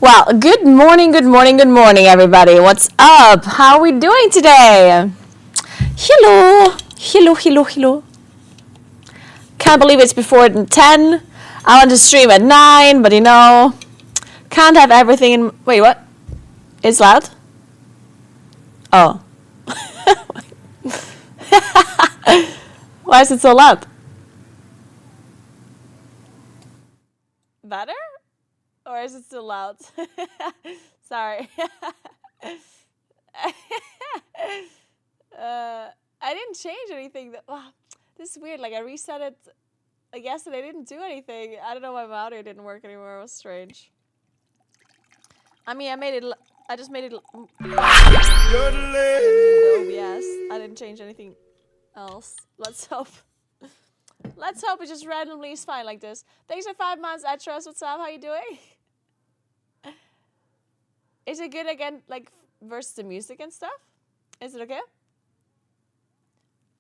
Well, good morning, good morning, good morning, everybody. What's up? How are we doing today? Hello, hello, hello, hello. Can't believe it's before 10. I want to stream at 9, but can't have everything in. Wait, what? It's loud? Oh. Why is it so loud? Better? Or is it still loud? Sorry. I didn't change anything. Wow, this is weird. Like, I reset it like yesterday. I didn't do anything. I don't know why my audio didn't work anymore. It was strange. I mean, I just made it. Yes, I didn't change anything else. Let's hope. Let's hope it just randomly is fine like this. Thanks for 5 months, Atros. What's up? How you doing? Is it good again, like, versus the music and stuff? Is it okay?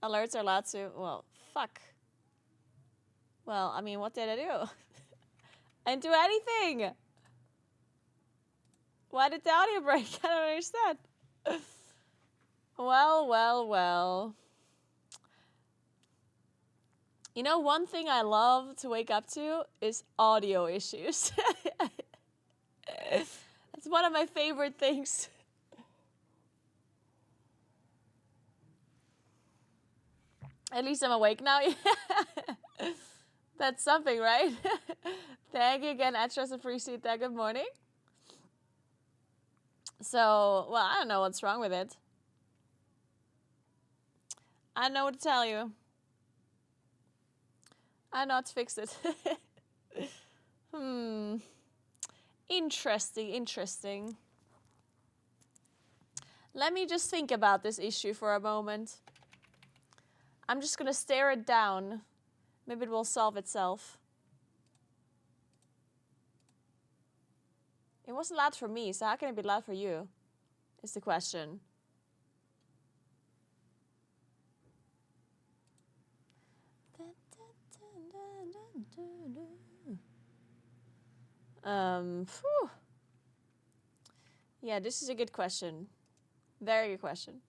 Alerts are loud too. Well, fuck. Well, I mean, what did I do? I didn't do anything. Why did the audio break? I don't understand. Well. You know, one thing I love to wake up to is audio issues. It's one of my favorite things. At least I'm awake now. That's something, right? Thank you again, Atros, appreciate that. Good morning. So, well, I don't know what's wrong with it. I don't know what to tell you. I know how to fix it. Interesting. Let me just think about this issue for a moment. I'm just gonna stare it down. Maybe it will solve itself. It wasn't loud for me, so how can it be loud for you? Is the question. Phew. Yeah, this is a good question. Very good question.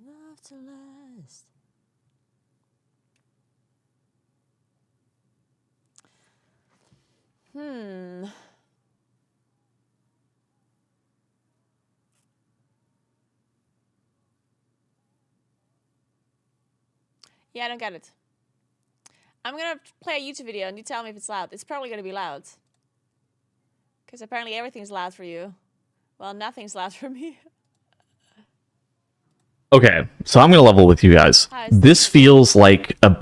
Love to last. Yeah, I don't get it. I'm gonna play a YouTube video and you tell me if it's loud. It's probably gonna be loud. Because apparently everything's loud for you. Well, nothing's loud for me. Okay, so I'm gonna level with you guys. Hi, this feels like a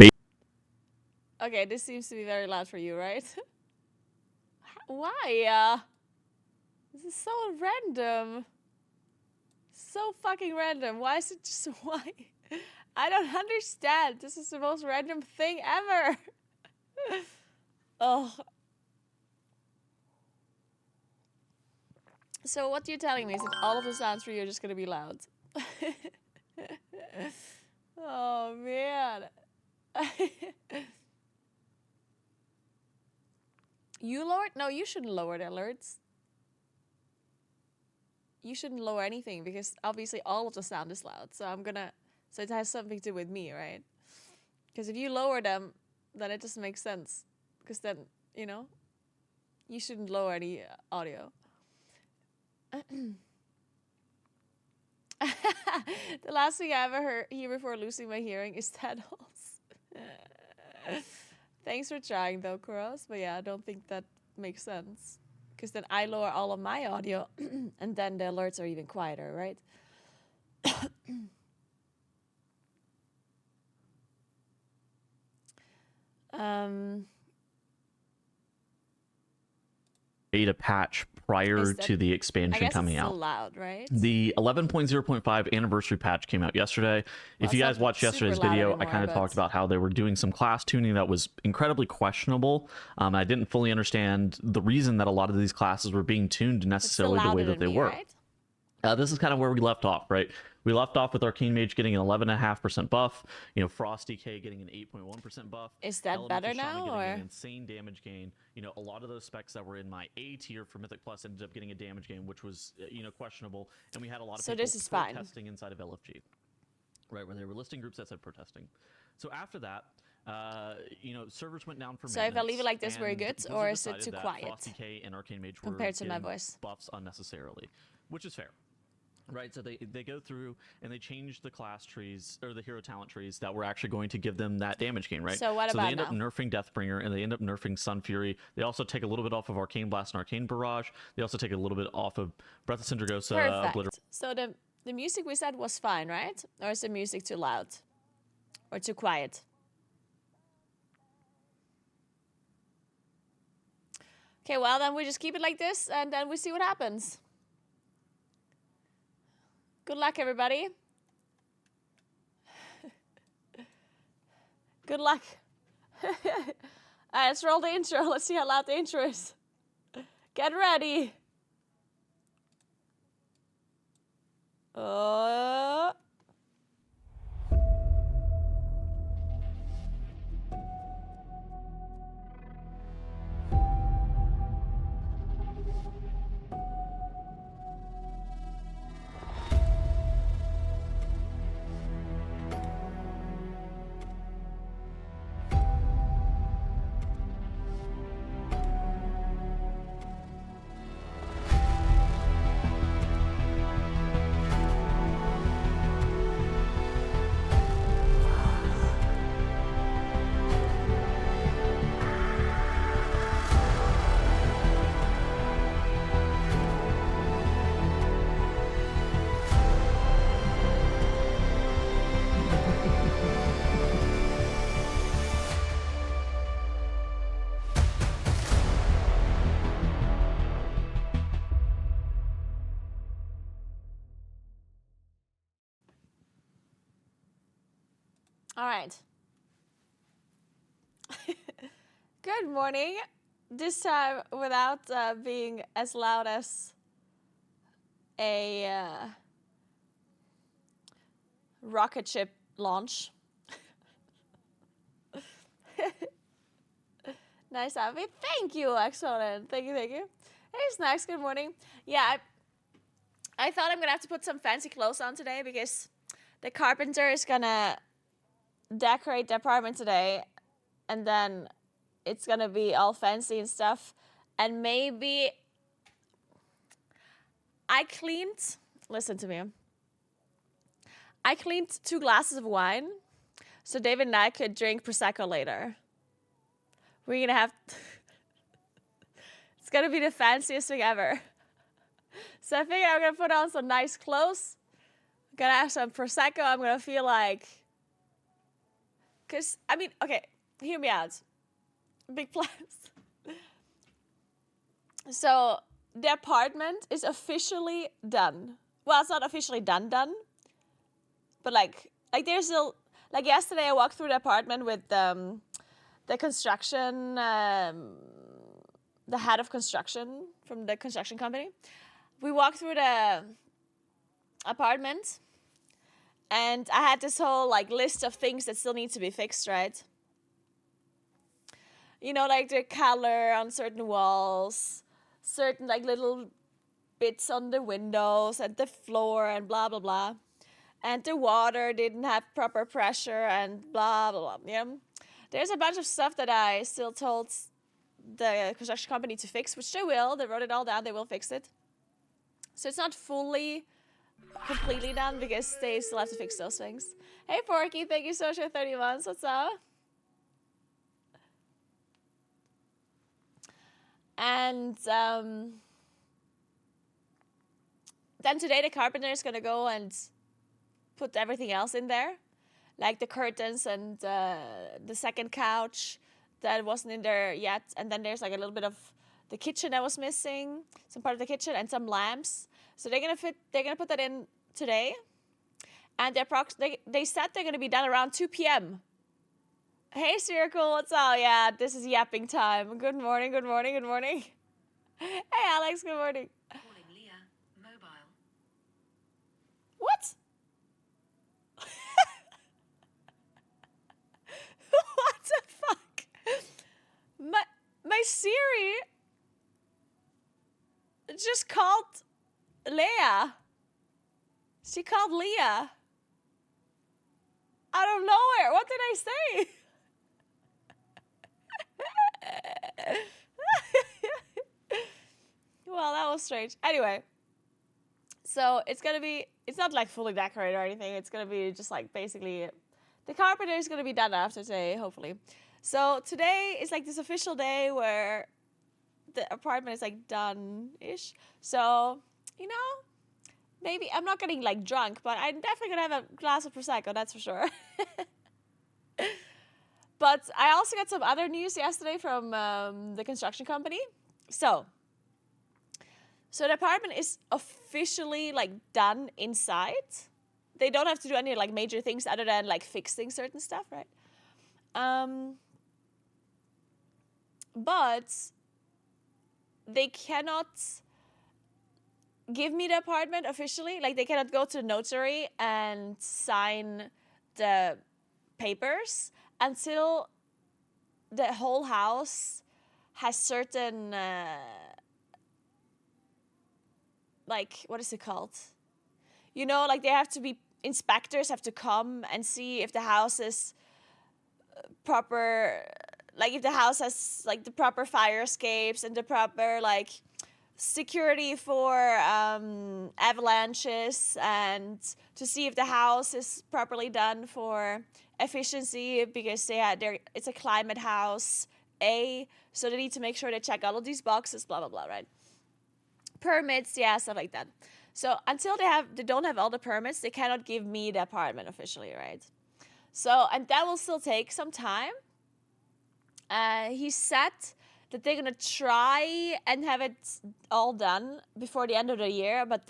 Okay, this seems to be very loud for you, right? Why? This is so random. So fucking random. Why is it just why? I don't understand. This is the most random thing ever. Oh. So what you're telling me is that all of the sounds for you are just gonna be loud. Oh man. You lowered? No, you shouldn't lower the alerts. You shouldn't lower anything because obviously all of the sound is loud. So so it has something to do with me, right? Because if you lower them, then it doesn't make sense. Because then, you shouldn't lower any audio. The last thing I ever hear before losing my hearing is Tedals. Thanks for trying though, Kuros. But yeah, I don't think that makes sense. Because then I lower all of my audio and then the alerts are even quieter, right? beta patch prior to the expansion coming out. Still loud, right? The 11.0.5 anniversary patch came out yesterday. If you guys watched yesterday's video, anymore, I kind of talked about how they were doing some class tuning that was incredibly questionable. I didn't fully understand the reason that a lot of these classes were being tuned necessarily the way that they were. Right? This is kind of where we left off, right? We left off with Arcane Mage getting an 11.5% buff, Frost DK getting an 8.1% buff. Is that Elemental better Shaman now, getting or? an insane damage gain. A lot of those specs that were in my A tier for Mythic Plus ended up getting a damage gain, which was, questionable. And we had a lot of So people this is fine. protesting inside of LFG, right? Where they were listing groups that said protesting. So after that, servers went down for So if I leave it like this, we're good, Blizzard or is it decided too that quiet Frost DK and Arcane Mage compared to were my getting voice? buffs unnecessarily, which is fair. Right, so they go through and they change the class trees or the hero talent trees that were actually going to give them that damage gain, right? So what So about they end up now? nerfing Deathbringer and they end up nerfing Sun Fury. They also take a little bit off of Arcane Blast and Arcane Barrage. They also take a little bit off of Breath of Syndragosa, Perfect. So the music we said was fine, right? Or is the music too loud? Or too quiet? Okay, well then we just keep it like this and then we see what happens. Good luck, everybody. Good luck. Alright, let's roll the intro. Let's see how loud the intro is. Get ready. All right. Good morning. This time without being as loud as a rocket ship launch. Nice outfit. Thank you, excellent. Thank you, thank you. Hey, Snacks, good morning. Yeah, I thought I'm going to have to put some fancy clothes on today because the carpenter is going to decorate the apartment today, and then it's going to be all fancy and stuff. And maybe listen to me. I cleaned 2 glasses of wine so David and I could drink Prosecco later. We're going to have... It's going to be the fanciest thing ever. So I figured I'm going to put on some nice clothes. I'm going to have some Prosecco. I'm going to feel like... Because, okay, hear me out. Big plans. So, the apartment is officially done. Well, it's not officially done. But, like there's still... Like, yesterday I walked through the apartment with the construction... the head of construction from the construction company. We walked through the apartment, and I had this whole list of things that still need to be fixed, right? Like the color on certain walls, certain little bits on the windows and the floor and blah blah blah, and the water didn't have proper pressure and blah blah blah. There's a bunch of stuff that I still told the construction company to fix, which they will. They wrote it all down. They will fix it. So it's not completely done because they still have to fix those things. Hey, Porky, thank you so much for 30 months. What's up? And then today the carpenter is going to go and put everything else in there, like the curtains and the second couch that wasn't in there yet, and then there's a little bit of the kitchen that was missing, some part of the kitchen, and some lamps. So they're gonna put that in today, and they said they're gonna be done around 2 p.m. Hey, Circle, what's up? Yeah, this is yapping time. Good morning, good morning, good morning. Hey, Alex, good morning. Calling Leah, mobile. What? What the fuck? My Siri just called Leia. She called Leah. Out of nowhere. What did I say? Well, that was strange. Anyway, so it's not like fully decorated or anything. It's gonna be just like basically, the carpenter is gonna be done after today, hopefully. So today is like this official day where the apartment is like done-ish. So, you know, maybe I'm not getting like drunk, but I'm definitely gonna have a glass of Prosecco, that's for sure. But I also got some other news yesterday from the construction company. So the apartment is officially like done inside. They don't have to do any like major things other than like fixing certain stuff, right? But they cannot give me the apartment officially. Like they cannot go to the notary and sign the papers until the whole house has certain like, what is it called? You know, like they have to be, inspectors have to come and see if the house is proper, like if the house has like the proper fire escapes and the proper like security for avalanches, and to see if the house is properly done for efficiency, because it's a climate house, so they need to make sure they check all of these boxes, blah blah blah, right? Permits, yeah, stuff like that. So until they don't have all the permits, they cannot give me the apartment officially, right? So, and that will still take some time. He said that they're gonna try and have it all done before the end of the year, but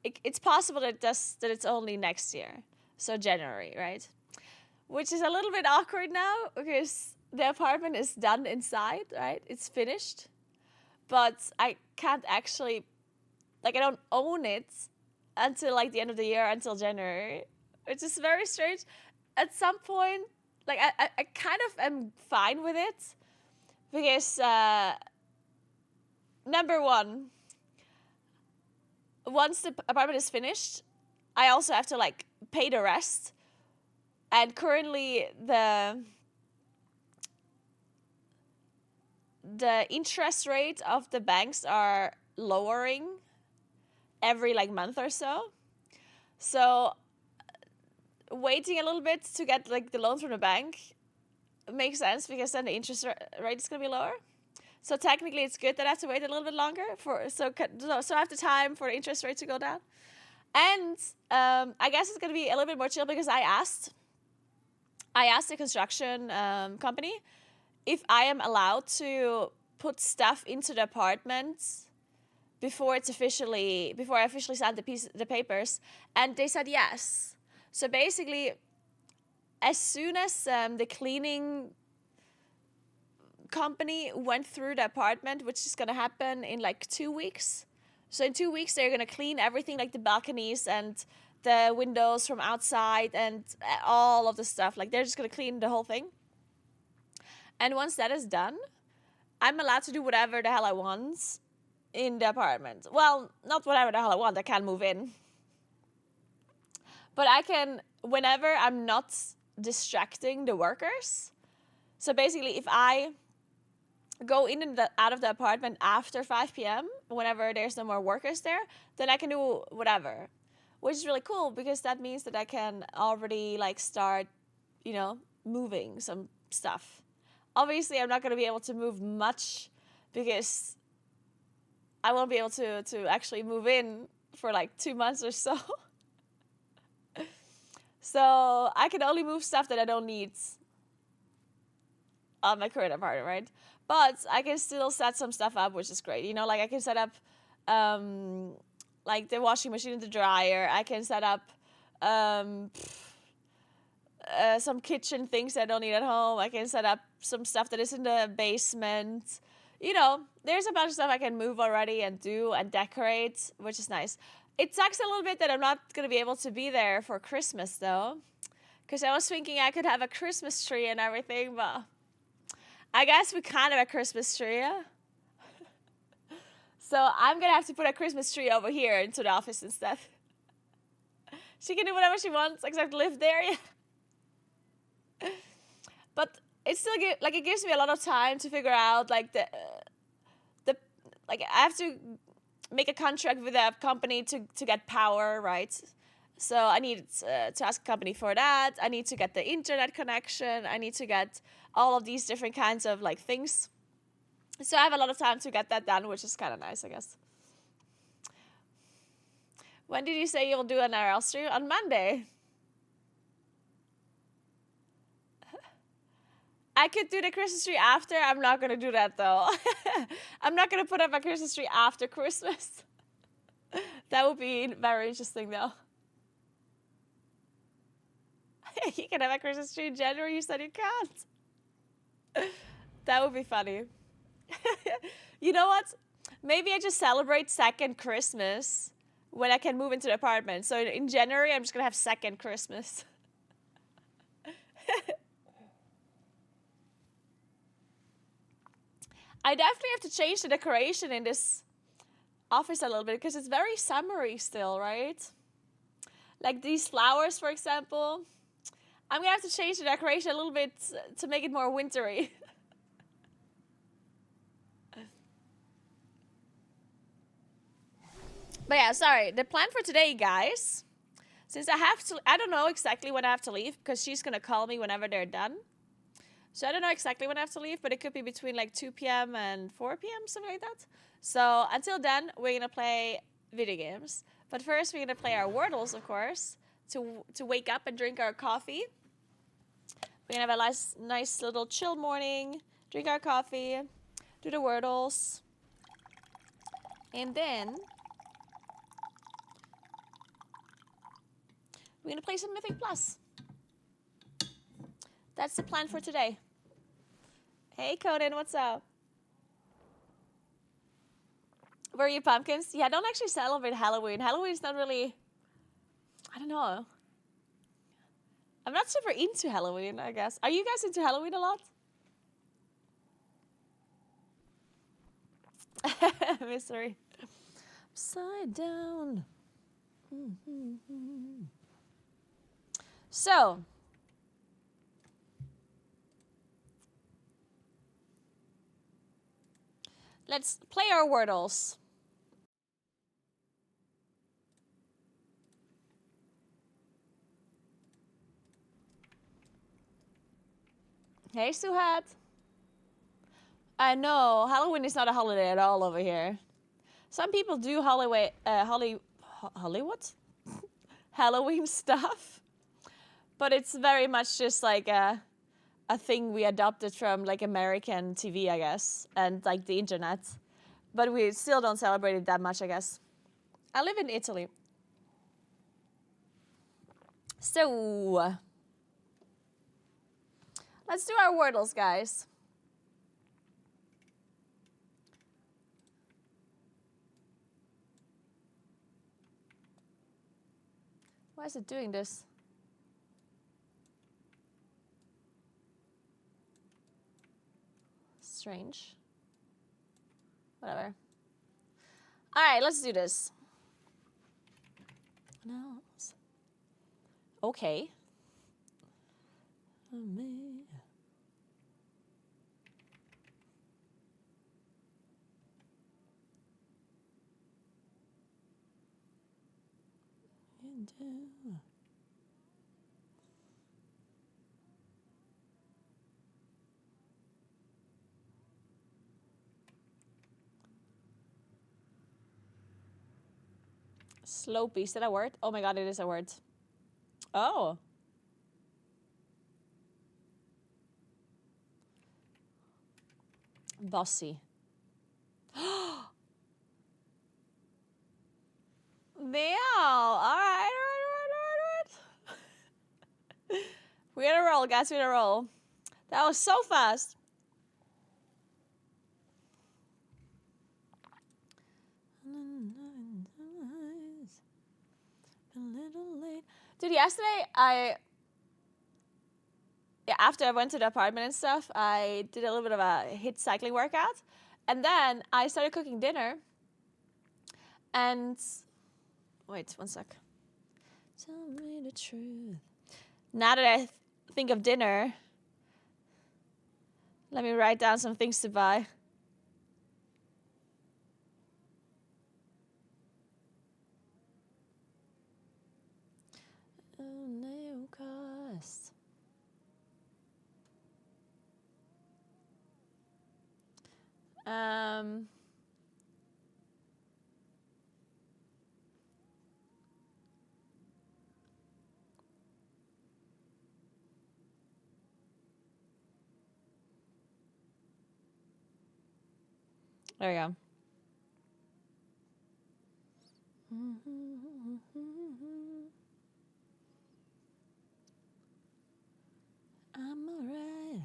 it's possible that it's only next year, so January, right? Which is a little bit awkward now because the apartment is done inside, right? It's finished, but I can't actually, like, I don't own it until like the end of the year, until January, which is very strange. At some point, like I kind of am fine with it. Because, number one, once the apartment is finished, I also have to, like, pay the rest. And currently, the interest rate of the banks are lowering every, like, month or so. So, waiting a little bit to get, like, the loan from the bank makes sense, because then the interest rate is going to be lower. So technically it's good that I have to wait a little bit longer so I have the time for the interest rate to go down. And I guess it's going to be a little bit more chill, because I asked the construction company if I am allowed to put stuff into the apartment before I officially signed the papers, and they said yes. So basically, as soon as the cleaning company went through the apartment, which is going to happen in like 2 weeks. So in 2 weeks, they're going to clean everything, like the balconies and the windows from outside and all of the stuff. Like they're just going to clean the whole thing. And once that is done, I'm allowed to do whatever the hell I want in the apartment. Well, not whatever the hell I want. I can't move in. But I can, whenever I'm not distracting the workers. So basically, if I go in and out of the apartment after 5 p.m., whenever there's no more workers there, then I can do whatever, which is really cool, because that means that I can already like start, you know, moving some stuff. Obviously, I'm not going to be able to move much, because I won't be able to actually move in for like 2 months or so. So I can only move stuff that I don't need on my current apartment, right? But I can still set some stuff up, which is great. You know, like I can set up like the washing machine and the dryer. I can set up some kitchen things that I don't need at home. I can set up some stuff that is in the basement. You know, there's a bunch of stuff I can move already and do and decorate, which is nice. It sucks a little bit that I'm not going to be able to be there for Christmas, though. Because I was thinking I could have a Christmas tree and everything, but I guess we can't have a Christmas tree. Yeah? So I'm going to have to put a Christmas tree over here into the office instead. She can do whatever she wants, except live there. Yeah. But it still it gives me a lot of time to figure out like the like I have to make a contract with a company to get power, right? So I need to ask a company for that. I need to get the internet connection. I need to get all of these different kinds of like things. So I have a lot of time to get that done, which is kind of nice, I guess. When did you say you'll do an IRL stream? On Monday. I could do the Christmas tree after. I'm not going to do that, though. I'm not going to put up a Christmas tree after Christmas. That would be very interesting, though. You can have a Christmas tree in January. You said you can't. That would be funny. You know what? Maybe I just celebrate second Christmas when I can move into the apartment. So in January, I'm just going to have second Christmas. I definitely have to change the decoration in this office a little bit because it's very summery still, right? Like these flowers, for example. I'm going to have to change the decoration a little bit to make it more wintry. But yeah, sorry. The plan for today, guys, since I don't know exactly when I have to leave because she's going to call me whenever they're done. So I don't know exactly when I have to leave, but it could be between like 2 p.m. and 4 p.m., something like that. So until then, we're going to play video games. But first, we're going to play our Wordles, of course, to wake up and drink our coffee. We're going to have a nice little chill morning, drink our coffee, do the Wordles. And then we're going to play some Mythic Plus. That's the plan for today. Hey, Conan, what's up? Were you pumpkins? Yeah, I don't actually celebrate Halloween. Halloween's not really... I don't know. I'm not super into Halloween, I guess. Are you guys into Halloween a lot? Mystery. Upside down. So... let's play our Wordles. Hey, Suhat. I know, Halloween is not a holiday at all over here. Some people do Hollywood Halloween stuff, but it's very much just like a thing we adopted from like American TV, I guess, and like the internet. But we still don't celebrate it that much, I guess. I live in Italy. So, let's do our Wordles, guys. Why is it doing this? Strange. Whatever. All right, let's do this. No. Okay. Me. Slopey, is that a word? Oh my god, it is a word. Oh. Bossy. Meow. Alright. We're gonna roll, guys. We're gonna roll. That was so fast. Dude, yesterday after I went to the apartment and stuff, I did a little bit of a HIIT cycling workout. And then I started cooking dinner. And wait, one sec. Tell me the truth. Now that I think of dinner, let me write down some things to buy. Oh, no cost. There we go. I'm alright.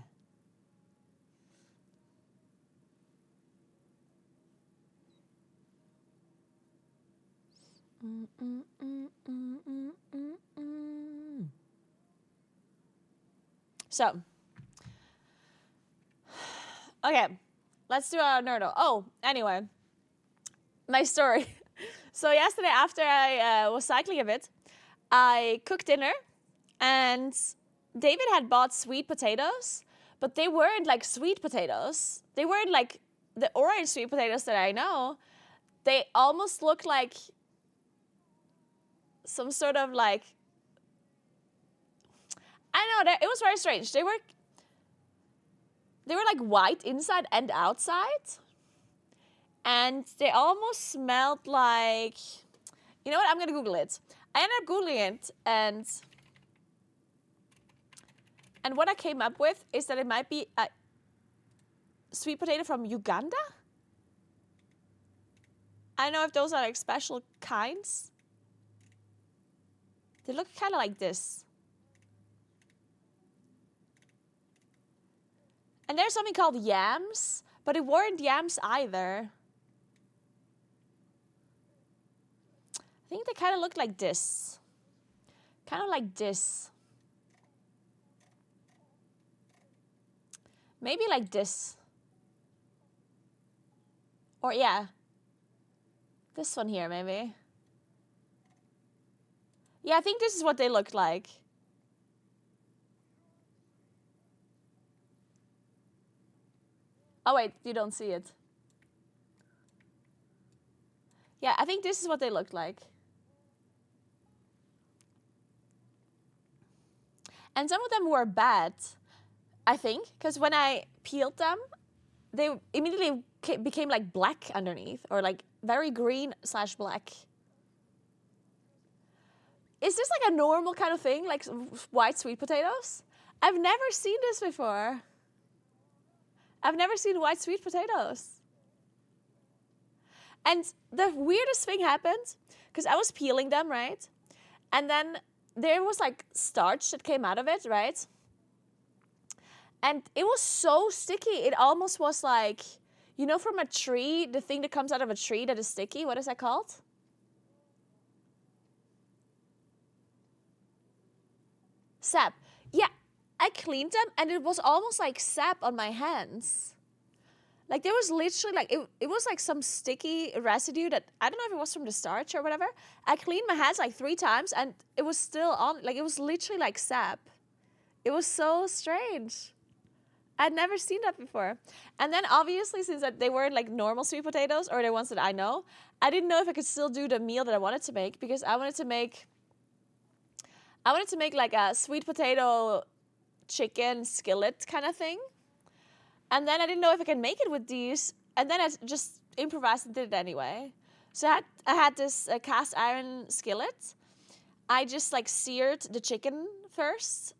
So, okay, let's do our nerdle. Oh, anyway, my story. So yesterday after I was cycling a bit, I cooked dinner, and David had bought sweet potatoes, but they weren't like sweet potatoes. They weren't like the orange sweet potatoes that I know. They almost looked like some sort of like, I don't know, it was very strange. They were like white inside and outside. And they almost smelled like, you know what, I'm going to Google it. I ended up Googling it, and what I came up with is that it might be a sweet potato from Uganda. I don't know if those are like special kinds. They look kind of like this. And there's something called yams, but it weren't yams either. I think they kind of looked like this. Kind of like this. Maybe like this. Or yeah. This one here, maybe. Yeah, I think this is what they looked like. Oh wait, you don't see it. Yeah, I think this is what they looked like. And some of them were bad, I think, because when I peeled them, they immediately became like black underneath, or like very green/black. Is this like a normal kind of thing, like white sweet potatoes? I've never seen this before. I've never seen white sweet potatoes. And the weirdest thing happened, because I was peeling them, right? And then there was like starch that came out of it, right? And it was so sticky. It almost was like, you know, from a tree, the thing that comes out of a tree that is sticky. What is that called? Sap. Yeah, I cleaned them, and it was almost like sap on my hands. Like there was literally like, it was like some sticky residue that, I don't know if it was from the starch or whatever. I cleaned my hands like 3 times, and it was still on, like it was literally like sap. It was so strange. I'd never seen that before. And then obviously, since that they weren't like normal sweet potatoes, or the ones that I know, I didn't know if I could still do the meal that I wanted to make, because I wanted to make like a sweet potato chicken skillet kind of thing. And then I didn't know if I could make it with these. And then I just improvised and did it anyway. So I had this cast iron skillet. I just like seared the chicken first.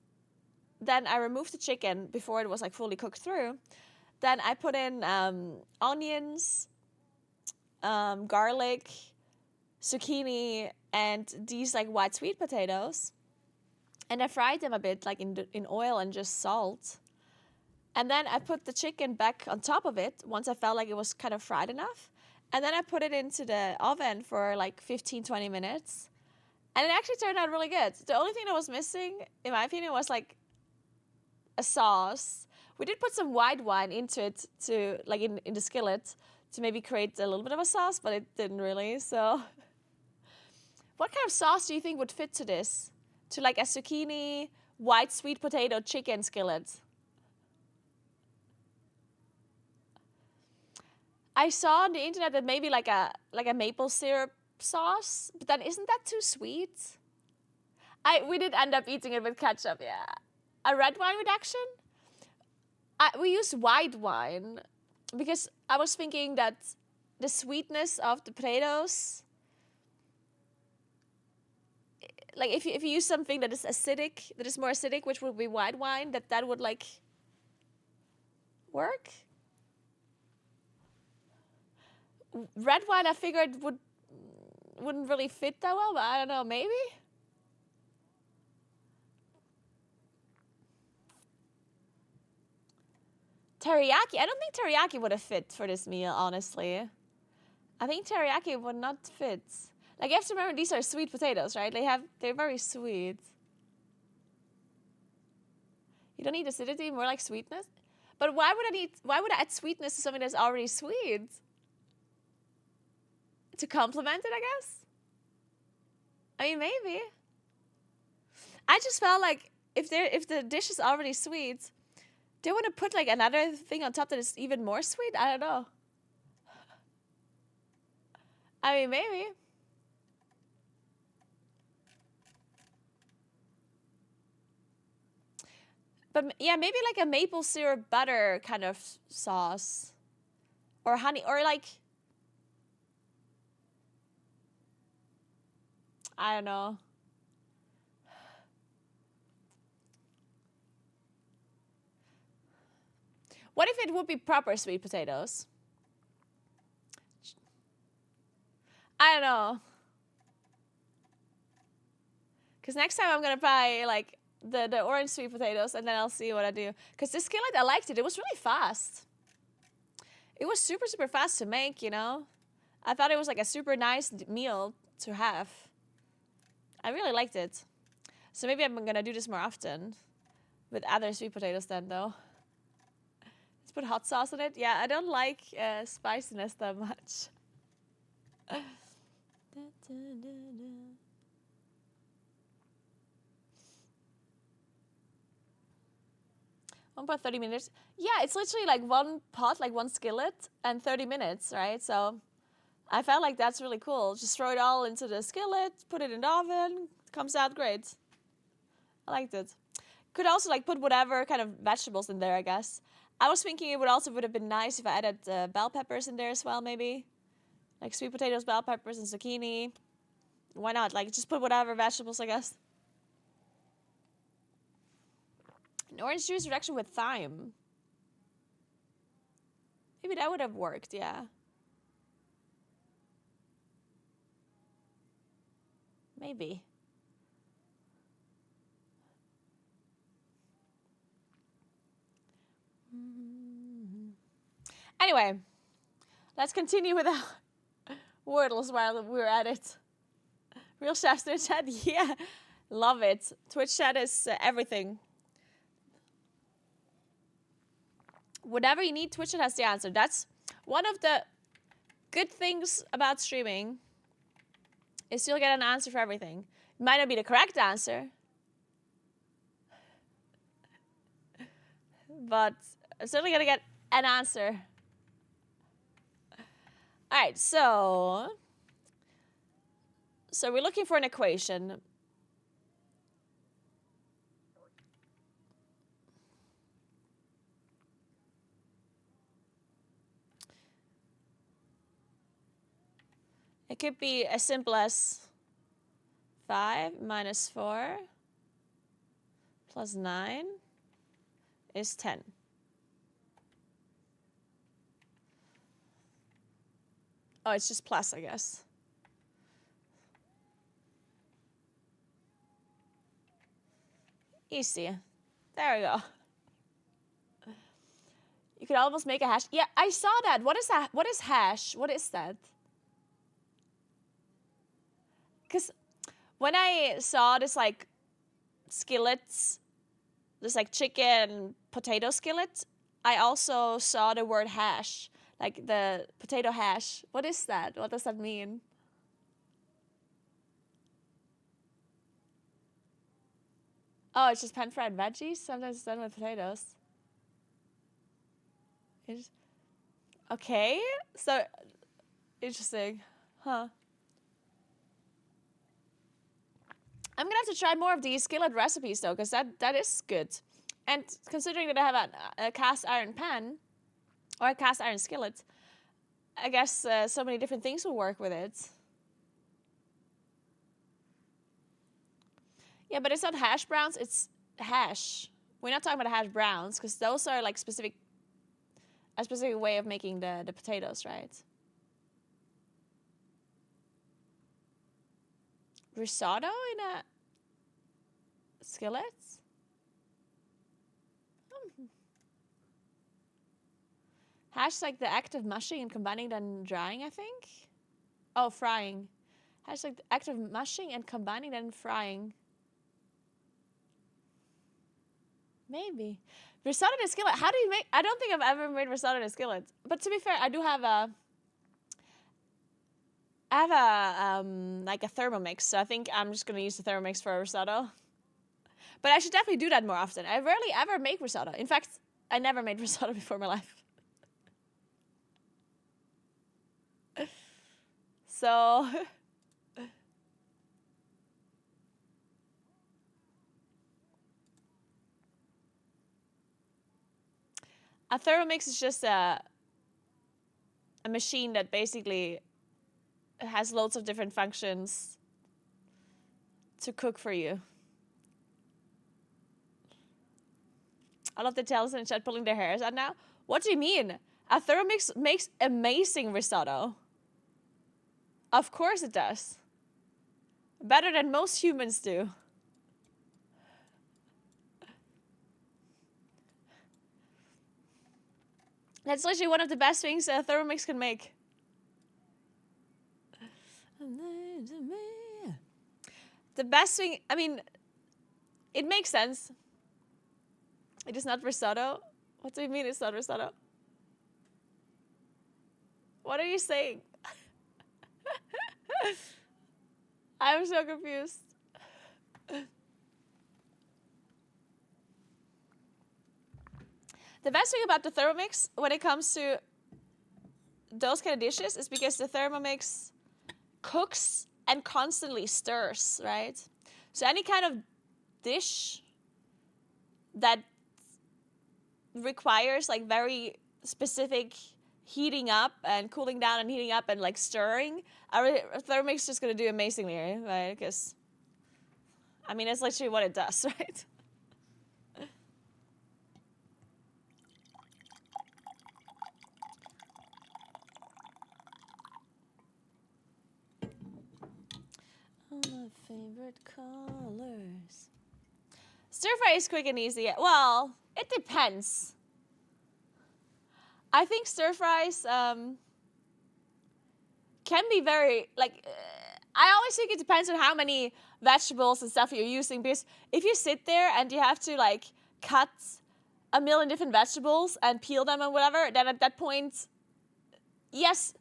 Then I removed the chicken before it was like fully cooked through. Then I put in onions, garlic, zucchini, and these like white sweet potatoes. And I fried them a bit like in oil and just salt. And then I put the chicken back on top of it once I felt like it was kind of fried enough. And then I put it into the oven for like 15, 20 minutes. And it actually turned out really good. The only thing that was missing, in my opinion, was like a sauce. We did put some white wine into it to, like in the skillet, to maybe create a little bit of a sauce, but it didn't really, so. What kind of sauce do you think would fit to this? To like a zucchini, white sweet potato, chicken skillet? I saw on the internet that maybe like a maple syrup sauce, but then isn't that too sweet? We did end up eating it with ketchup, yeah. A red wine reduction? We used white wine because I was thinking that the sweetness of the potatoes, like if you use something that is acidic, that is more acidic, which would be white wine, that would like work. Red wine I figured wouldn't really fit that well, but I don't know, maybe? Teriyaki? I don't think teriyaki would have fit for this meal, honestly. I think teriyaki would not fit. Like, you have to remember, these are sweet potatoes, right? They're very sweet. You don't need acidity, more like sweetness. But why would I add sweetness to something that's already sweet? To complement it, I guess? I mean, maybe. I just felt like if the dish is already sweet, do you want to put like another thing on top that is even more sweet? I don't know. I mean, maybe. But yeah, maybe like a maple syrup butter kind of sauce. Or honey, or like, I don't know. What if it would be proper sweet potatoes? I don't know. Because next time I'm going to buy like the orange sweet potatoes and then I'll see what I do. Because this skillet, I liked it. It was really fast. It was super, super fast to make, you know. I thought it was like a super nice meal to have. I really liked it. So maybe I'm going to do this more often. With other sweet potatoes then, though. Let's put hot sauce on it. Yeah, I don't like spiciness that much. 1.30 minutes. Yeah, it's literally like one pot, like one skillet, and 30 minutes, right? So I felt like that's really cool. Just throw it all into the skillet, put it in the oven. It comes out great. I liked it. Could also like put whatever kind of vegetables in there, I guess. I was thinking it would have been nice if I added bell peppers in there as well, maybe. Like sweet potatoes, bell peppers, and zucchini. Why not? Like, just put whatever vegetables, I guess. An orange juice reduction with thyme. Maybe that would have worked, yeah. Maybe. Anyway, let's continue with our Wordles while we're at it. Real chefs Twitch chat, yeah, love it. Twitch chat is everything. Whatever you need, Twitch chat has the answer. That's one of the good things about streaming. Is you'll get an answer for everything. It might not be the correct answer, but I'm certainly gonna get an answer. All right, so we're looking for an equation. It could be as simple as 5 minus 4 plus 9 is 10. Oh, it's just plus, I guess. Easy. There we go. You could almost make a hash. Yeah, I saw that. What is that? What is hash? What is that? Because when I saw this like skillets, this like chicken potato skillet, I also saw the word hash, like the potato hash. What is that? What does that mean? Oh, it's just pan-fried veggies? Sometimes it's done with potatoes. Okay, so interesting. Huh. I'm gonna have to try more of these skillet recipes though, because that is good. And considering that I have a cast iron pan, or a cast iron skillet, I guess so many different things will work with it. Yeah, but it's not hash browns, it's hash. We're not talking about hash browns, because those are like a specific way of making the potatoes, right? Risotto in a skillet? Hash like the act of mushing and combining then drying, I think. Oh, frying. Hash like the act of mushing and combining then frying. Maybe. Risotto in a skillet. How do you make... I don't think I've ever made risotto in a skillet. But to be fair, I do have a... I have like a Thermomix, so I think I'm just going to use the Thermomix for a risotto. But I should definitely do that more often. I rarely ever make risotto. In fact, I never made risotto before in my life. So... a Thermomix is just a machine that basically has loads of different functions to cook for you. I love the tales in the chat pulling their hairs out now. What do you mean? A Thermomix makes amazing risotto. Of course it does. Better than most humans do. That's literally one of the best things a Thermomix can make. The best thing, I mean, it makes sense. It is not risotto. What do you mean it's not risotto? What are you saying? I'm so confused. The best thing about the Thermomix when it comes to those kind of dishes is because the Thermomix cooks and constantly stirs, right? So any kind of dish that requires like very specific heating up and cooling down and heating up and like stirring, a Thermomix is just gonna do amazingly, right? Because, I mean, that's literally what it does, right? All my favorite colors. Stir fry is quick and easy. Well, it depends. I think stir fries can be very, like, I always think it depends on how many vegetables and stuff you're using, because if you sit there and you have to, like, cut a million different vegetables and peel them and whatever, then at that point, yes,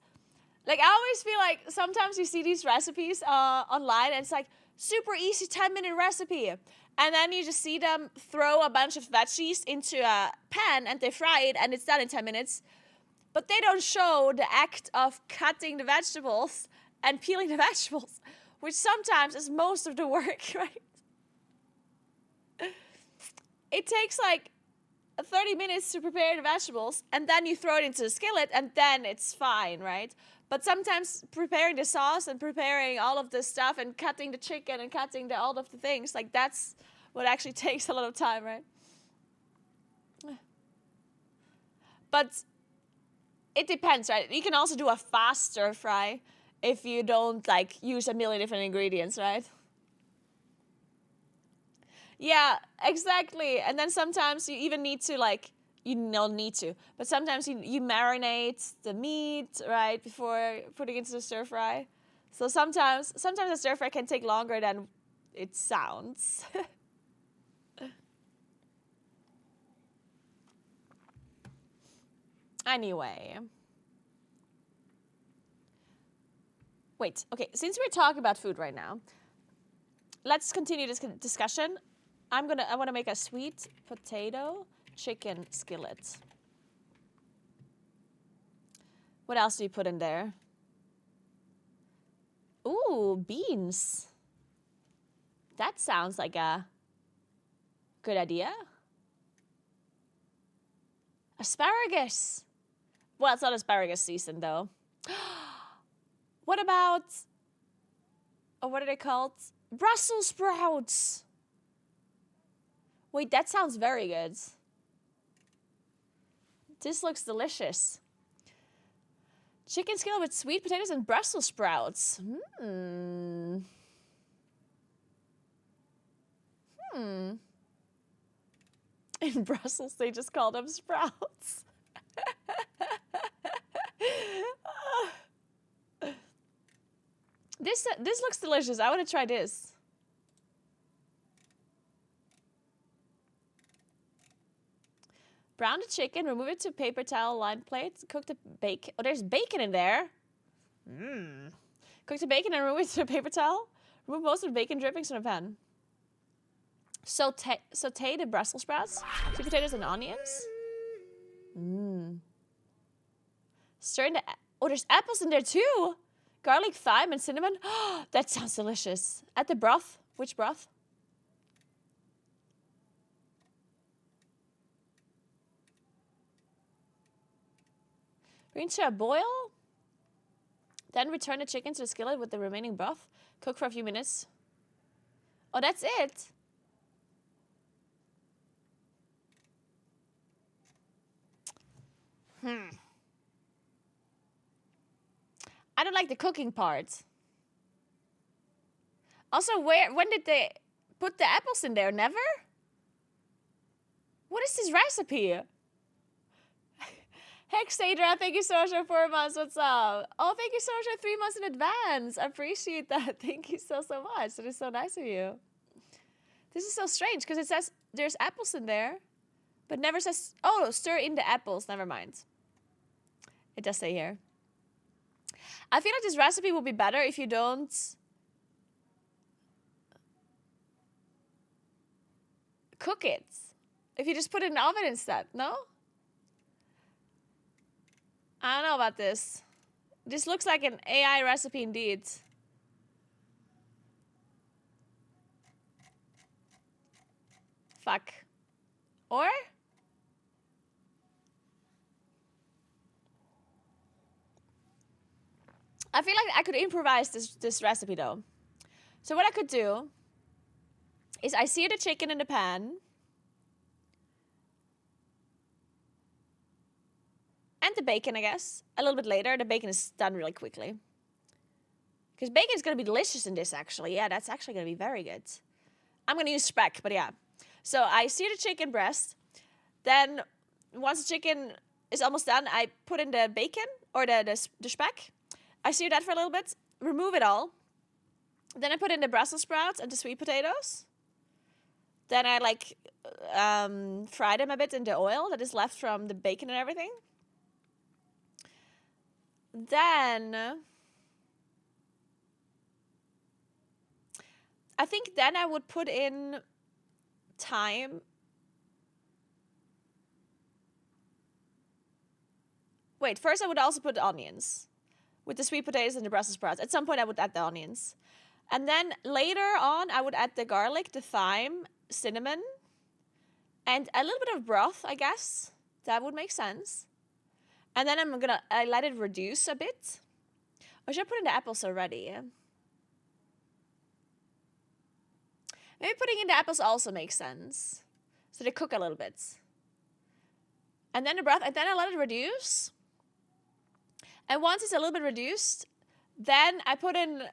like, I always feel like sometimes you see these recipes online and it's like, super easy 10-minute recipe. And then you just see them throw a bunch of veggies into a pan and they fry it and it's done in 10 minutes. But they don't show the act of cutting the vegetables and peeling the vegetables, which sometimes is most of the work, right? It takes like 30 minutes to prepare the vegetables and then you throw it into the skillet and then it's fine, right? But sometimes preparing the sauce and preparing all of this stuff and cutting the chicken and cutting all of the things, like that's what actually takes a lot of time, right? But it depends, right? You can also do a fast stir fry if you don't like use a million different ingredients, right? Yeah, exactly. And then sometimes you even need to like, you don't need to, but sometimes you marinate the meat, right, before putting it into the stir fry. So sometimes a stir fry can take longer than it sounds. Anyway. Wait, okay, since we're talking about food right now, let's continue this discussion. I want to make a sweet potato chicken skillet. What else do you put in there? Ooh, beans. That sounds like a good idea. Asparagus. Well, it's not asparagus season, though. What about... Oh, what are they called? Brussels sprouts. Wait, that sounds very good. This looks delicious. Chicken skillet with sweet potatoes and Brussels sprouts. In Brussels, they just call them sprouts. This looks delicious. I want to try this. Brown the chicken, remove it to paper towel lined plate, cook the bacon. Oh, there's bacon in there. Cook the bacon and remove it to a paper towel. Remove most of the bacon drippings from the pan. Saute the Brussels sprouts, sweet potatoes and onions. Stir in the... Oh, there's apples in there too. Garlic, thyme, and cinnamon. That sounds delicious. Add the broth. Which broth? Bring to a boil. Then return the chicken to the skillet with the remaining broth. Cook for a few minutes. Oh, that's it. I don't like the cooking part. Also, when did they put the apples in there? Never? What is this recipe? Hexadra, thank you so much for 4 months. What's up? Oh, thank you so much for 3 months in advance. I appreciate that. Thank you so much. That is so nice of you. This is so strange because it says there's apples in there, but never says, oh, stir in the apples. Never mind. It does say here. I feel like this recipe will be better if you don't cook it. If you just put it in the oven instead, no? I don't know about this. This looks like an AI recipe indeed. Fuck. Or? I feel like I could improvise this recipe though. So what I could do is I sear the chicken in the pan. And the bacon, I guess. A little bit later. The bacon is done really quickly. Because bacon is going to be delicious in this, actually. Yeah, that's actually going to be very good. I'm going to use speck, but yeah. So I sear the chicken breast. Then, once the chicken is almost done, I put in the bacon, or the speck. I sear that for a little bit. Remove it all. Then I put in the Brussels sprouts and the sweet potatoes. Then I, fry them a bit in the oil that is left from the bacon and everything. Then, I think then I would put in thyme. Wait, first I would also put onions with the sweet potatoes and the Brussels sprouts. At some point I would add the onions. And then later on I would add the garlic, the thyme, cinnamon, and a little bit of broth, I guess. That would make sense. And then I let it reduce a bit. Or should I put in the apples already? Maybe putting in the apples also makes sense. So they cook a little bit. And then the broth, and then I let it reduce. And once it's a little bit reduced, then I put in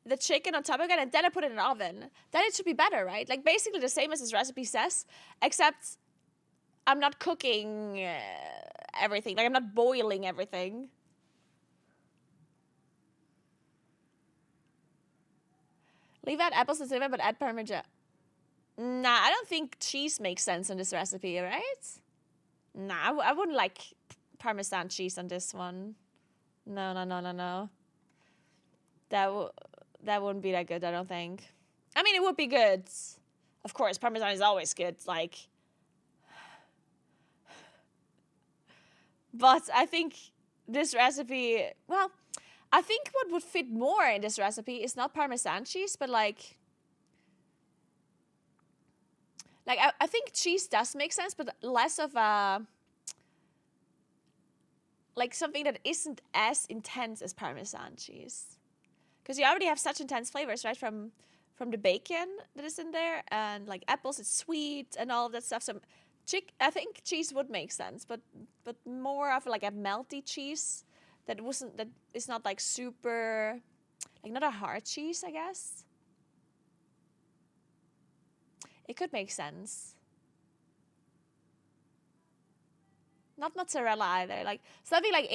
the chicken on top again, and then I put it in the oven. Then it should be better, right? Like basically the same as this recipe says, except I'm not cooking everything. Like I'm not boiling everything. Leave out apples and cinnamon, but add parmesan. Nah, I don't think cheese makes sense in this recipe, right? Nah, I wouldn't like Parmesan cheese on this one. No. That wouldn't be that good, I don't think. I mean, it would be good. Of course, Parmesan is always good, like. But I think this recipe, well, I think what would fit more in this recipe is not Parmesan cheese, but like I think cheese does make sense, but less of a, like something that isn't as intense as Parmesan cheese. Because you already have such intense flavors, right? From the bacon that is in there, and like apples, it's sweet and all of that stuff. So I think cheese would make sense, but more of like a melty cheese that is not like super, like not a hard cheese, I guess. It could make sense. Not mozzarella either, like something like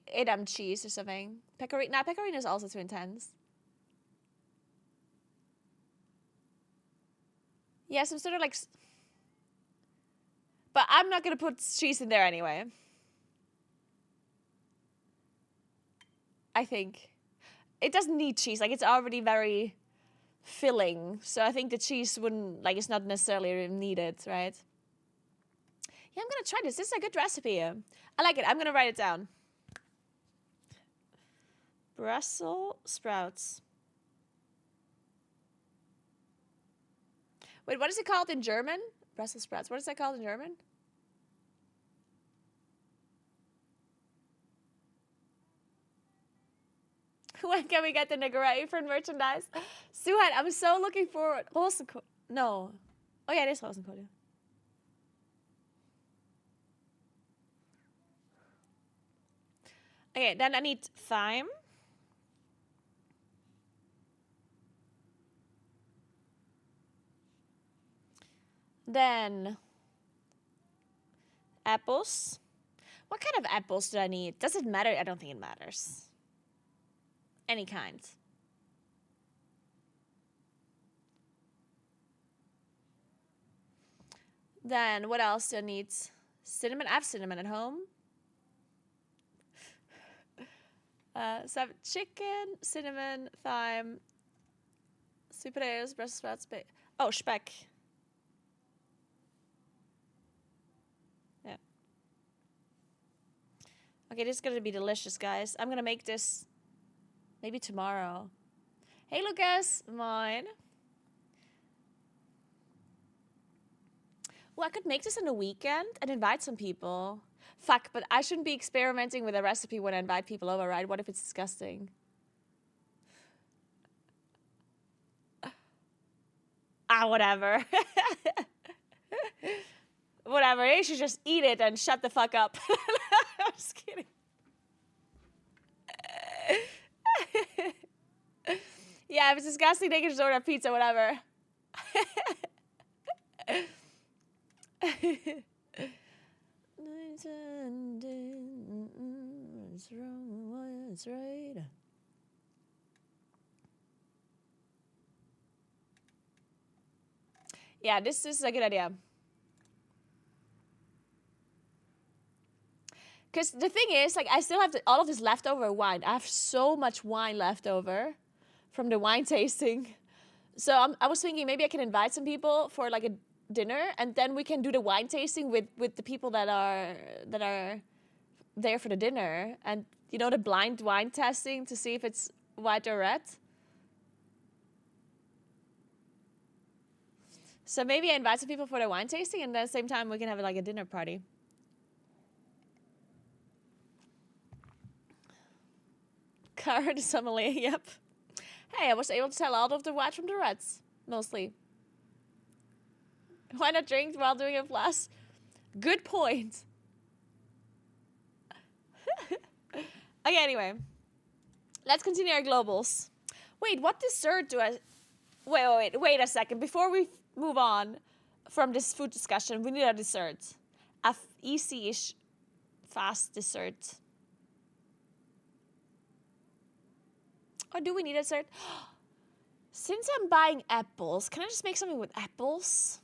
Edam cheese or something. Pecorino is also too intense. Yeah, some sort of like, but I'm not gonna put cheese in there anyway. I think it doesn't need cheese, like it's already very filling, so I think the cheese wouldn't, like, it's not necessarily needed, right? Yeah, I'm gonna try this. This is a good recipe. I like it. I'm gonna write it down. Brussels sprouts. Wait, what is it called in German? Brussels sprouts. What is that called in German? When can we get the Naguura apron merchandise? Suhan, I'm so looking forward. Rosenkohl. No. Oh yeah, it is Rosenkohl. Yeah. Okay, then I need thyme. Then apples. What kind of apples do I need? Does it matter? I don't think it matters. Any kind. Then what else do I need? Cinnamon. I have cinnamon at home. So I have chicken, cinnamon, thyme, sweet potatoes, Brussels sprouts, oh, speck. Yeah. Okay, this is gonna be delicious, guys. I'm gonna make this maybe tomorrow. Hey, Lucas, mine. Well, I could make this on the weekend and invite some people. Fuck, but I shouldn't be experimenting with a recipe when I invite people over, right? What if it's disgusting? Whatever. Whatever. You should just eat it and shut the fuck up. I'm just kidding. Yeah, if it's disgusting, they can just order a pizza, whatever. What's wrong? What's right? Yeah, this is a good idea. Because the thing is, like, I still have all of this leftover wine. I have so much wine left over from the wine tasting. So I was thinking maybe I can invite some people for like a dinner, and then we can do the wine tasting with the people that are there for the dinner, and you know, the blind wine testing to see if it's white or red. So maybe I invite some people for the wine tasting, and at the same time we can have like a dinner party. Cara de sommelier, yep. Hey, I was able to tell all of the white from the reds, mostly. Why not drink while doing a flash? Good point. Okay, anyway. Let's continue our globals. Wait, what dessert do I... Wait a second. Before we move on from this food discussion, we need a dessert. A easy-ish, fast dessert. Or do we need a dessert? Since I'm buying apples, can I just make something with apples?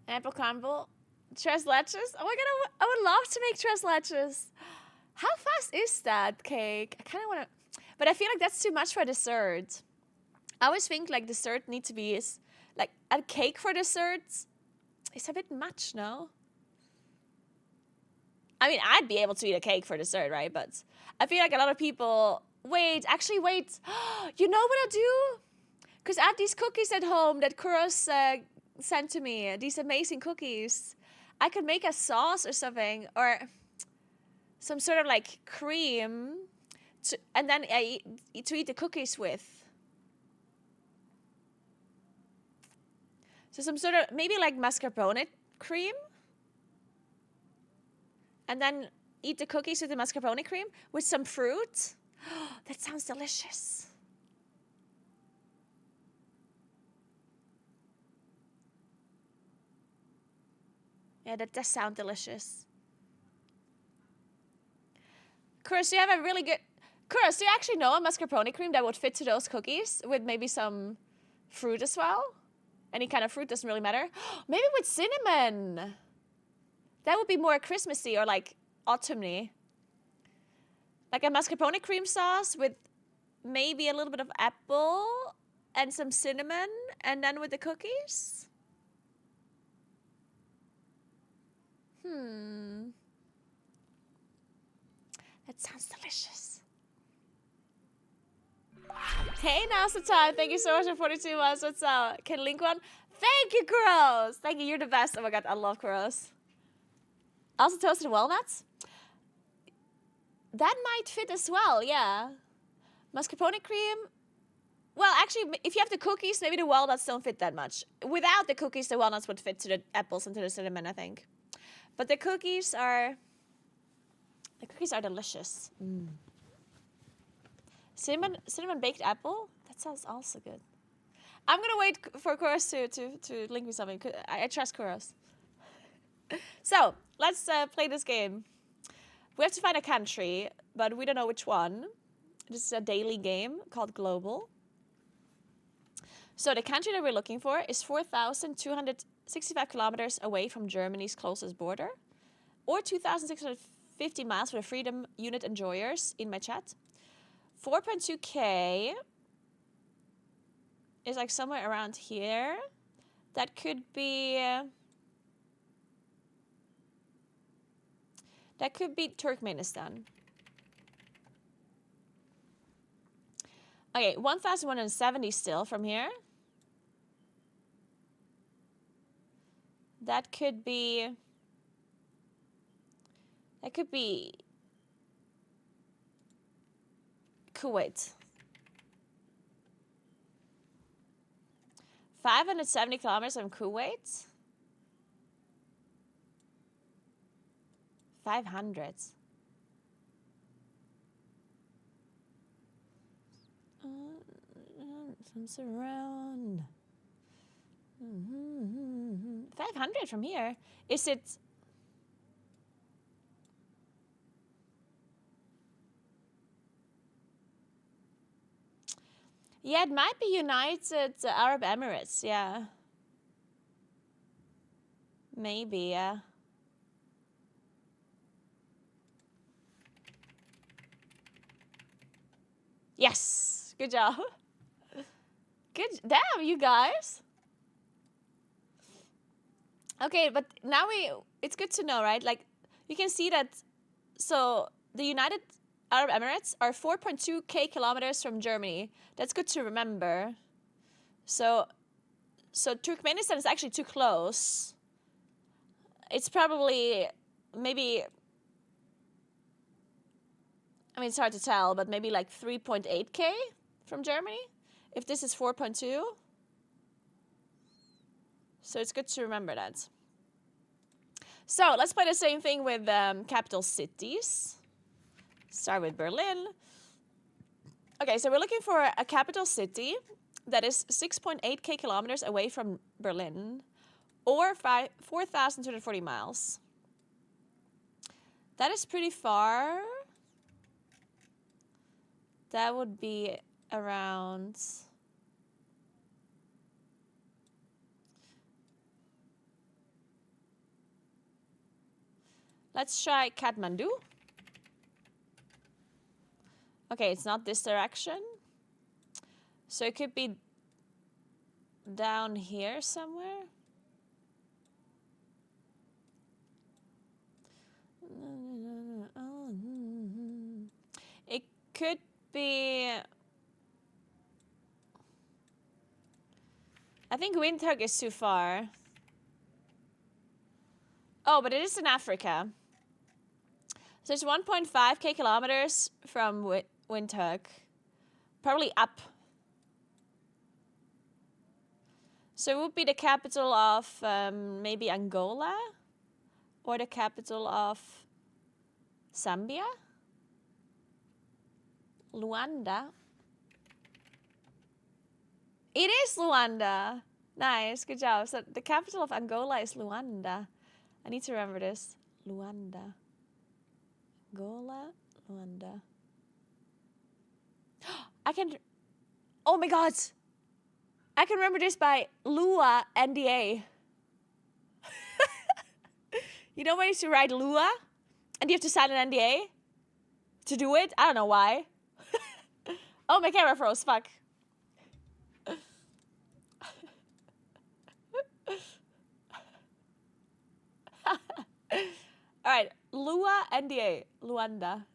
Apple crumble. Tres leches? Oh my god, I would love to make tres leches. How fast is that cake? I kind of want to... But I feel like that's too much for dessert. I always think like dessert needs to be... Like a cake for dessert is a bit much, no? I mean, I'd be able to eat a cake for dessert, right? But I feel like a lot of people... Wait, actually, wait. You know what I'll do? Because I have these cookies at home that Kuros sent to me. These amazing cookies. I could make a sauce or something. Or some sort of like cream. And then to eat the cookies with. So some sort of... Maybe like mascarpone cream. And then eat the cookies with the mascarpone cream with some fruit. That sounds delicious. Yeah, that does sound delicious. Kuros, do you have a really good... Kuros, do you actually know a mascarpone cream that would fit to those cookies with maybe some fruit as well? Any kind of fruit, doesn't really matter. Maybe with cinnamon. That would be more Christmassy or like autumny. Like a mascarpone cream sauce with maybe a little bit of apple and some cinnamon, and then with the cookies. That sounds delicious. Hey, now's the time. Thank you so much for 42 months. What's up? Can link one? Thank you, Kuros. Thank you. You're the best. Oh my god, I love Kuros. Also toasted walnuts. That might fit as well, yeah. Mascarpone cream. Well, actually, if you have the cookies, maybe the walnuts don't fit that much. Without the cookies, the walnuts would fit to the apples and to the cinnamon, I think. But the cookies are delicious. Cinnamon baked apple. That sounds also good. I'm gonna wait for Kuros to link me something. I trust Kuros. So let's play this game. We have to find a country, but we don't know which one. This is a daily game called Global. So the country that we're looking for is 4,265 kilometers away from Germany's closest border, or 2,650 miles for the Freedom Unit enjoyers in my chat. 4.2K is like somewhere around here. That could be... That could be Turkmenistan. Okay, 1,170 still from here. That could be... That could be... Kuwait. 570 kilometers from Kuwait. 500. It's around 500 from here. Is it? Yeah, it might be United Arab Emirates. Yeah, maybe. Yeah. Yes, good job. Good, damn, you guys. Okay, but now it's good to know, right? Like, you can see that, so the United Arab Emirates are 4.2K kilometers from Germany. That's good to remember. So Turkmenistan is actually too close. It's probably, maybe... I mean, it's hard to tell, but maybe like 3.8K from Germany, if this is 4.2. So it's good to remember that. So let's play the same thing with capital cities. Start with Berlin. Okay, so we're looking for a capital city that is 6.8K kilometers away from Berlin, or 4,240 miles. That is pretty far. That would be around... Let's try Kathmandu. Okay, it's not this direction. So it could be down here somewhere. It could be... I think Windhoek is too far. Oh, but it is in Africa. So it's 1.5k kilometers from Windhoek. Probably up. So it would be the capital of maybe Angola? Or the capital of Zambia? Luanda? It is Luanda! Nice, good job. So the capital of Angola is Luanda. I need to remember this. Luanda. Angola, Luanda. I can... Oh my god! I can remember this by Lua NDA. You know when you used to write Lua? And you have to sign an NDA? To do it? I don't know why. Oh, my camera froze. Fuck. Alright. Lua NDA. Luanda.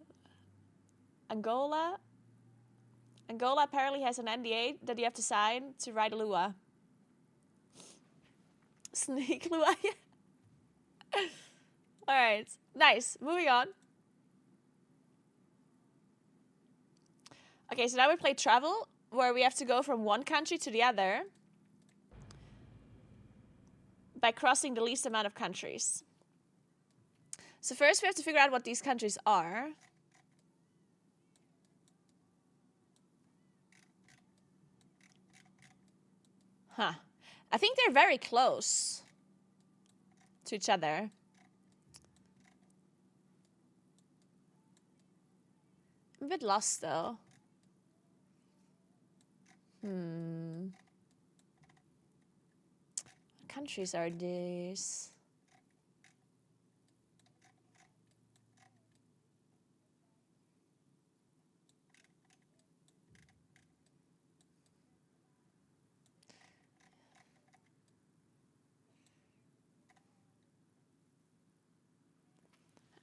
Angola. Angola apparently has an NDA that you have to sign to write Lua. Sneak Lua. Alright. Nice. Moving on. Okay, so now we play travel, where we have to go from one country to the other by crossing the least amount of countries. So first we have to figure out what these countries are. Huh. I think they're very close to each other. I'm a bit lost though. What countries are these?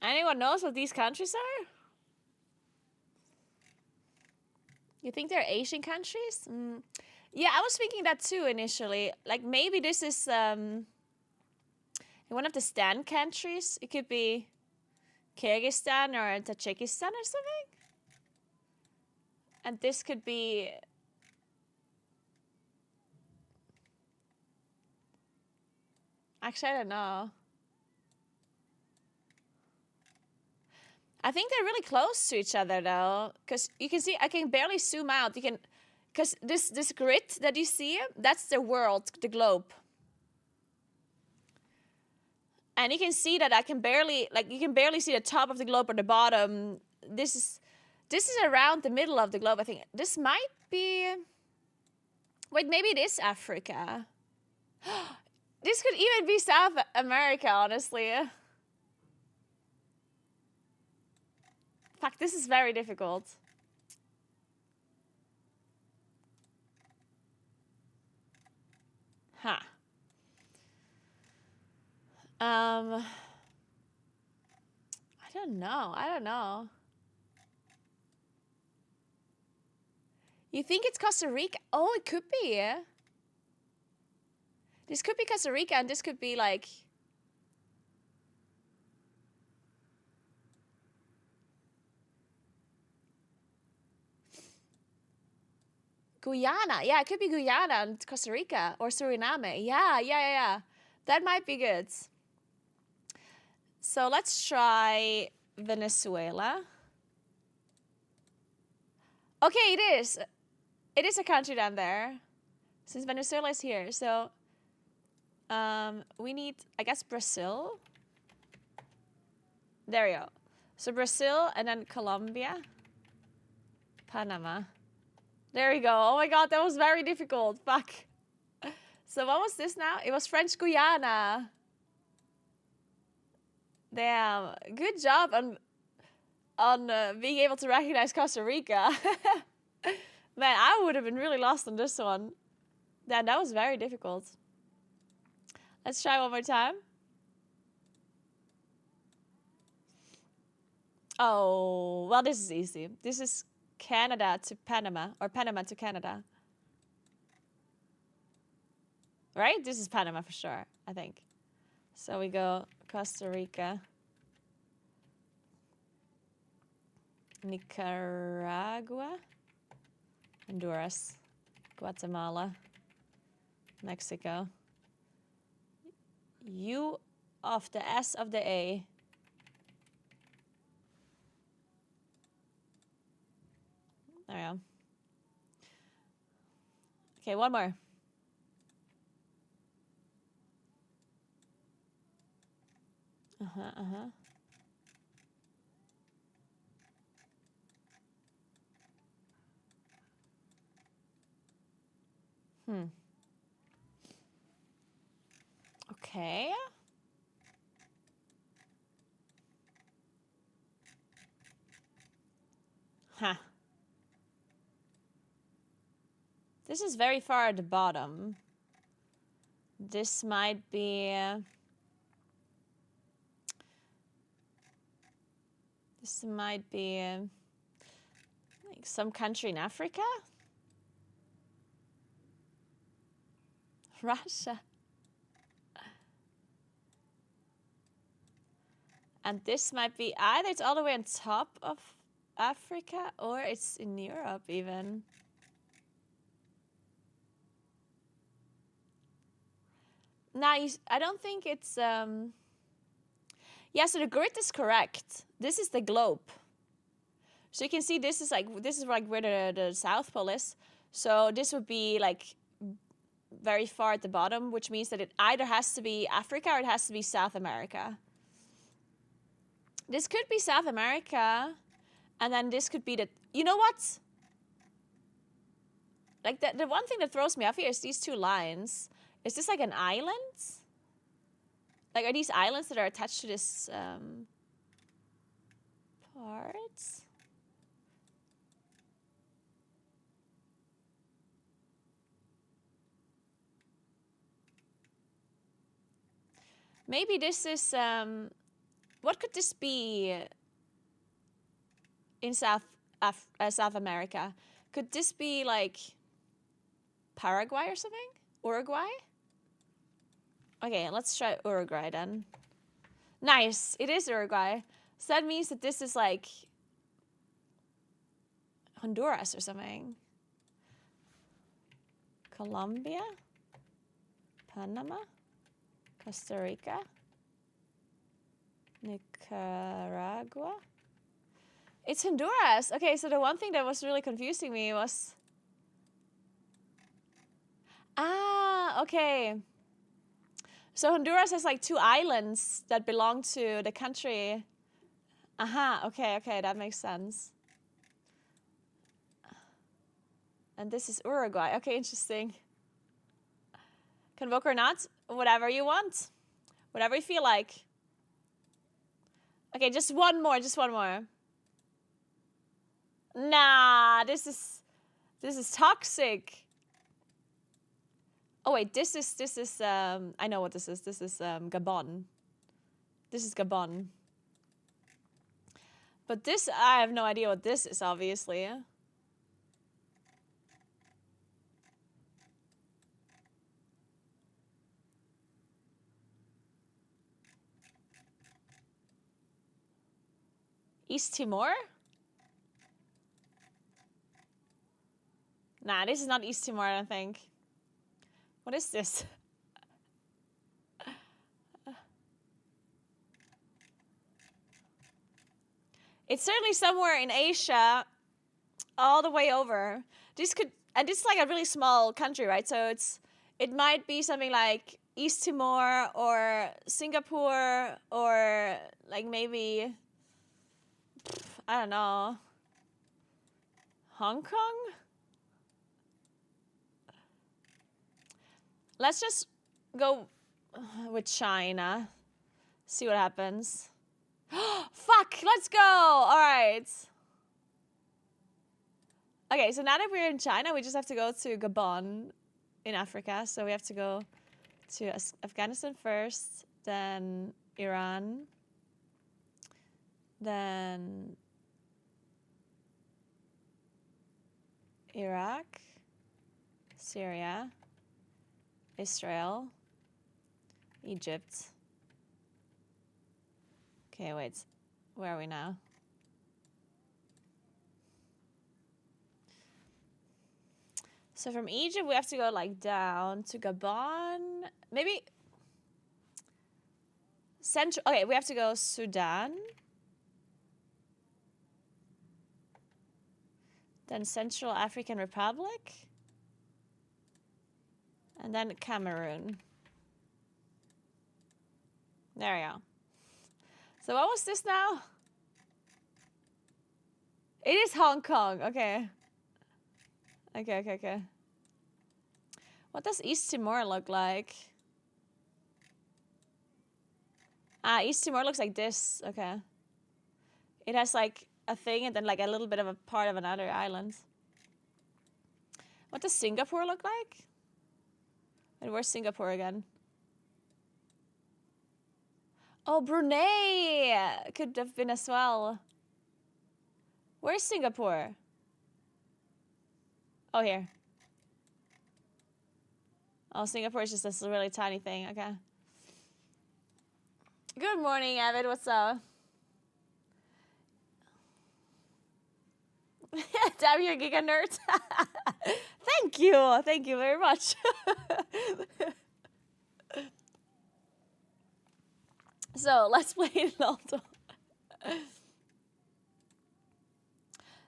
Anyone knows what these countries are? You think they're Asian countries? Yeah, I was thinking that too initially. Like maybe this is one of the Stan countries. It could be Kyrgyzstan or Tajikistan or something. And this could be... Actually, I don't know. I think they're really close to each other though, because you can see I can barely zoom out. You can, because this grid that you see, that's the world, the globe, and you can see that I can barely, like, you can barely see the top of the globe or the bottom. This is around the middle of the globe. I think this might be. Wait, maybe it is Africa. This could even be South America, honestly. Fuck, this is very difficult. Huh. I don't know. You think it's Costa Rica? Oh, it could be. This could be Costa Rica, and this could be like... Guyana. Yeah, it could be Guyana and Costa Rica or Suriname. Yeah. That might be good. So let's try Venezuela. Okay, it is. It is a country down there. Since Venezuela is here, so... We need, I guess, Brazil. There we go. So Brazil and then Colombia. Panama. There we go. Oh my god, that was very difficult. Fuck. So what was this now? It was French Guiana. Damn. Good job on being able to recognize Costa Rica. Man, I would have been really lost on this one. Damn, that was very difficult. Let's try one more time. Oh, well, this is easy. This is Canada to Panama, or Panama to Canada. Right? This is Panama for sure, I think. So we go Costa Rica, Nicaragua, Honduras, Guatemala, Mexico. U of the S of the A. There we go. Okay, one more. Okay. Huh. This is very far at the bottom. This might be... This might be... like some country in Africa? Russia. And this might be either it's all the way on top of Africa or it's in Europe even. Now, I don't think it's... Yeah, so the grid is correct. This is the globe. So you can see this is like where the South Pole is. So this would be like very far at the bottom, which means that it either has to be Africa or it has to be South America. This could be South America, and then this could be the... You know what? Like, the one thing that throws me off here is these two lines. Is this like an island? Like, are these islands that are attached to this part? Maybe this is... what could this be in South America? Could this be like Paraguay or something? Uruguay? Okay, let's try Uruguay then. Nice, it is Uruguay. So that means that this is like Honduras or something. Colombia, Panama, Costa Rica, Nicaragua. It's Honduras. Okay, so the one thing that was really confusing me was... Ah, okay. So Honduras has like two islands that belong to the country. Aha, okay, that makes sense. And this is Uruguay. Okay, interesting. Convoke or not? Whatever you want. Whatever you feel like. Okay, just one more. Nah, this is toxic. Oh wait, this is I know what this is. This is Gabon. This is Gabon. But this, I have no idea what this is, obviously. East Timor? Nah, this is not East Timor, I don't think. What is this? It's certainly somewhere in Asia, all the way over. This is like a really small country, right? So it might be something like East Timor or Singapore or like maybe, I don't know, Hong Kong? Let's just go with China. See what happens. Fuck, let's go. All right. Okay, so now that we're in China, we just have to go to Gabon in Africa. So we have to go to Afghanistan first, then Iran, then Iraq, Syria, Israel, Egypt. Okay, wait. Where are we now? So from Egypt, we have to go like down to Gabon. Maybe Central. Okay, we have to go Sudan. Then Central African Republic. And then Cameroon. There we go. So what was this now? It is Hong Kong. Okay. Okay. What does East Timor look like? East Timor looks like this. Okay. It has like a thing and then like a little bit of a part of another island. What does Singapore look like? And where's Singapore again? Oh, Brunei could have been as well. Where's Singapore? Oh, here. Oh, Singapore is just this really tiny thing. Okay. Good morning, Evan. What's up? Damn, you're a giga nerd. Thank you. Thank you very much. So, let's play Lotto.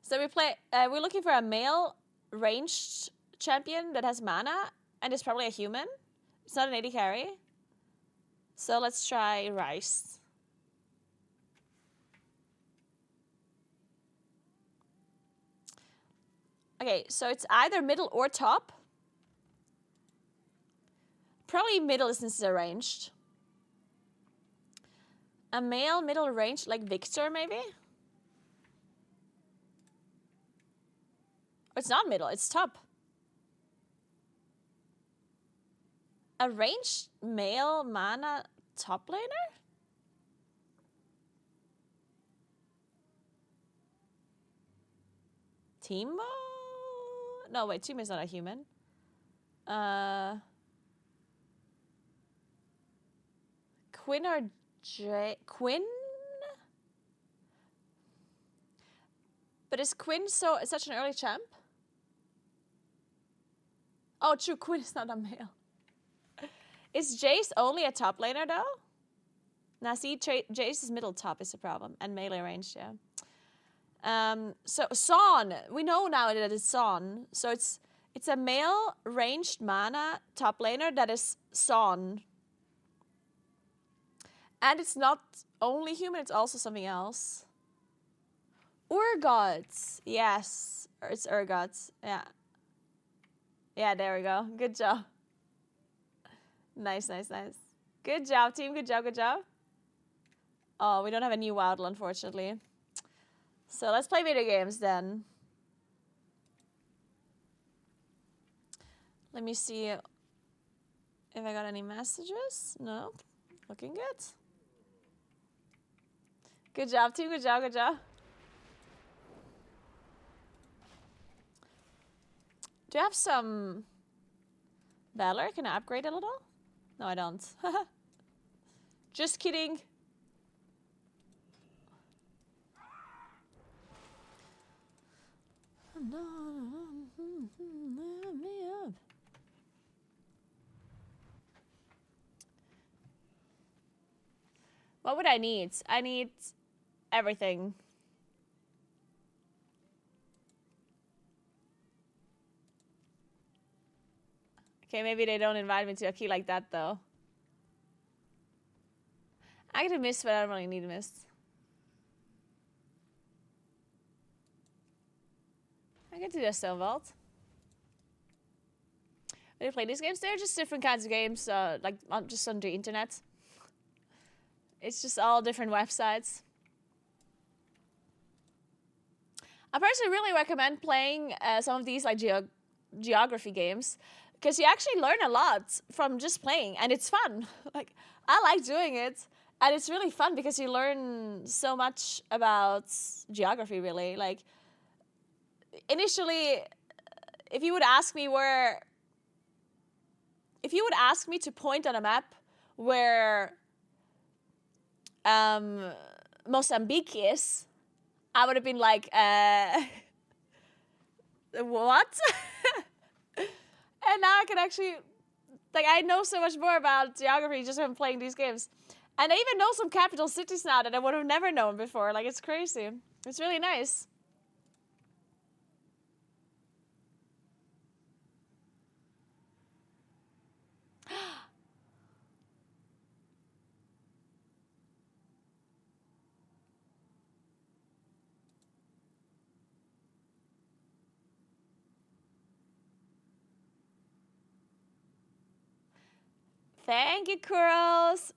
So, we're looking for a male ranged champion that has mana and is probably a human. It's not an AD carry. So, let's try Rice. Okay, so it's either middle or top. Probably middle since it's arranged. A male middle range, like Victor, maybe? It's not middle, it's top. A ranged male mana top laner? Teemo? No, wait, Teemo's not a human. Quinn or Quinn? But is Quinn such an early champ? Oh, true, Quinn is not a male. Is Jace only a top laner, though? Now, see, Jace's middle top is the problem, and melee range, yeah. So, Son. We know now that it's Son. So, it's a male ranged mana top laner that is Son. And it's not only human, it's also something else. Urgots. Yes, it's Urgots. Yeah. Yeah, there we go. Good job. Nice. Good job, team. Good job. Oh, we don't have a new Waddle, unfortunately. So let's play video games then. Let me see if I got any messages. No. Looking good. Good job, team. Good job. Do you have some Valor? Can I upgrade a little? No, I don't. Just kidding. What would I need? I need everything. Okay, maybe they don't invite me to a key like that, though. I get a mist, but I don't really need a mist. I get to do a stone vault. When you play these games, they're just different kinds of games, like just on the internet. It's just all different websites. I personally really recommend playing some of these like geography games, because you actually learn a lot from just playing, and it's fun. Like, I like doing it, and it's really fun because you learn so much about geography, really. Like, initially, if you would ask me to point on a map where Mozambique is, I would have been like, what? And now I can actually, like, I know so much more about geography just from playing these games. And I even know some capital cities now that I would have never known before. Like, it's crazy. It's really nice. Thank you, Kuros.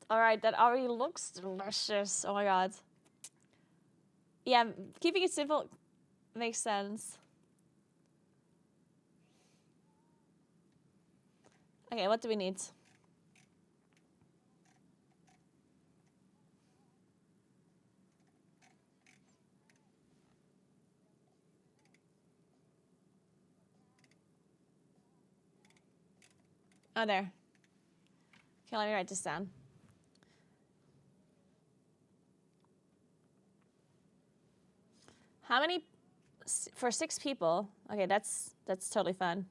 All right, that already looks delicious. Oh my god. Yeah, keeping it simple makes sense. Okay, what do we need? Oh, there. Okay, let me write this down. How many? For 6 people. Okay, that's totally fine.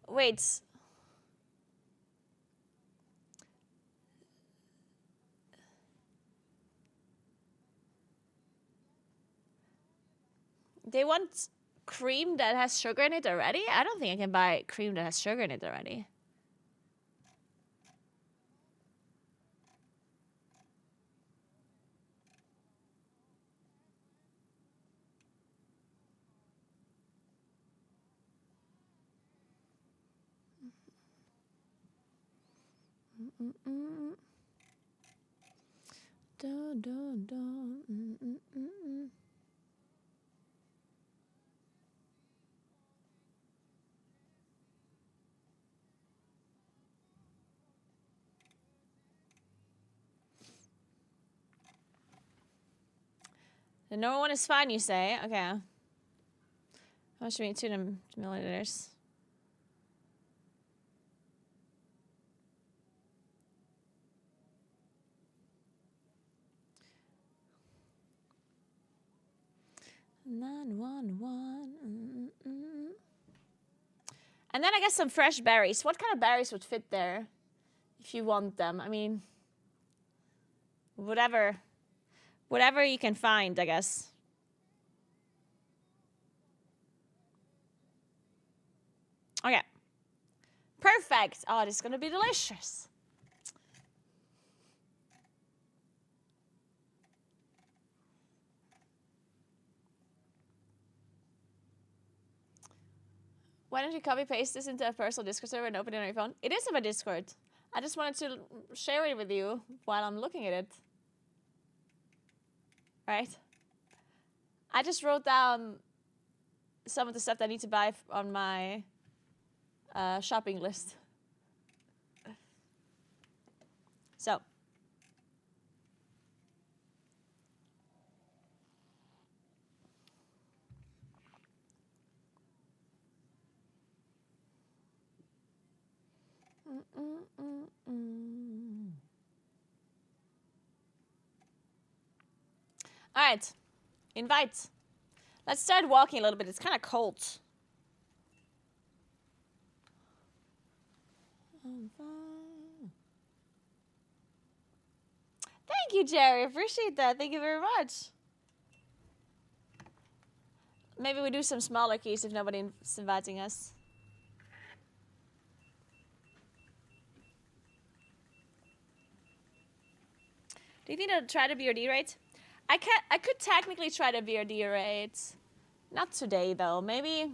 Wait. They want cream that has sugar in it already? I don't think I can buy cream that has sugar in it already. Dun, dun, dun. The normal one is fine, you say? Okay. How much do we need? 2 milliliters. And then I guess some fresh berries. What kind of berries would fit there if you want them? I mean, whatever you can find, I guess. Okay. Perfect. Oh, this is going to be delicious. Why don't you copy paste this into a personal Discord server and open it on your phone? It is on my Discord. I just wanted to share it with you while I'm looking at it. Right? I just wrote down some of the stuff that I need to buy on my shopping list. So. All right, invite. Let's start walking a little bit. It's kind of cold. you, Jerry. Appreciate that. Thank you very much. Maybe we do some smaller keys if nobody is inviting us. Do you think I'll try the VOD rate? I could technically try the VOD rate. Not today though. Maybe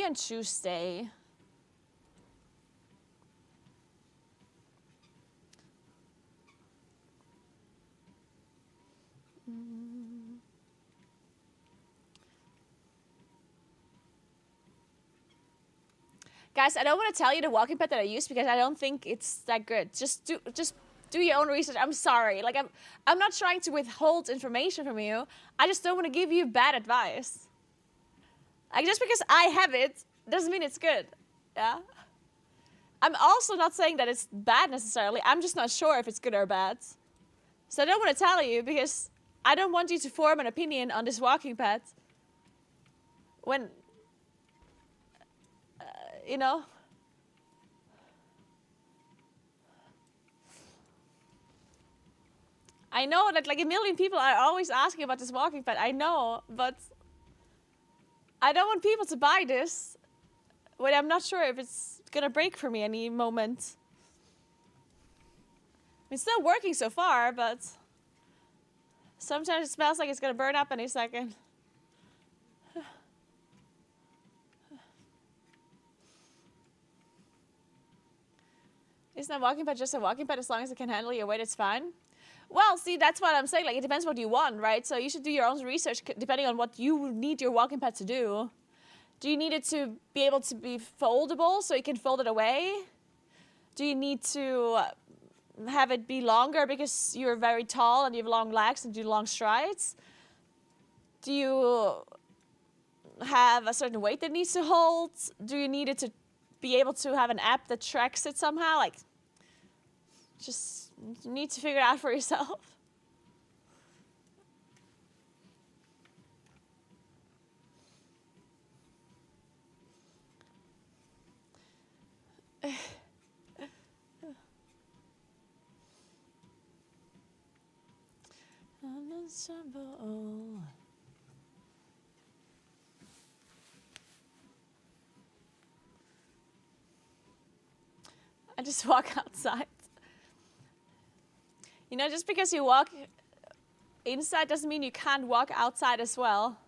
on Tuesday. Guys, I don't want to tell you the walking pad that I use because I don't think it's that good. Just do your own research. I'm sorry. Like I'm not trying to withhold information from you. I just don't want to give you bad advice. Like just because I have it doesn't mean it's good. Yeah. I'm also not saying that it's bad necessarily. I'm just not sure if it's good or bad. So I don't want to tell you because I don't want you to form an opinion on this walking pad when you know. I know that like a million people are always asking about this walking pad. I know, but I don't want people to buy this when I'm not sure if it's gonna break for me any moment. It's still working so far, but sometimes it smells like it's gonna burn up any second. Isn't a walking pad just a walking pad as long as it can handle your weight, it's fine? Well, see, that's what I'm saying. Like, it depends what you want, right? So you should do your own research depending on what you need your walking pad to do. Do you need it to be able to be foldable so you can fold it away? Do you need to have it be longer because you're very tall and you have long legs and do long strides? Do you have a certain weight that needs to hold? Do you need it to be able to have an app that tracks it somehow? Like, just you need to figure it out for yourself. Unensemble. I just walk outside. You know, just because you walk inside doesn't mean you can't walk outside as well.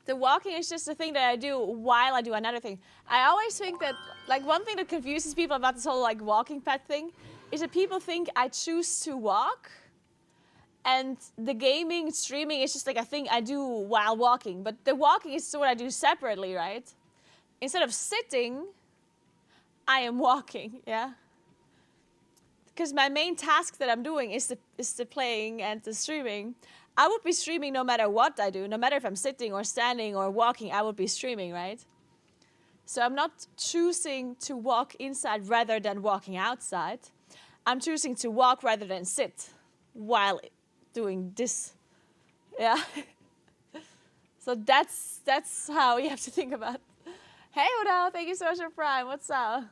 The walking is just a thing that I do while I do another thing. I always think that, like, one thing that confuses people about this whole, like, walking pad thing is that people think I choose to walk and the gaming, streaming is just, like, a thing I do while walking. But the walking is what I do separately, right? Instead of sitting, I am walking, yeah? Because my main task that I'm doing is the playing and the streaming. I would be streaming no matter what I do. No matter if I'm sitting or standing or walking, I would be streaming, right? So I'm not choosing to walk inside rather than walking outside. I'm choosing to walk rather than sit while doing this. Yeah. So that's how you have to think about it. Hey, Udo, thank you so much for Prime. What's up?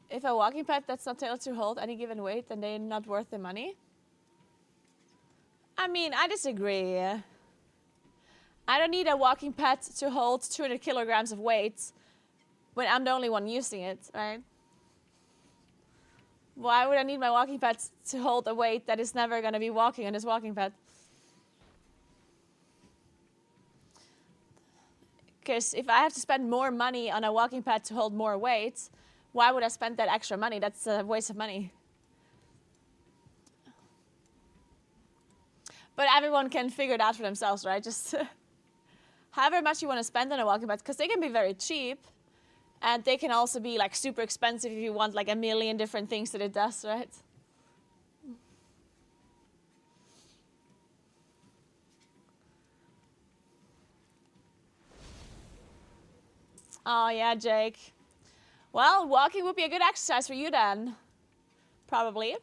If a walking pad that's not tailored to hold any given weight, then they're not worth the money. I mean, I disagree. I don't need a walking pad to hold 200 kilograms of weight when I'm the only one using it, right? Why would I need my walking pad to hold a weight that is never going to be walking on this walking pad? Because if I have to spend more money on a walking pad to hold more weight, why would I spend that extra money? That's a waste of money. But everyone can figure it out for themselves, right? Just however much you want to spend on a walking pad, because they can be very cheap. And they can also be like super expensive if you want like a million different things that it does, right? Oh yeah, Jake. Well, walking would be a good exercise for you then. Probably.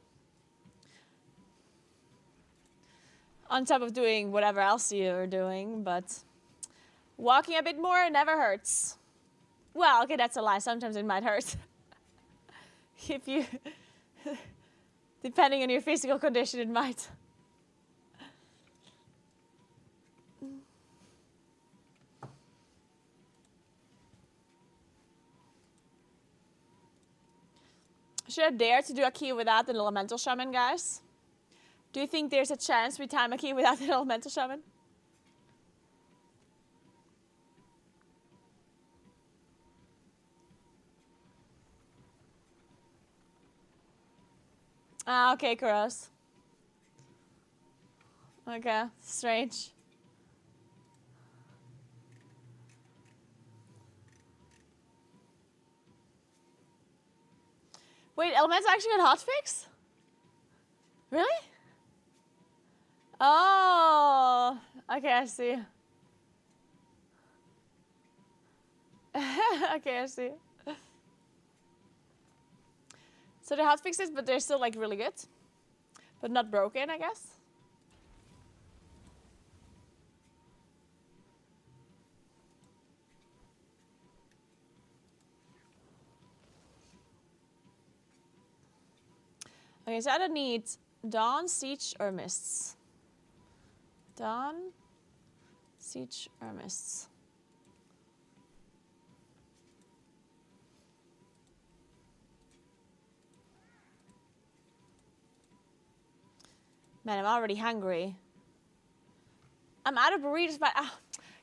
On top of doing whatever else you're doing, but walking a bit more never hurts. Well, okay, that's a lie. Sometimes it might hurt. If you, depending on your physical condition, it might. Should I dare to do a key without an elemental shaman, guys? Do you think there's a chance we time a key without an elemental shaman? Ah, okay, Kuros. Okay, strange. Wait, elemental actually got hotfix? Really? Oh, okay, I see. Okay, I see. So they're hotfixes, but they're still like really good, but not broken, I guess. Okay, so I don't need Dawn, Siege, or Mists. Dawn, Siege, or Mists. Man, I'm already hungry. I'm out of burritos, but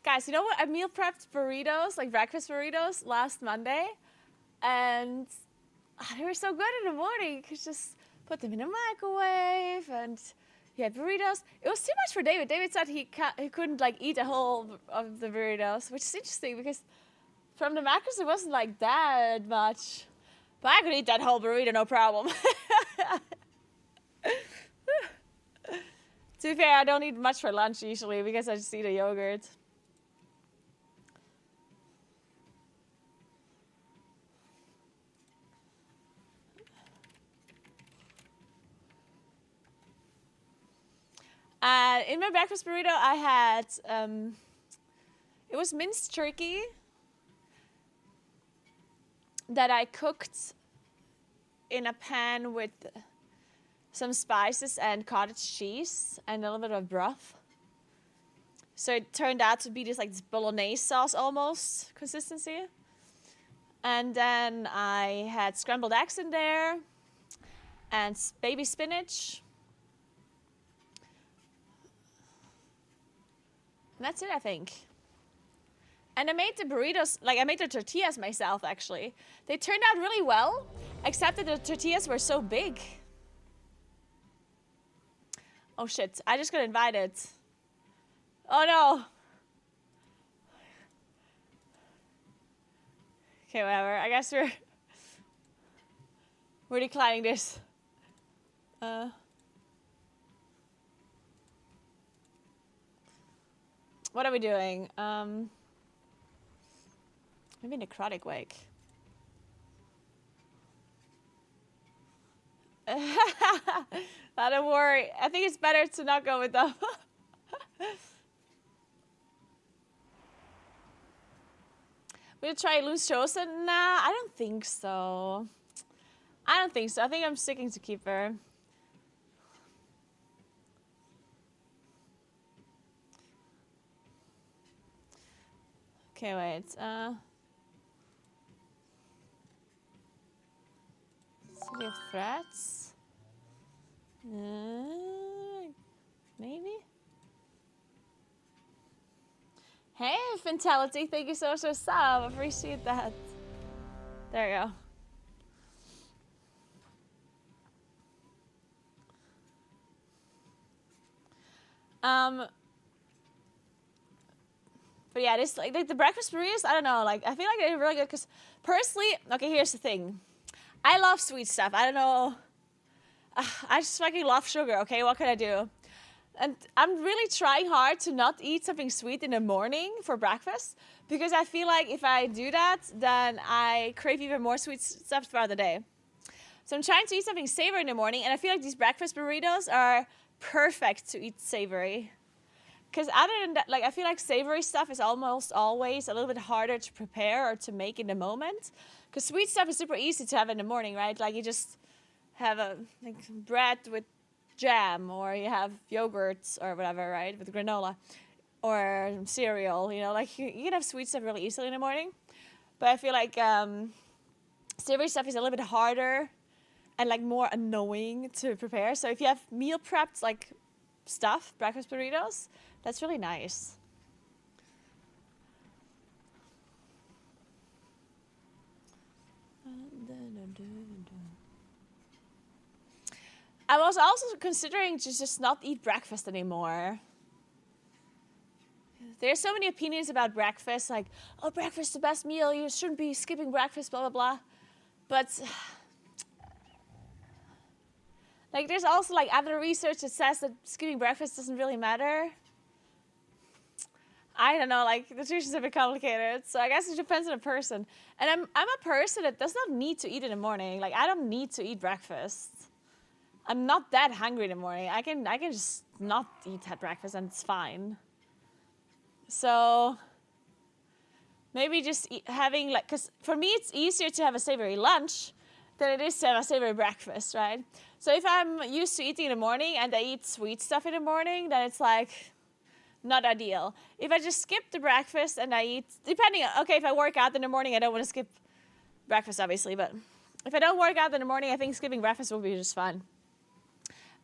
guys, you know what? I meal prepped burritos, like breakfast burritos, last Monday, and they were so good in the morning. You could just put them in the microwave, and you had burritos. It was too much for David. David said he couldn't like eat a whole of the burritos, which is interesting because from the macros it wasn't like that much. But I could eat that whole burrito, no problem. To be fair, I don't eat much for lunch usually because I just eat a yogurt. In my breakfast burrito, I had, it was minced turkey that I cooked in a pan with some spices and cottage cheese and a little bit of broth. So it turned out to be this like this bolognese sauce almost consistency. And then I had scrambled eggs in there and baby spinach. And that's it, I think. And I made the burritos, like I made the tortillas myself actually. They turned out really well, except that the tortillas were so big. Oh shit, I just got invited. Oh no. Okay, whatever. I guess we're declining this. What are we doing? Maybe necrotic wake. Don't worry. I think it's better to not go with them. We'll try Loose Chosen? Nah, I don't think so. I think I'm sticking to Keeper. Okay, wait. City of Threats? Maybe? Hey, Fintality, thank you so much for the sub. Appreciate that. There you go. But yeah, this like the breakfast burritos, I don't know, like I feel like they're really good because personally, okay, here's the thing. I love sweet stuff. I don't know. I just fucking love sugar, okay? What can I do? And I'm really trying hard to not eat something sweet in the morning for breakfast because I feel like if I do that, then I crave even more sweet stuff throughout the day. So I'm trying to eat something savory in the morning, and I feel like these breakfast burritos are perfect to eat savory. Because other than that, like, I feel like savory stuff is almost always a little bit harder to prepare or to make in the moment. Because sweet stuff is super easy to have in the morning, right? Like, you just have bread with jam, or you have yogurt or whatever, right, with granola, or cereal. You know, like, you can have sweet stuff really easily in the morning. But I feel like savory stuff is a little bit harder and, like, more annoying to prepare. So if you have meal prepped, like, stuff, breakfast burritos, that's really nice. I was also considering to just not eat breakfast anymore. There's so many opinions about breakfast, like, oh, breakfast is the best meal, you shouldn't be skipping breakfast, blah, blah, blah. But, like, there's also, like, other research that says that skipping breakfast doesn't really matter. I don't know, like, the truth is a bit complicated, so I guess it depends on the person. And I'm a person that does not need to eat in the morning. Like, I don't need to eat breakfast. I'm not that hungry in the morning. I can just not eat that breakfast and it's fine. So maybe just having, like, because for me it's easier to have a savory lunch than it is to have a savory breakfast, right? So if I'm used to eating in the morning and I eat sweet stuff in the morning, then it's like not ideal. If I just skip the breakfast and I eat, depending on, okay, if I work out in the morning, I don't want to skip breakfast, obviously, but if I don't work out in the morning, I think skipping breakfast will be just fine.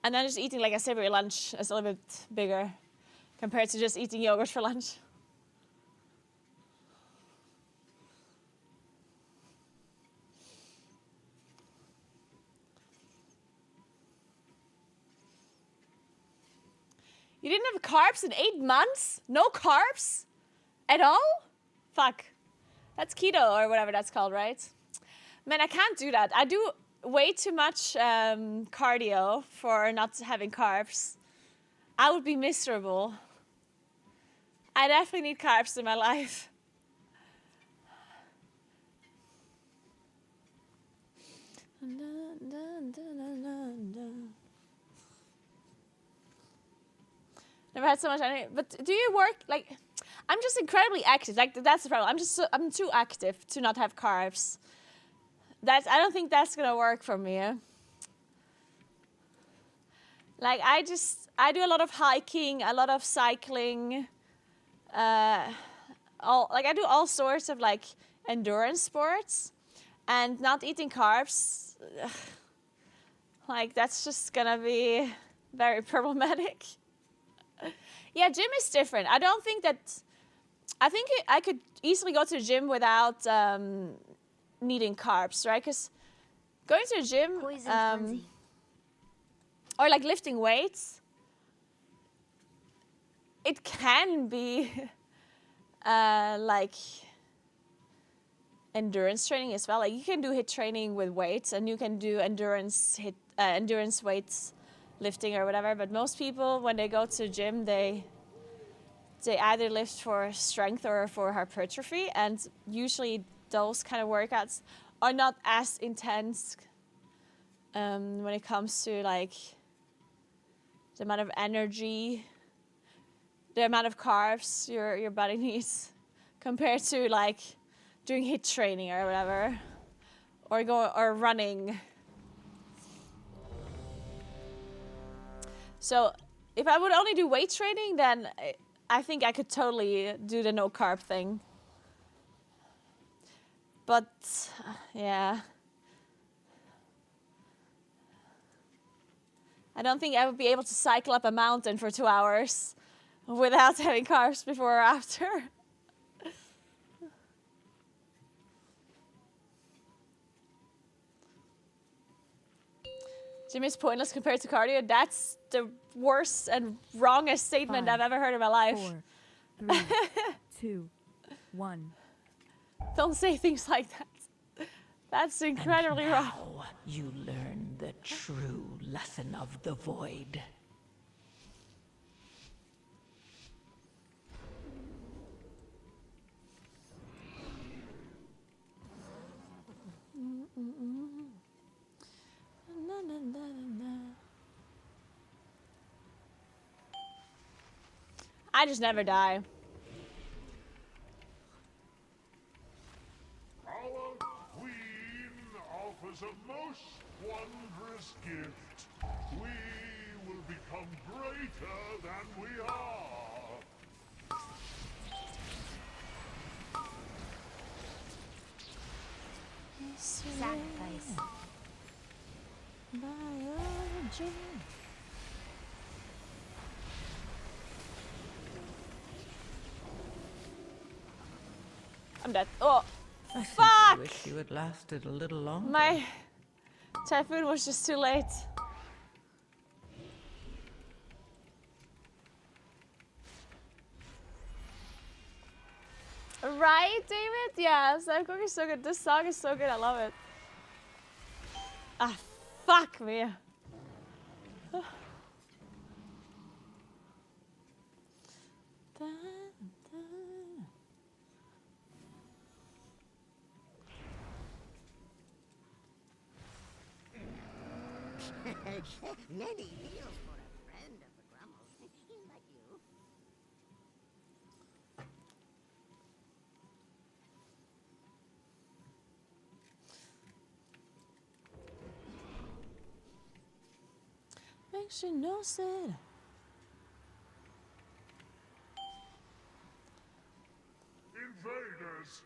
And then just eating, like, a savory lunch is a little bit bigger compared to just eating yogurt for lunch. You didn't have carbs in 8 months? No carbs? At all? Fuck. That's keto or whatever that's called, right? Man, I can't do that. I do way too much cardio for not having carbs. I would be miserable. I definitely need carbs in my life. Never had so much energy. But do you work, like, I'm just incredibly active. Like, that's the problem. I'm too active to not have carbs. I don't think that's gonna work for me. Like, I do a lot of hiking, a lot of cycling, I do all sorts of, like, endurance sports, and not eating carbs, like, that's just gonna be very problematic. Yeah, gym is different. I think I could easily go to the gym without needing carbs, right? Because going to the gym, or, like, lifting weights, it can be like endurance training as well. Like, you can do HIIT training with weights, and you can do endurance weights lifting or whatever. But most people, when they go to the gym, they either lift for strength or for hypertrophy, and usually those kind of workouts are not as intense when it comes to, like, the amount of energy, the amount of carbs your body needs compared to, like, doing HIIT training or whatever, or running. So if I would only do weight training, then I think I could totally do the no carb thing. But yeah, I don't think I would be able to cycle up a mountain for 2 hours without having carbs before or after. Gym is pointless compared to cardio. That's the worst and wrongest statement I've ever heard in my life. 4, 3, 2, 1. Don't say things like that. That's incredibly wrong. Now you learn the true lesson of the void. I just never die. Our queen offers a most wondrous gift. We will become greater than we are. Sacrifice. Biology. I'm dead. Oh, I fuck! wish you had lasted a little longer. My typhoon was just too late. Right, David? Yeah, Cyberpunk is so good. This song is so good. I love it. Ah, fuck me. Many meals for a friend of the Grummles. Like you. Make sure no said. Invaders,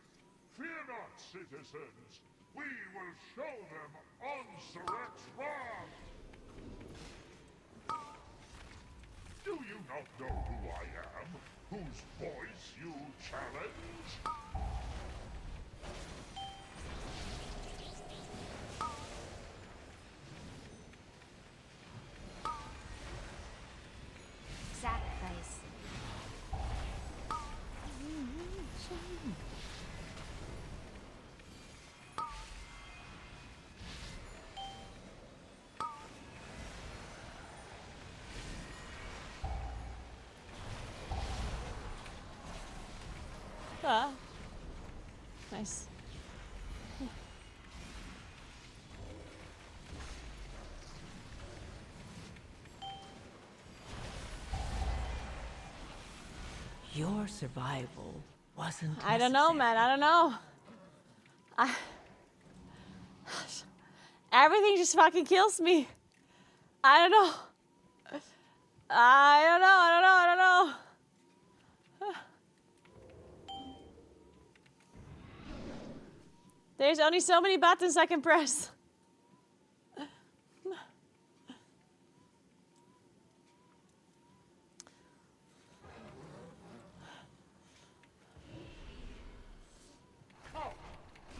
fear not, citizens. We will show them Onsuret's wrath. Do you not know who I am? Whose voice you challenge? Sacrifice. Ah. Nice. Your survival wasn't I don't know, man. I don't know. Everything just fucking kills me. I don't know. I don't know. I don't know. I don't know. There's only so many buttons I can press. Come,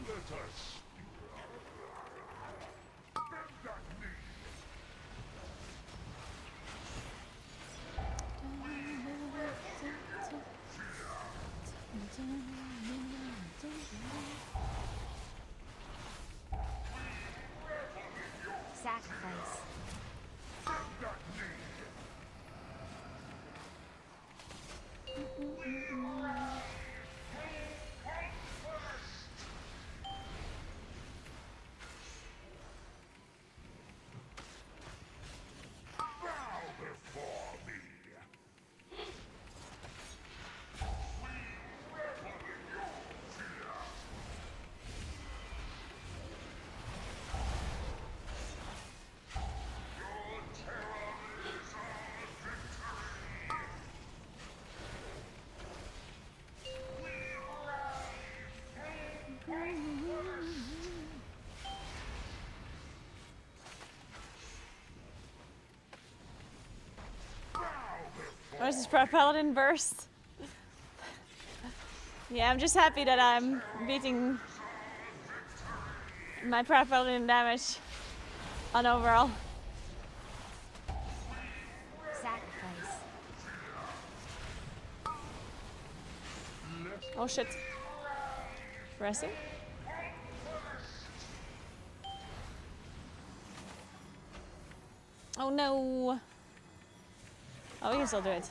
let us. Bend that knee. Sacrifice. Bend that knee. Bow before me. We revel in your fear. Your terror is our victory. Bow before Where's this Prep Paladin burst? Yeah, I'm just happy that I'm beating my Prep Paladin damage on overall. Sacrifice. Oh shit. Resting? Oh no. Oh, we can still do it.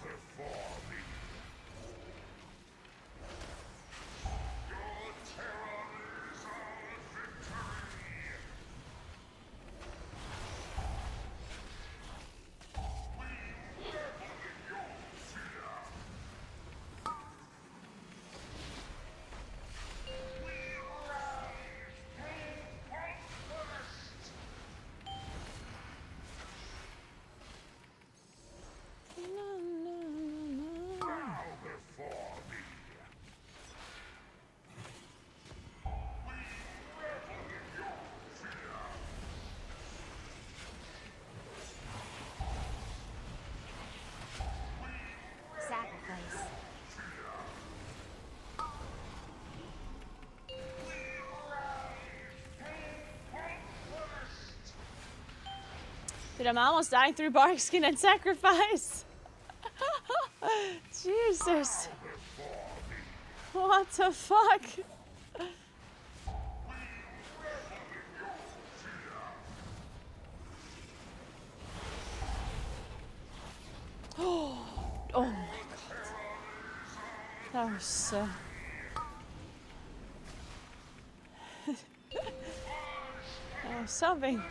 Dude, I'm almost dying through bark skin and sacrifice. Jesus. What the fuck? Oh my god. That was that was something.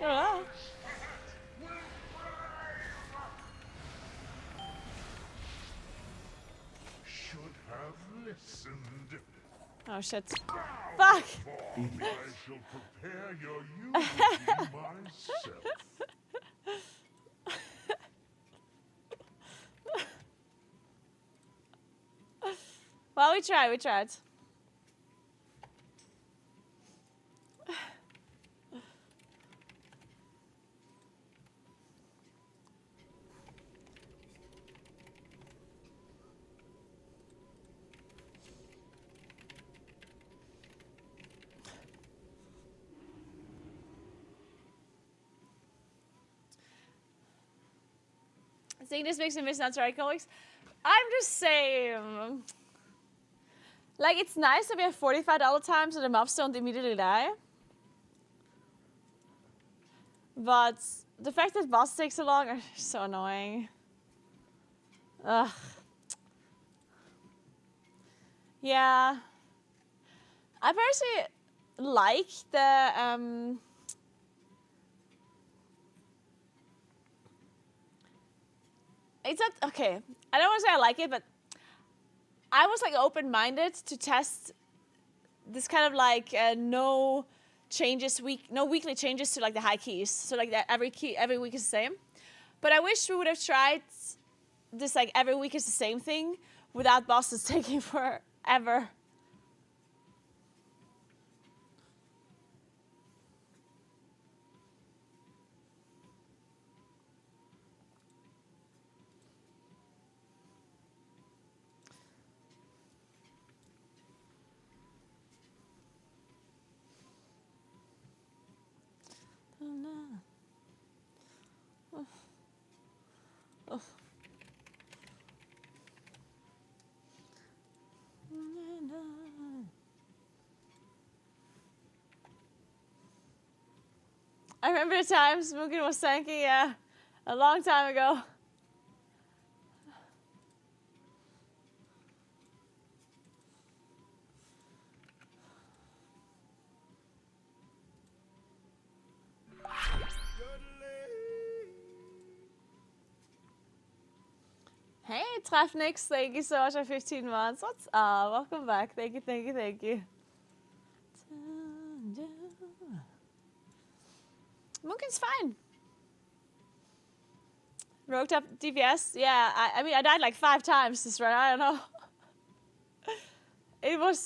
Oh, Should have listened. oh shit. Fuck! I shall prepare your eulogy myself. Well, we tried. Saying this makes me miss out, right, colleagues? I'm just saying, like, it's nice that we have 45 all the time so the mobs don't immediately die. But the fact that boss takes so long are so annoying. Ugh. Yeah. I personally like the, it's not, okay, I don't want to say I like it, but I was like open-minded to test this kind of like no weekly changes to like the high keys. So like that every week is the same. But I wish we would have tried this like every week is the same thing without bosses taking forever. I remember the times Moonkin was tanky, yeah, a long time ago. Hey, Trafnix, thank you so much for 15 months. What's up? Welcome back. Thank you. Moonkin's fine. Rogued up DPS? Yeah, I mean, I died like 5 times this run. I don't know. It was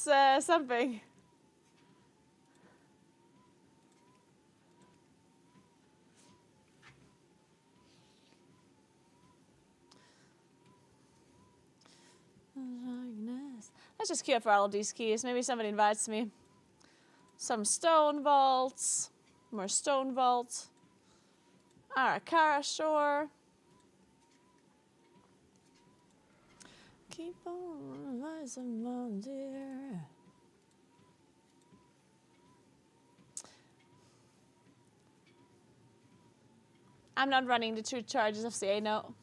something. Let's just queue up for all of these keys. Maybe somebody invites me. Some stone vaults. More stone vaults. Arakara Shore. Keep on rising, my dear. I'm not running the 2 charges of CA, no.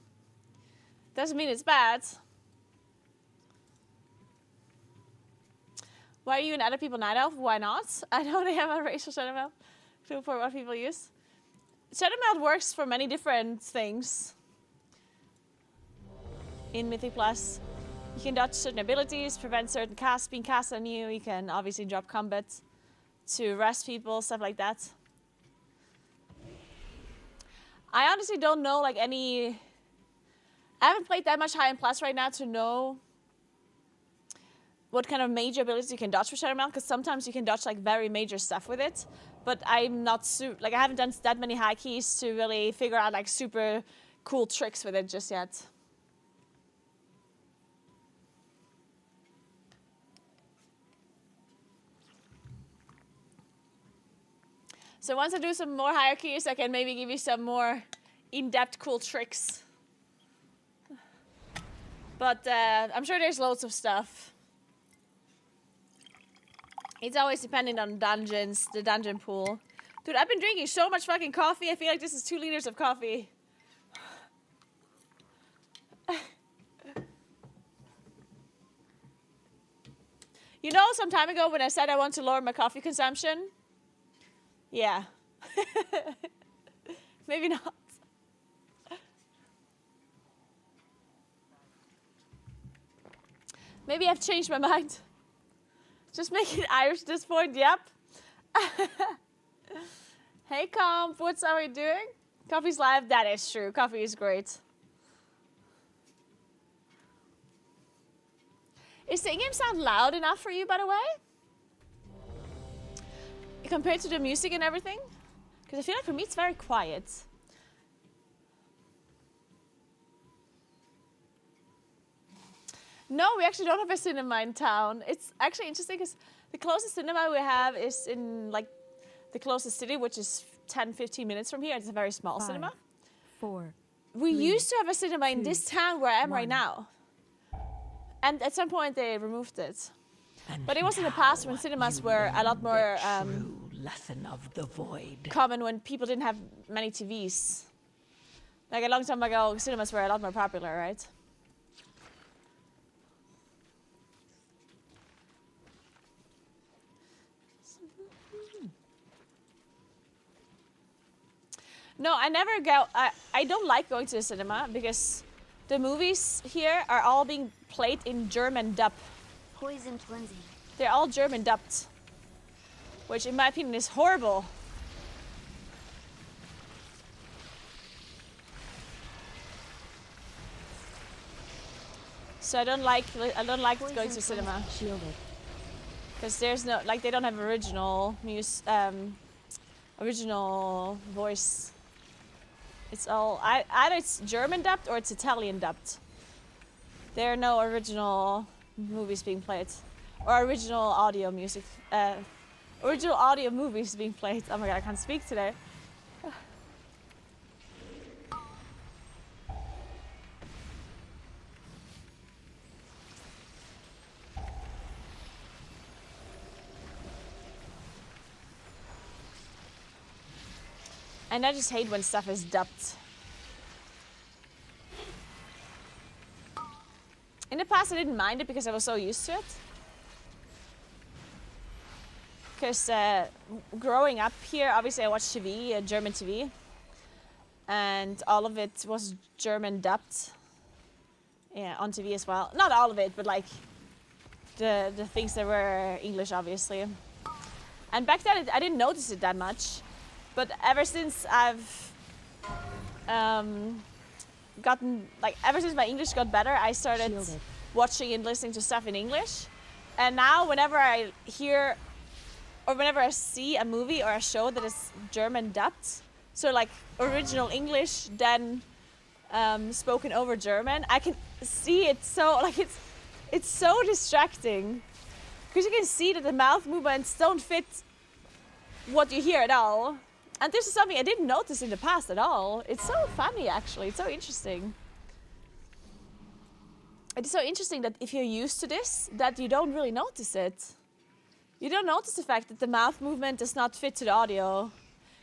Doesn't mean it's bad. Why are you and other people Night Elf? Why not? I know they have a racial Shadow Melt for what people use. Shadow Melt works for many different things. In Mythic Plus, you can dodge certain abilities, prevent certain casts being cast on you. You can obviously drop combat to rest people, stuff like that. I honestly don't know like any I haven't played that much High End Plus right now to know what kind of major abilities you can dodge with Shadow Mount, because sometimes you can dodge like very major stuff with it. But I'm not like I haven't done that many high keys to really figure out like super cool tricks with it just yet. So once I do some more higher keys, I can maybe give you some more in-depth cool tricks. But I'm sure there's loads of stuff. It's always depending on dungeons, the dungeon pool. Dude, I've been drinking so much fucking coffee. I feel like this is 2 liters of coffee. You know, some time ago when I said I want to lower my coffee consumption? Yeah. Maybe not. Maybe I've changed my mind. Just make it Irish at this point, yep. Hey Comp, what's how are you doing? Coffee's live, that is true. Coffee is great. Is the in-game sound loud enough for you, by the way? Compared to the music and everything? Because I feel like for me it's very quiet. No, we actually don't have a cinema in town. It's actually interesting because the closest cinema we have is in like the closest city, which is 10-15 minutes from here. It's a very small 5, cinema. 4. We 3, used to have a cinema in 2, this town where I am right 1. now. And at some point they removed it. And But it was in the past when now cinemas you were a lot learn more the true lesson of the void. common when people didn't have many TVs. Like a long time ago, cinemas were a lot more popular, right? No, I never go. I don't like going to the cinema because the movies here are all being played in German dub. Poison cleansing. They're all German dubbed, which in my opinion is horrible. So I don't like going to cinema Shielded. because there's no like they don't have original original voice. It's all either it's German dubbed or it's Italian dubbed. There are no original movies being played, or original audio music, original audio movies being played. Oh my god, I can't speak today. And I just hate when stuff is dubbed. In the past, I didn't mind it because I was so used to it. Because growing up here, obviously I watched TV, German TV. And all of it was German dubbed. Yeah, on TV as well. Not all of it, but like the things that were English, obviously. And back then, I didn't notice it that much. But ever since I've ever since my English got better, I started watching and listening to stuff in English. And now whenever I hear or whenever I see a movie or a show that is German dubbed, so like original English then spoken over German, I can see it so like it's so distracting because you can see that the mouth movements don't fit what you hear at all. And this is something I didn't notice in the past at all. It's so funny, actually. It's so interesting. It's so interesting that if you're used to this, that you don't really notice it. You don't notice the fact that the mouth movement does not fit to the audio.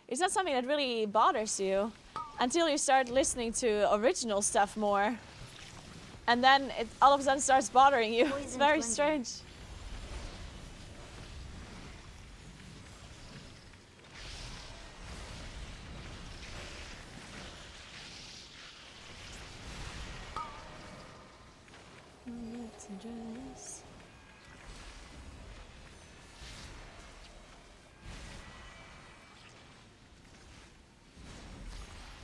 It's not something that really bothers you until you start listening to original stuff more. And then it all of a sudden starts bothering you. It's very strange. Let's enjoy this.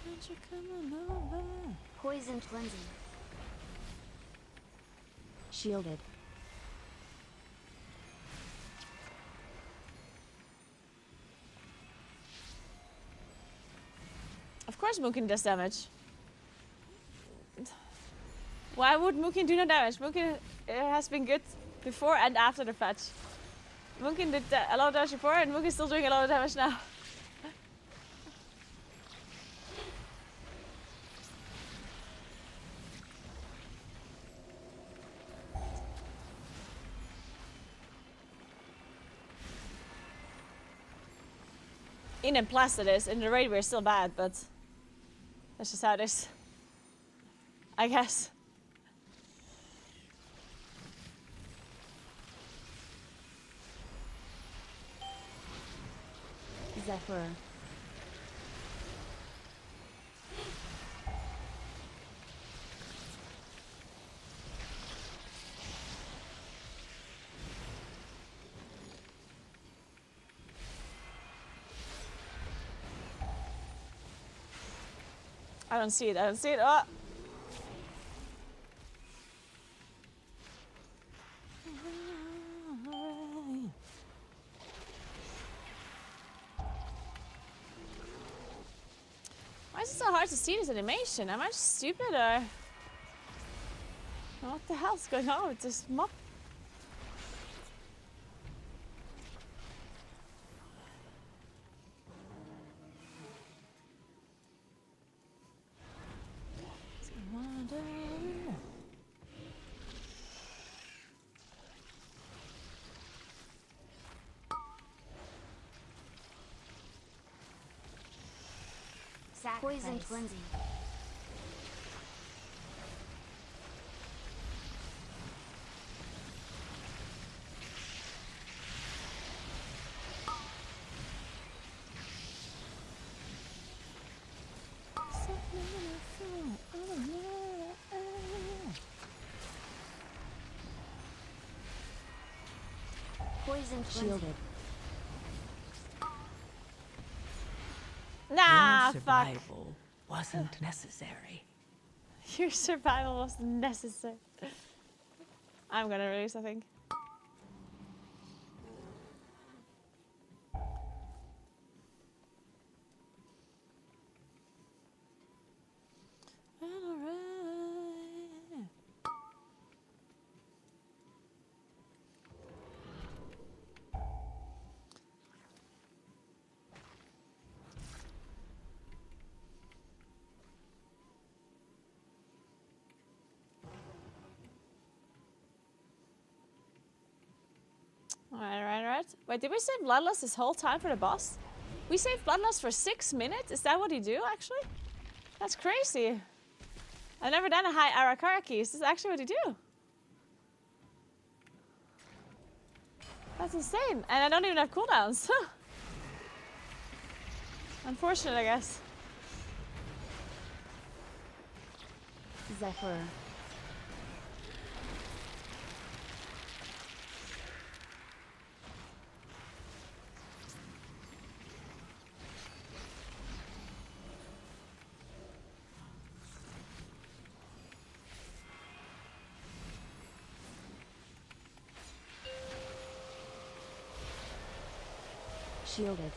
Won't you come on over? Poison cleansing. Shielded. Of course Moonkin does damage. Why would Moonkin do no damage? Moonkin has been good before and after the fetch. Moonkin did a lot of damage before and Moonkin's still doing a lot of damage now. In and plus it is. In the raid we're still bad, but that's just how it is. I guess. Zephyr. I don't see it. I don't see it. Oh! Why is it so hard to see this animation? Am I just stupid or what the hell's going on with this mob? Poison cleansing. Poison cleansing. Shielded. Nah, Your fuck. survival wasn't necessary. Your survival was necessary. I'm gonna release, I think. Alright. Wait, did we save Bloodlust this whole time for the boss? We saved Bloodlust for 6 minutes? Is that what you do, actually? That's crazy. I've never done a high Arakara keys. This is actually what you do. That's insane. And I don't even have cooldowns. Unfortunate, I guess. Zephyr. Shielded.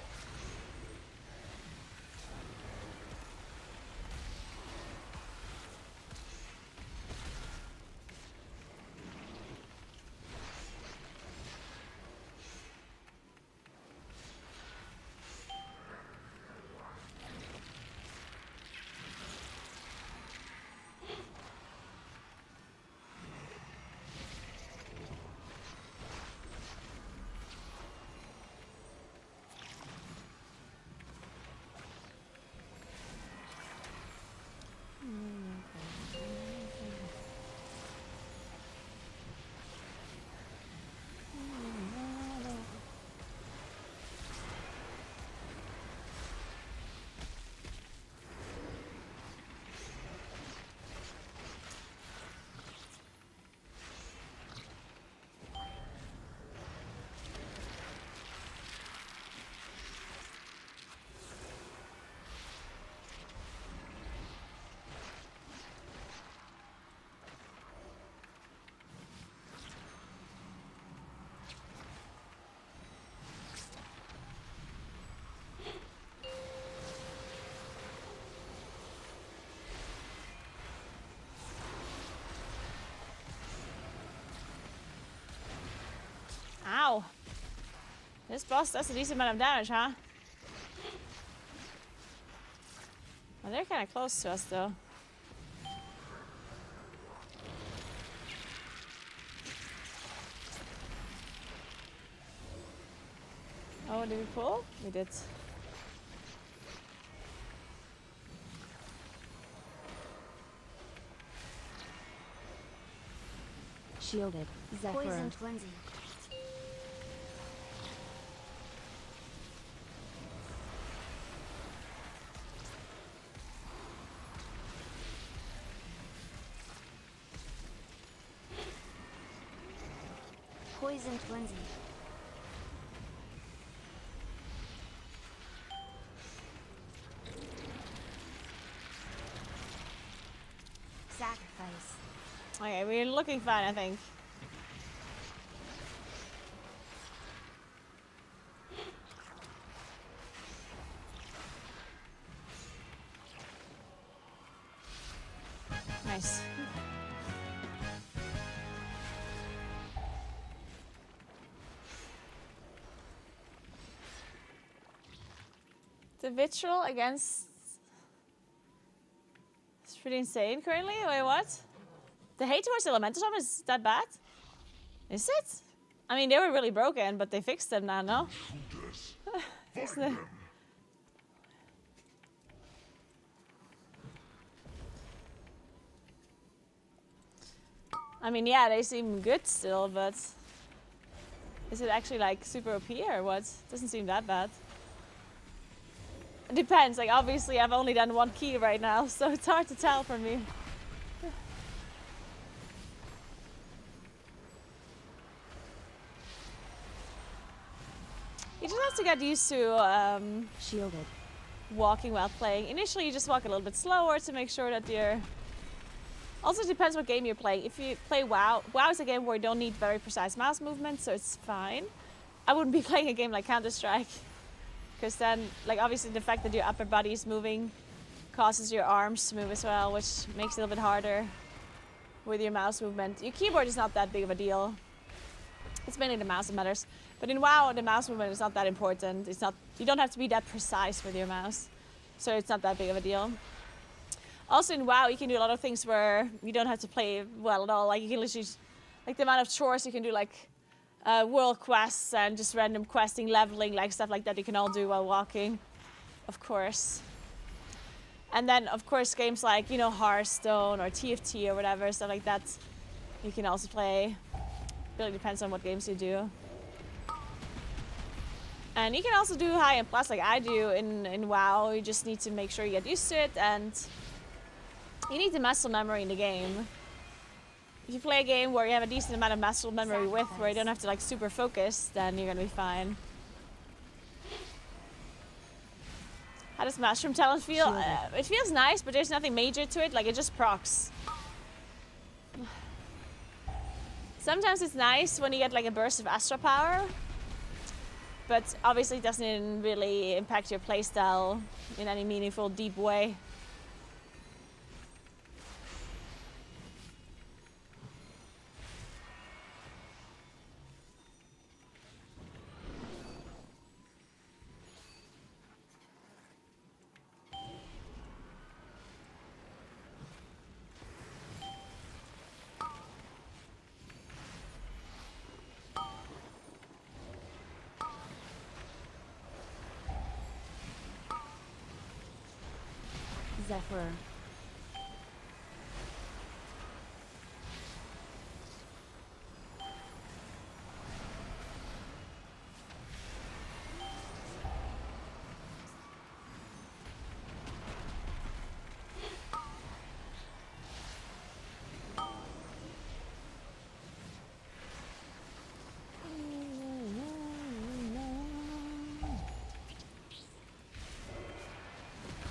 This boss does a decent amount of damage, huh? Well, they're kind of close to us, though. Oh, did we pull? We did. Shielded. Zephyr. Poison cleansing. Poison cleansing. Sacrifice. Okay, we're looking fine, I think. Nice. The vitriol against... It's pretty insane currently. Wait, what? The hate towards the elemental storm is that bad? Is it? I mean, they were really broken, but they fixed them now, no? Isn't it? I mean, yeah, they seem good still, but... Is it actually, like, super OP or what? Doesn't seem that bad. It depends, like, obviously I've only done one key right now, so it's hard to tell for me. You just have to get used to Shielded. walking while playing. Initially, you just walk a little bit slower to make sure that you're... Also, it depends what game you're playing. If you play WoW, WoW is a game where you don't need very precise mouse movement, so it's fine. I wouldn't be playing a game like Counter-Strike, because then, like, obviously the fact that your upper body is moving causes your arms to move as well, which makes it a little bit harder with your mouse movement. Your keyboard is not that big of a deal. It's mainly the mouse that matters. But in WoW, the mouse movement is not that important. It's not, you don't have to be that precise with your mouse, so it's not that big of a deal. Also in WoW, you can do a lot of things where you don't have to play well at all. Like you can literally, like the amount of chores you can do, like world quests and just random questing, leveling, like stuff like that you can all do while walking, of course. And then, of course, games like, you know, Hearthstone or TFT or whatever, stuff like that, you can also play. Really depends on what games you do. And you can also do high and plus like I do in WoW. You just need to make sure you get used to it, and you need the muscle memory in the game. If you play a game where you have a decent amount of muscle memory with, where you don't have to like super focus, then you're gonna be fine. How does Mushroom Talent feel? It feels nice, but there's nothing major to it. Like, it just procs. Sometimes it's nice when you get like a burst of Astral Power, but obviously it doesn't really impact your playstyle in any meaningful, deep way. Zephyr.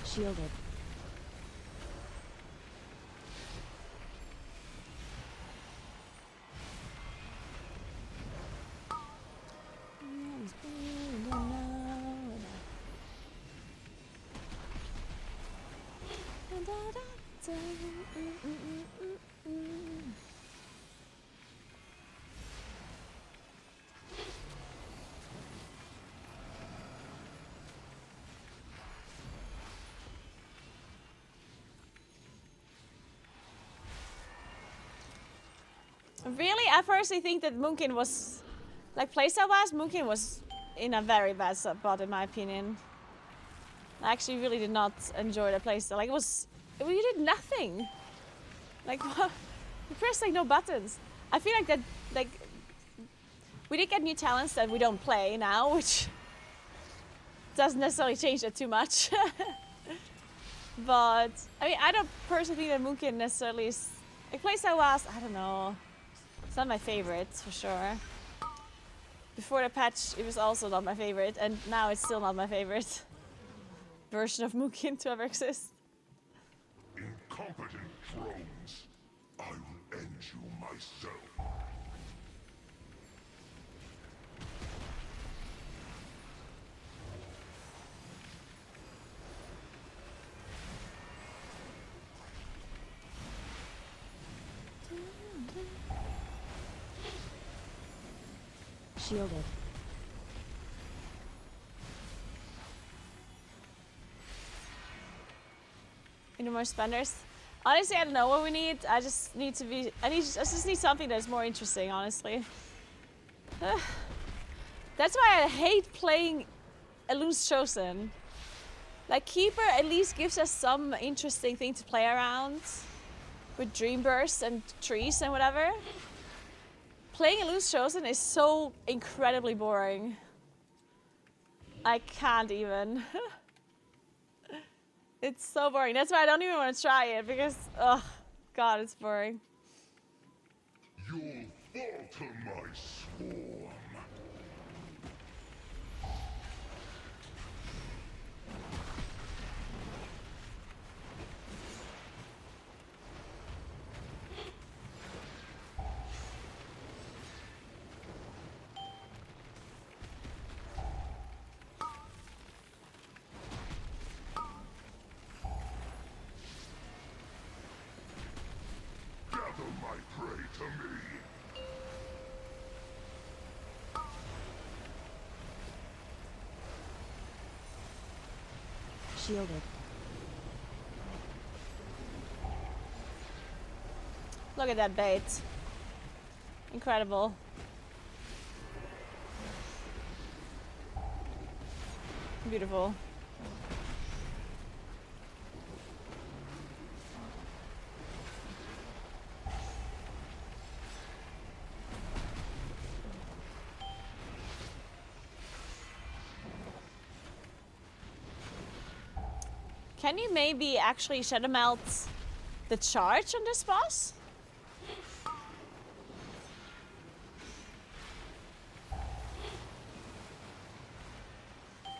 Shielded. Really, I personally think that Moonkin was, like playstyle-wise, Moonkin was in a very bad spot in my opinion. I actually really did not enjoy the playstyle. Like we did nothing. Like we pressed like no buttons. I feel like that, like we did get new talents that we don't play now, which doesn't necessarily change that too much. But I mean, I don't personally think that Moonkin necessarily is, like playstyle-wise, I don't know. It's not my favorite, for sure. Before the patch, it was also not my favorite, and now it's still not my favorite version of Moonkin to ever exist. Incompetent drones. I will end you myself. Shielded. Any more spenders? Honestly, I don't know what we need. I just need to be. I just need something that's more interesting. Honestly, that's why I hate playing Elun's Chosen. Like Keeper at least gives us some interesting thing to play around with Dream Burst and trees and whatever. Playing Elun's Chosen is so incredibly boring. I can't even. It's so boring. That's why I don't even want to try it because, oh, God, it's boring. You'll falter my swarm. Gather my prey to me. Shielded. Look at that bait. Incredible. Beautiful. Can you maybe actually shadow melt the charge on this boss?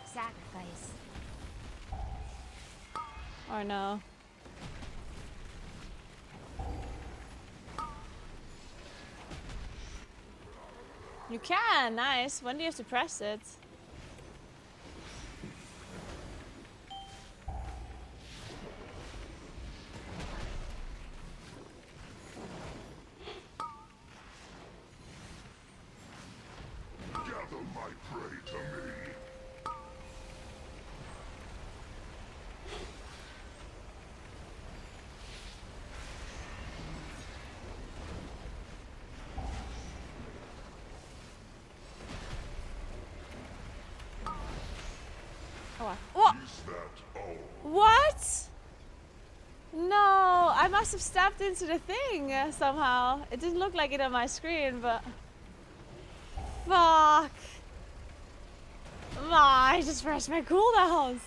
Sacrifice. Or no? You can, nice. When do you have to press it? Gather my prey to me. Oh, what? Is that all? What? No, I must have stepped into the thing somehow. It didn't look like it on my screen, but... Fuck. I just pressed my cooldowns.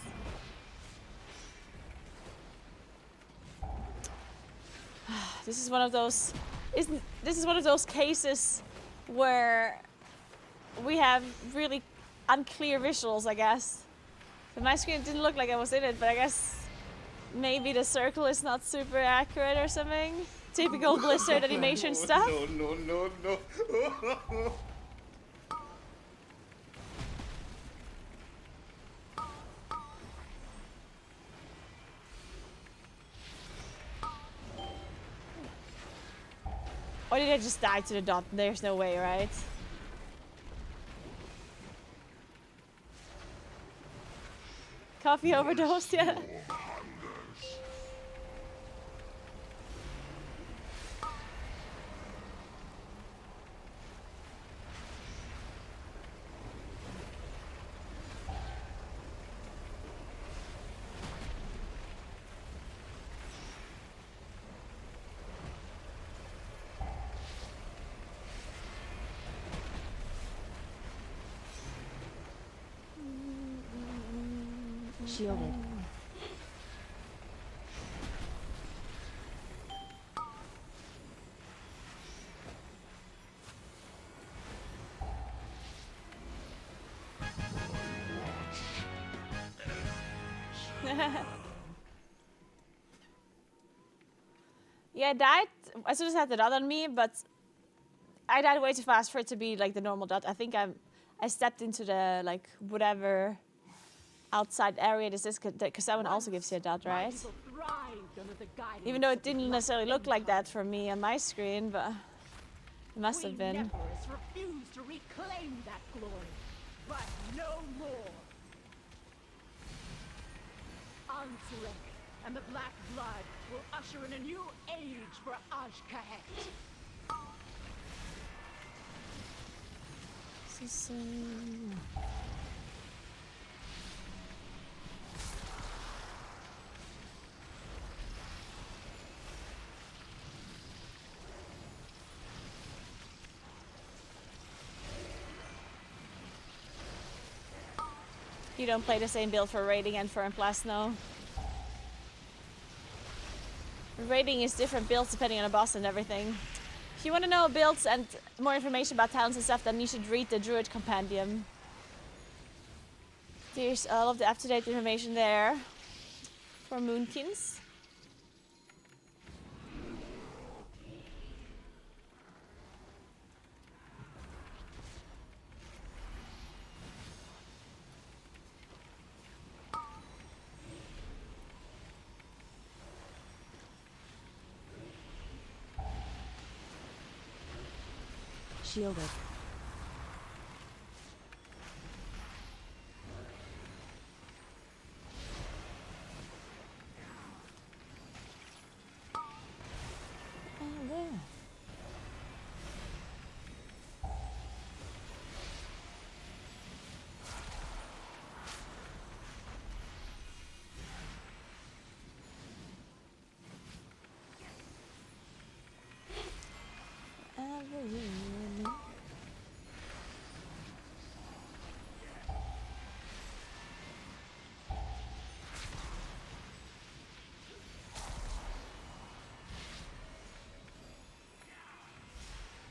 This is one of those... This is one of those cases where we have really unclear visuals, I guess. So my screen didn't look like I was in it, but I guess maybe the circle is not super accurate or something. Typical Blizzard animation stuff. No. Or did I just die to the dot? There's no way, right? Coffee overdose, yeah. Shielded. Yeah, I died as soon as I had the dot on me, but I died way too fast for it to be like the normal dot. I think I stepped into the like whatever outside area this is, because that one also gives you a dot, right? Even though it didn't necessarily look like that for me on my screen, but it must have been. Refused to reclaim that glory, but no more. Ansurek and the Black Blood will usher in a new age for Ashkahet. You don't play the same build for raiding and for Plus, no. Raiding is different builds depending on the boss and everything. If you want to know builds and more information about talents and stuff, then you should read the Druid Compendium. There's all of the up-to-date information there for Moonkins. Shielded.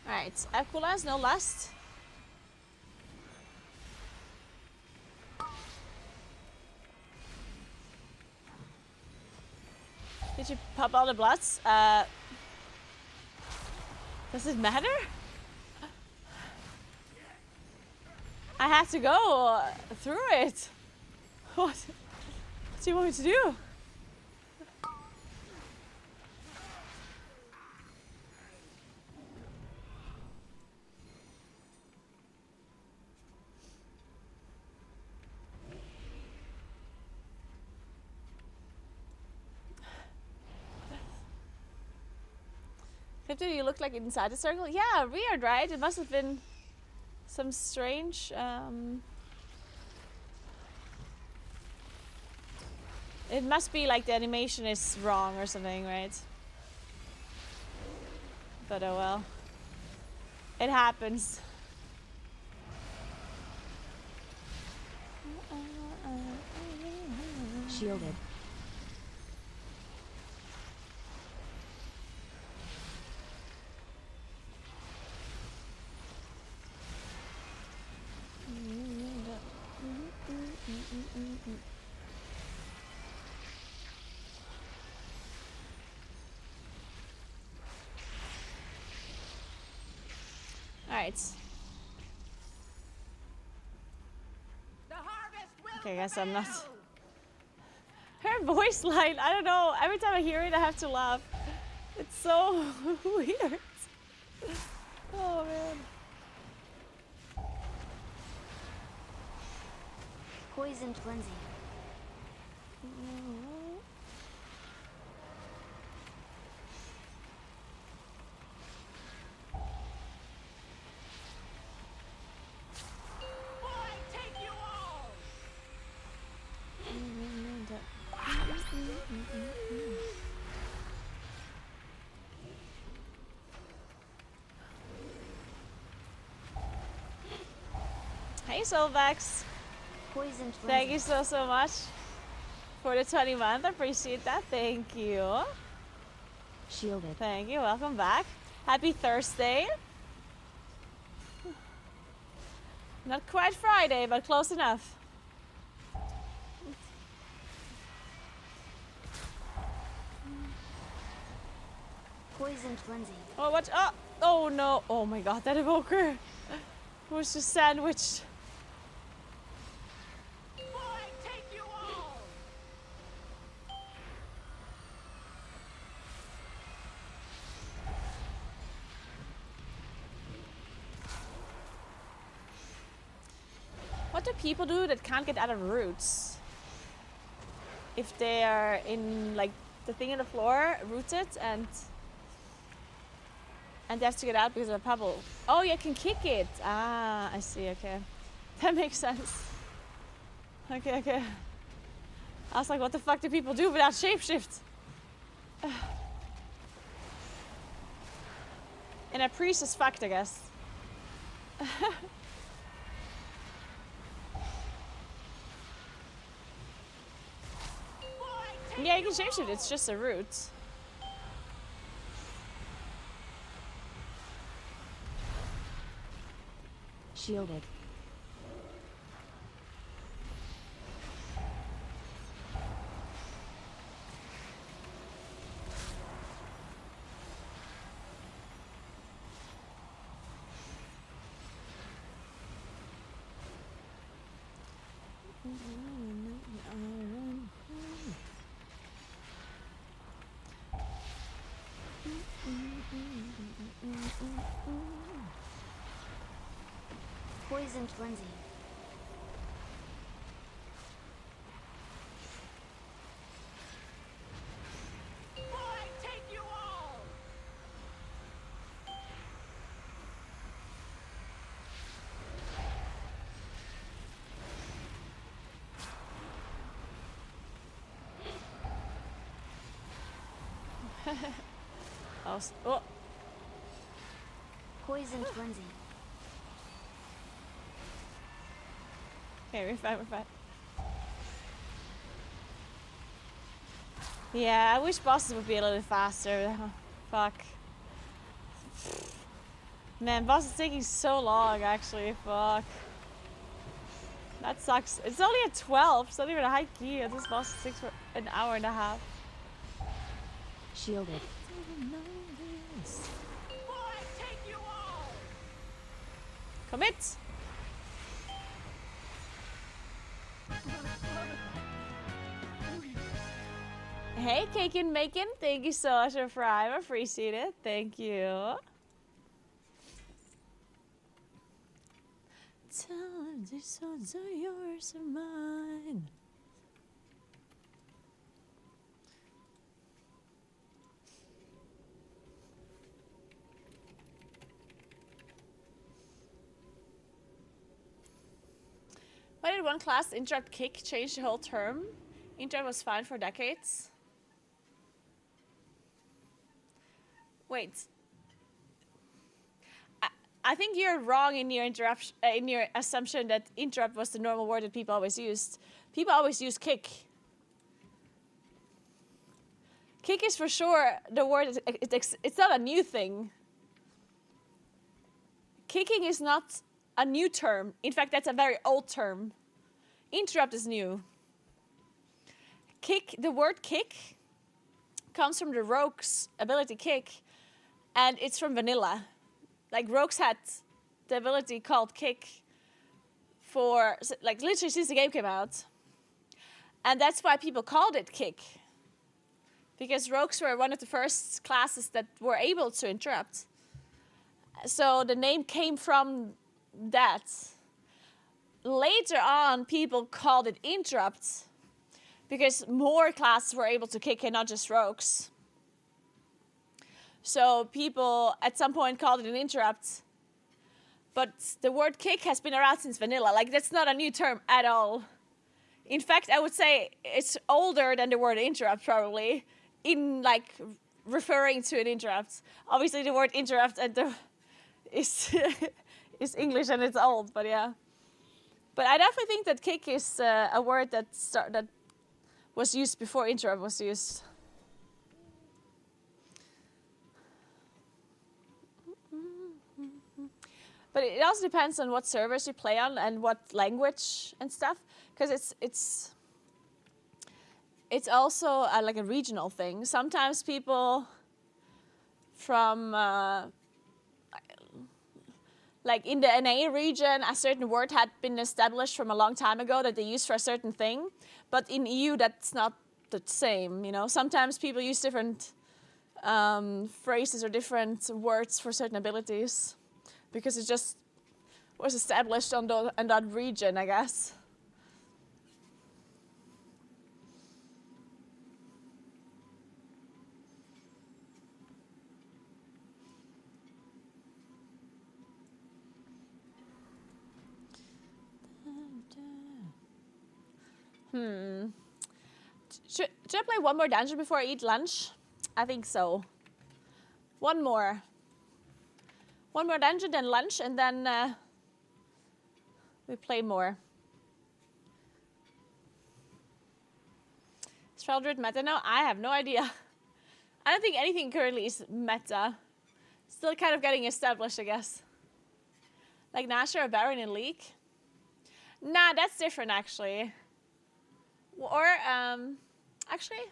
Alright, Aquila, no lust. Did you pop all the bloods? Does it matter? I had to go through it. What do you want me to do? Do you look like inside the circle? Yeah, weird, right? It must have been some strange. It must be like the animation is wrong or something, right? But oh well. It happens. Shielded. Alright. The harvest will Okay, I guess I'm not. prevail. Her voice line, I don't know. Every time I hear it, I have to laugh. It's so weird. Oh man. Poisoned cleansing. Boy, take you all. Hey Solvex. Poisoned Thank cleansing. you so much. for the 20 month. Appreciate that. Thank you. Shielded. Thank you. Welcome back. Happy Thursday. Not quite Friday, but close enough. Poisoned Lindsay. Oh, what? Oh, oh no. Oh my god, that evoker was just sandwiched. Boy, take you all! What do people do that can't get out of roots? If they are in like the thing in the floor, rooted, and they have to get out because of a pebble. Oh, you can kick it. Ah, I see. Okay, that makes sense. Okay, okay. I was like, what the fuck do people do without shapeshift? And a priest is fucked, I guess. Yeah, you can shapeshift. It's just a root. Shielded. Poisoned Lindsay. Boy, take you all! Oh, Poisoned Lindsay. okay, we're fine, we're fine. Yeah, I wish bosses would be a little faster. Fuck. Man, boss is taking so long, actually. Fuck. That sucks. It's only at 12. It's not even a high key. And this boss takes for an hour and a half. Shielded. Boy, take you all! Commit! Hey, Cake and Bacon. Thank you so much for Prime. Appreciate it. Thank you. Time these songs are yours and mine. Why did one class interrupt kick change the whole term? Interrupt was fine for decades. Wait. I think you're wrong in your in your assumption that interrupt was the normal word that people always used. People always use kick. Kick is for sure the word. It's not a new thing. Kicking is not a new term. In fact, that's a very old term. Interrupt is new. Kick. The word kick comes from the rogue's ability kick, and it's from vanilla. Like, rogues had the ability called kick for, like, literally since the game came out. And that's why people called it kick. Because rogues were one of the first classes that were able to interrupt. So the name came from that. Later on, people called it interrupt because more classes were able to kick and not just rogues. So people at some point called it an interrupt. But the word kick has been around since vanilla. Like, that's not a new term at all. In fact, I would say it's older than the word interrupt, probably, in, like, referring to an interrupt. Obviously, the word interrupt is is English and it's old, but yeah. But I definitely think that kick is a word that was used before interrupt was used. But it also depends on what servers you play on and what language and stuff, because it's also like a regional thing. Sometimes people from like in the NA region, a certain word had been established from a long time ago that they use for a certain thing, but in EU that's not the same. You know, sometimes people use different phrases or different words for certain abilities, because it just was established on that region, I guess. Should I play one more dungeon before I eat lunch? I think so. One more. One more dungeon, then lunch, and then we play more. Is Feldred meta now? I have no idea. I don't think anything currently is meta. Still kind of getting established, I guess. Like Nasher or Baron in League? Nah, that's different actually. Or, actually?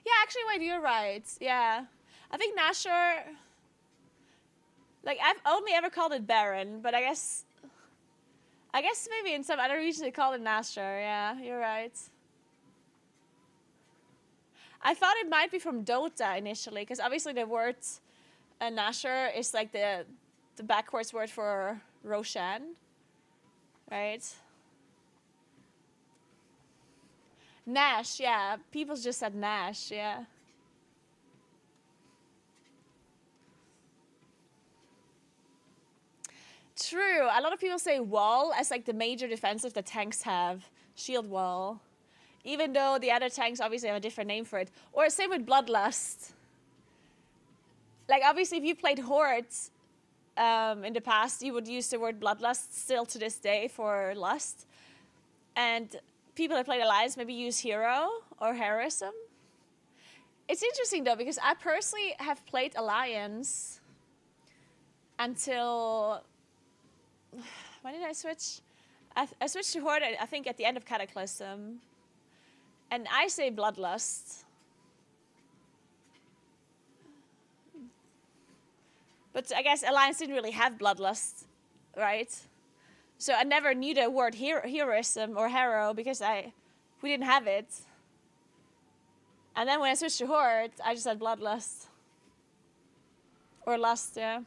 Yeah, actually, wait, you're right. Yeah. I think Nasher... Like, I've only ever called it Baron, but I guess maybe in some other regions they call it Nasher. Yeah, you're right. I thought it might be from Dota initially, because obviously the word Nasher is like the backwards word for Roshan, right? Nash, yeah. People just said Nash, yeah. True. A lot of people say wall as like the major defensive that tanks have. Shield wall. Even though the other tanks obviously have a different name for it. Or same with Bloodlust. Like obviously if you played Horde in the past, you would use the word Bloodlust still to this day for lust. And people that played Alliance maybe use Hero or Heroism. It's interesting though, because I personally have played Alliance until... When did I switch? I switched to Horde, I think, at the end of Cataclysm. And I say Bloodlust. But I guess Alliance didn't really have Bloodlust, right? So I never knew the word heroism or hero because we didn't have it. And then when I switched to Horde, I just had Bloodlust. Or Lust, yeah.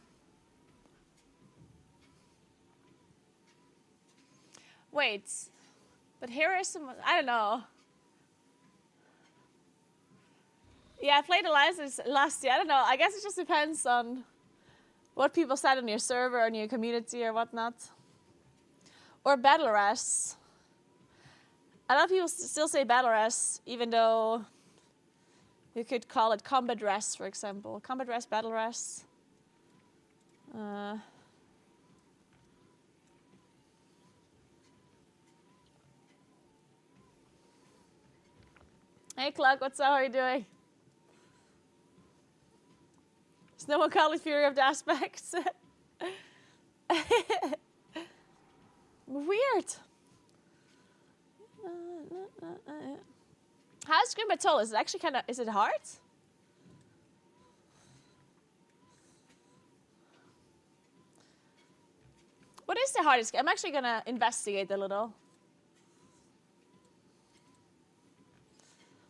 Wait, but heroism, I don't know. Yeah, I played Alliance last year. I don't know. I guess it just depends on what people said on your server, on your community, or whatnot. Or Battle Res. A lot of people still say Battle Res, even though you could call it Combat Res, for example. Combat Res, Battle Res. Hey, Clark, what's up? How are you doing? Does no one call it Fury of the Aspects? Weird. How's Grim Battle? Is it actually kind of... Is it hard? What is the hardest game? I'm actually going to investigate a little.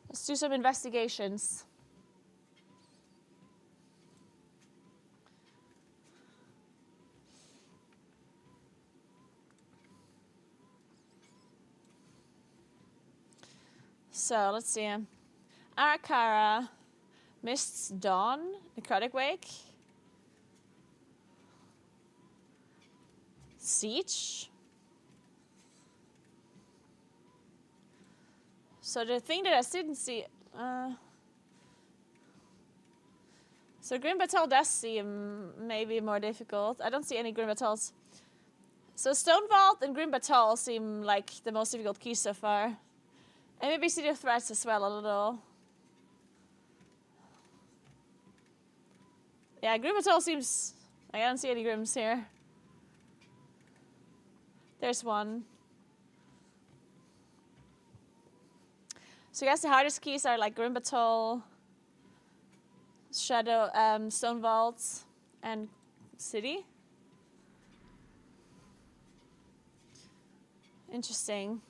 Let's do some investigations. So, let's see. Arakara, Mist's Dawn, Necrotic Wake, Siege. So the thing that I didn't see... so Grim Battle does seem maybe more difficult. I don't see any Grim Battles. So Stone Vault and Grim Battle seem like the most difficult keys so far. And maybe see the threats as well a little. Yeah, Grim Patrol seems... I don't see any Grims here. There's one. So I guess the hardest keys are like Grim Patrol, Shadow, Stone Vaults, and City. Interesting.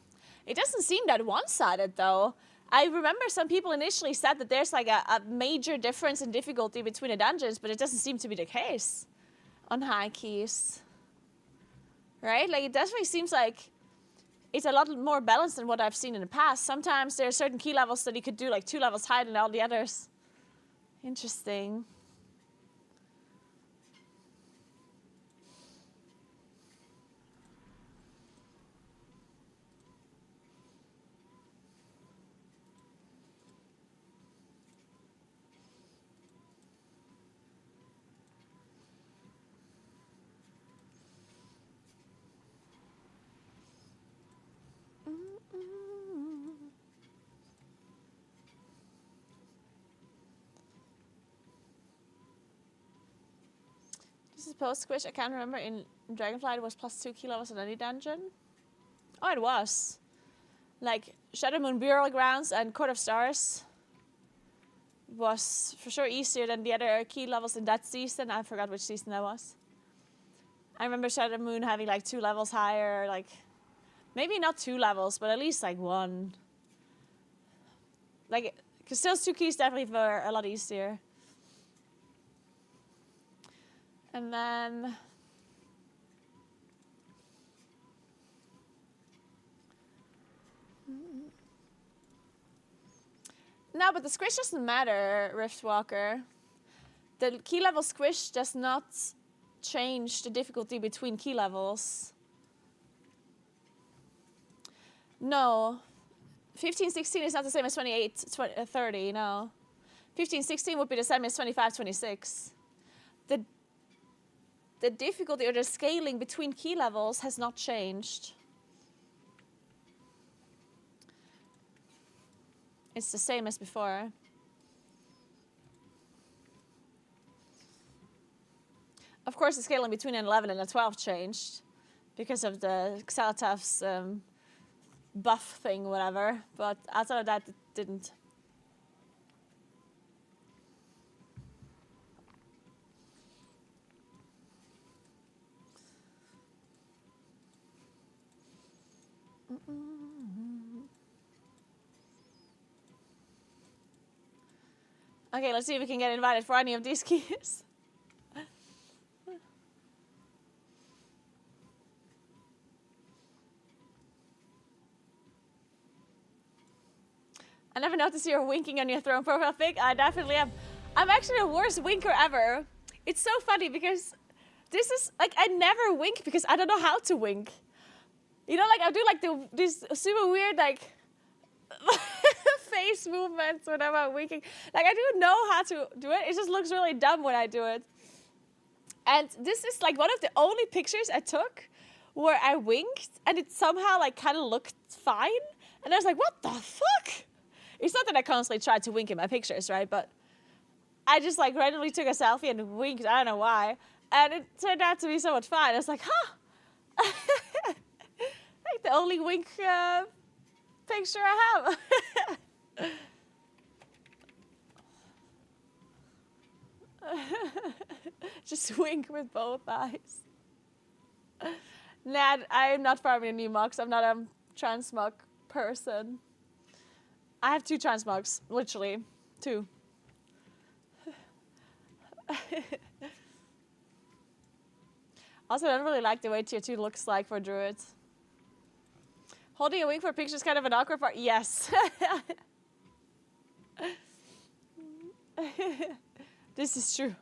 It doesn't seem that one-sided though. I remember some people initially said that there's like a major difference in difficulty between the dungeons, but it doesn't seem to be the case on high keys. Right? Like it definitely seems like it's a lot more balanced than what I've seen in the past. Sometimes there are certain key levels that you could do like 2 levels higher than all the others. Interesting. This is post squish. I can't remember in Dragonflight it was +2 key levels in any dungeon. Oh, it was. Like Shadow Moon Burial Grounds and Court of Stars was for sure easier than the other key levels in that season. I forgot which season that was. I remember Shadow Moon having like 2 levels higher, like maybe not 2 levels, but at least like 1. Like, because those 2 keys definitely were a lot easier. And then no, but the squish doesn't matter, Riftwalker. The key level squish does not change the difficulty between key levels. No. 15, 16 is not the same as 28, 30, no. 15, 16 would be the same as 25, 26. The difficulty or the scaling between key levels has not changed. It's the same as before. Of course, the scaling between an 11 and a 12 changed because of the Xalatath's buff thing, whatever. But outside of that, it didn't. Okay, let's see if we can get invited for any of these keys. I never noticed you were winking on your throne profile pic. I definitely am. I'm actually the worst winker ever. It's so funny because this is like I never wink because I don't know how to wink. You know, like I do like these super weird like face movements whenever I'm winking. Like I do know how to do it. It just looks really dumb when I do it. And this is like one of the only pictures I took where I winked and it somehow like kind of looked fine. And I was like, what the fuck? It's not that I constantly tried to wink in my pictures, right? But I just like randomly took a selfie and winked. I don't know why. And it turned out to be so much fun. I was like, huh. Like the only wink picture I have. Just wink with both eyes. Nah, I'm not farming a new mugs. I'm not a transmog person. I have 2 transmogs, literally. 2. Also, I don't really like the way tier 2 looks like for druids. Holding a wink for a picture is kind of an awkward part. Yes. This is true.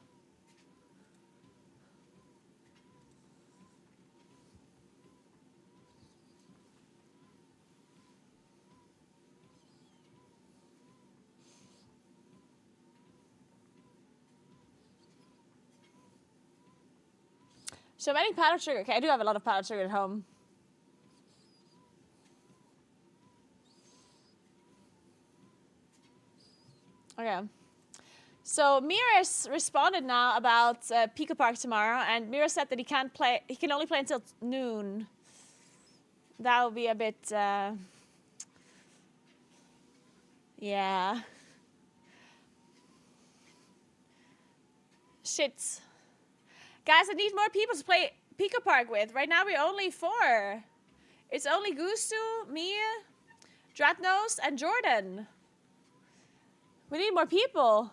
So many powder sugar. Okay, I do have a lot of powder sugar at home. Okay. So Mira's responded now about Pico Park tomorrow, and Mira said that he can't play. He can only play until noon. That would be a bit. Yeah. Shit. Guys, I need more people to play Pico Park with. Right now we're only 4. It's only Gustu, me, Dratnos, and Jordan. We need more people.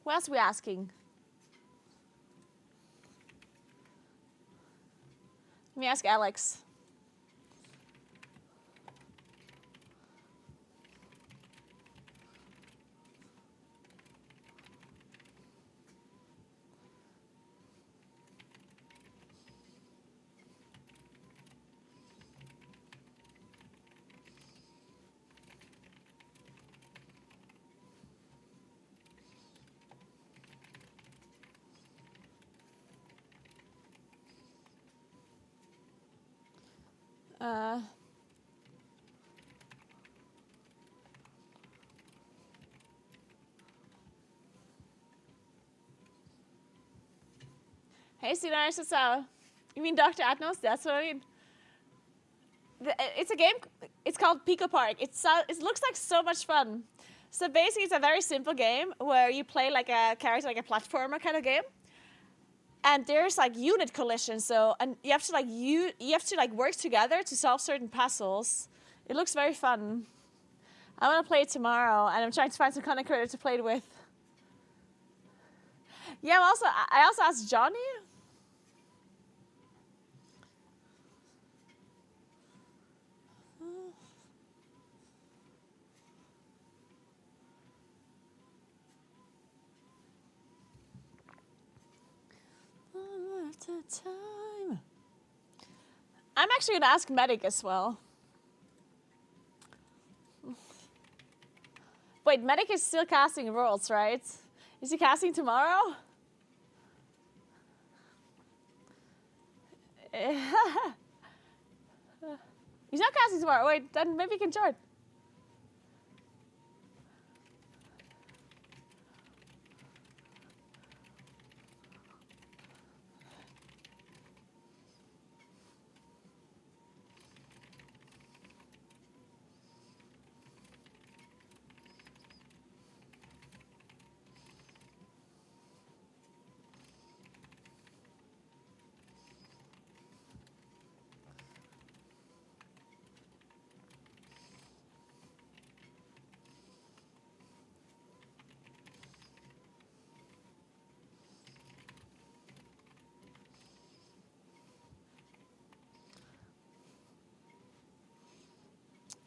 What else are we asking? Let me ask Alex. Hey, Sina, you mean Dr. Atnos? That's what I mean. It's a game. It's called Pico Park. It looks like so much fun. So basically, it's a very simple game where you play like a character, like a platformer kind of game. And there's like unit collision. And you have to work together to solve certain puzzles. It looks very fun. I want to play it tomorrow, and I'm trying to find some content creator to play it with. Yeah. I also asked Johnny. Time. I'm actually going to ask Medic as well. Wait, Medic is still casting Worlds, right? Is he casting tomorrow? He's not casting tomorrow. Wait, then maybe he can join.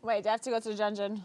Wait, I have to go to the dungeon.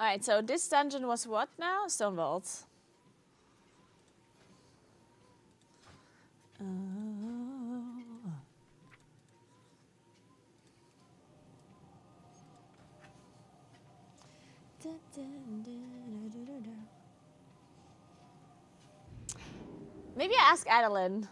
Alright, so this dungeon was what now? Stone Vault. Maybe I ask Adeline.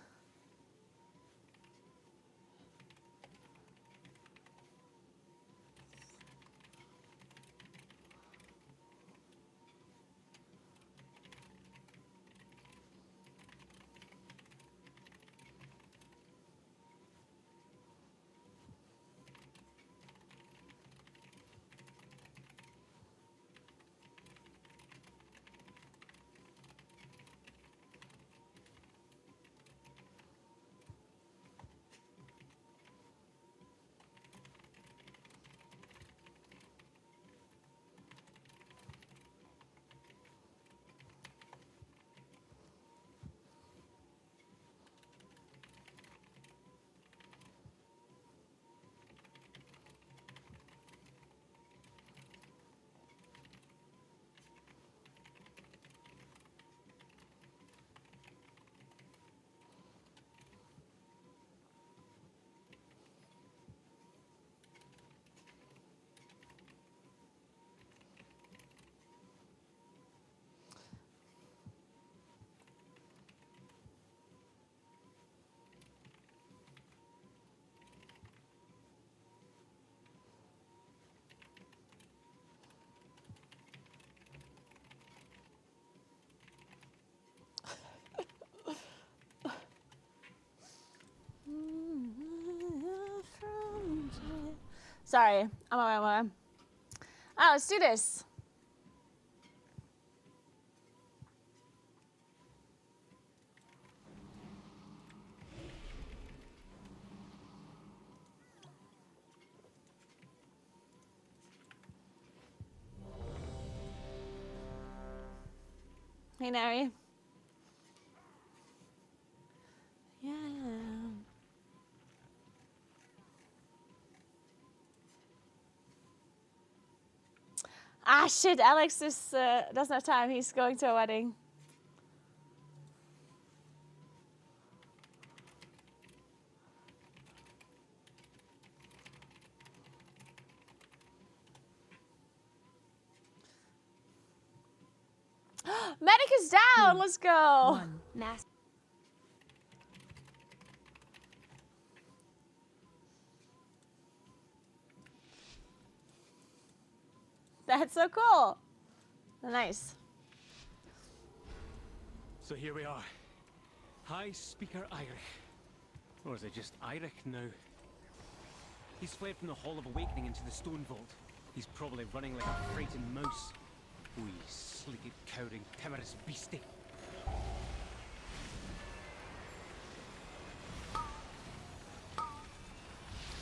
Sorry. I'm on. Oh, let's do this. Hey, Nari. Yeah. Ah, shit. Alex doesn't have time. He's going to a wedding. Medic is down. Let's go. Mass. That's so cool. Nice. So here we are. High Speaker Eirich. Or is it just Eirich now? He's fled from the Hall of Awakening into the Stone Vault. He's probably running like a frightened mouse. Wee, sleeked, cowering, timorous beastie.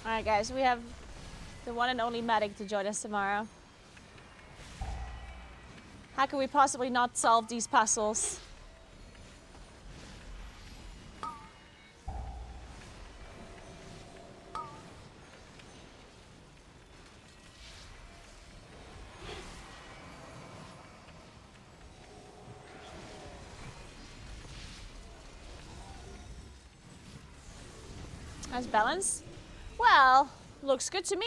Alright, guys. We have the one and only medic to join us tomorrow. How can we possibly not solve these puzzles? Nice balance. Well, looks good to me.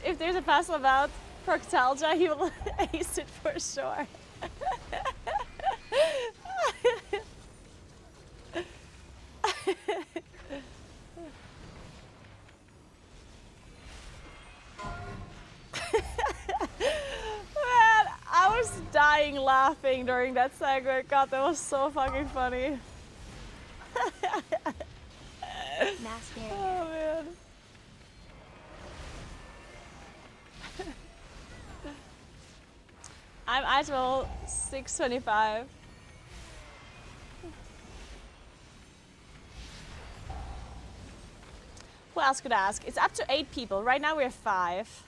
If there's a puzzle about proctalgia, he will ace it for sure. Man, I was dying laughing during that segment. God, that was so fucking funny. Mass barrier. Oh man. I'm at level 625. Who else could ask? It's up to 8 people. Right now we're 5.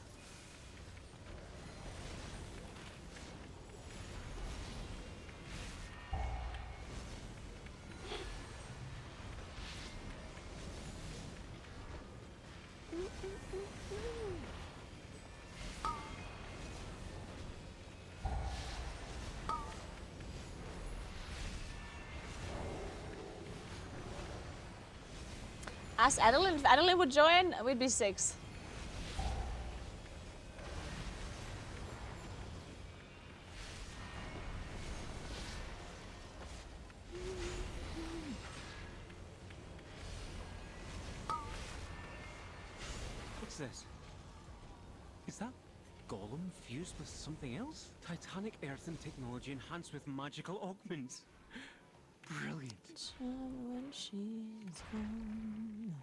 Ask Adeline. If Adeline would join, we'd be 6. What's this? Is that Golem fused with something else? Titanic earthen technology enhanced with magical augments. Brilliant. When she's gone.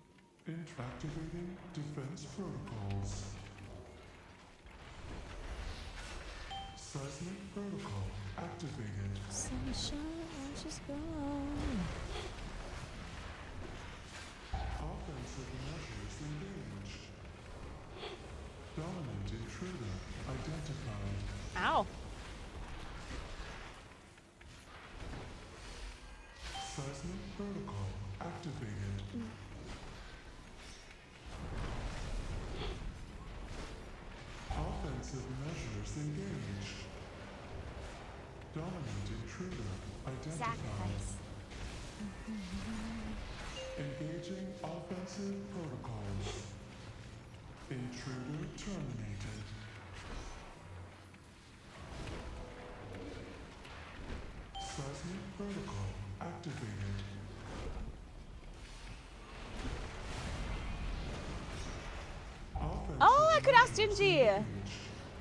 Activating defense protocols. Seismic protocol activated. Sunshine when she's gone. Offensive measures engaged. Dominant intruder identified. Ow. Seismic protocol activated. Offensive measures engaged. Dominant intruder identified. Sacrifice. Engaging offensive protocols. Intruder terminated. Seismic protocol activated. could ask Gingy.